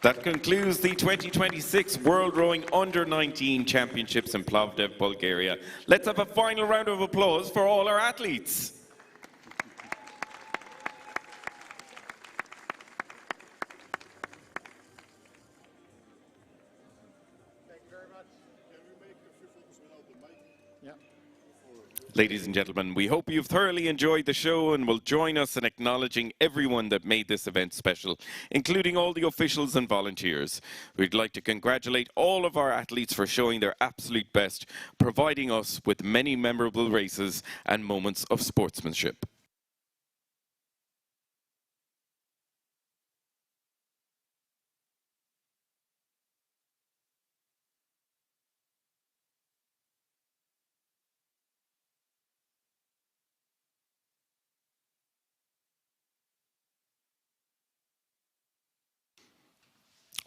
That concludes the 2026 World Rowing Under-19 Championships in Plovdiv, Bulgaria. Let's have a final round of applause for all our athletes. Ladies and gentlemen, we hope you've thoroughly enjoyed the show and will join us in acknowledging everyone that made this event special, including all the officials and volunteers. We'd like to congratulate all of our athletes for showing their absolute best, providing us with many memorable races and moments of sportsmanship.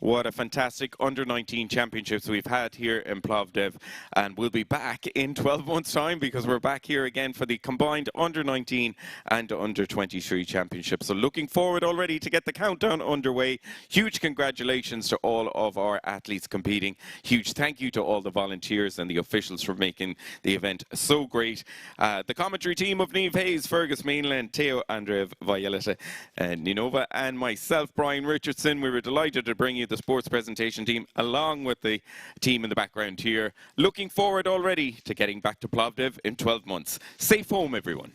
What a fantastic under-19 championships we've had here in Plovdiv, and we'll be back in 12 months' time because we're back here again for the combined under-19 and under-23 championships. So looking forward already to get the countdown underway. Huge congratulations to all of our athletes competing. Huge thank you to all the volunteers and the officials for making the event so great. The commentary team of Niamh Hayes, Fergus Mainland, Teo Andreev, Violeta Ninova, and myself, Brian Richardson. We were delighted to bring you the sports presentation team along with the team in the background here. Looking forward already to getting back to Plovdiv in 12 months. Safe home, everyone.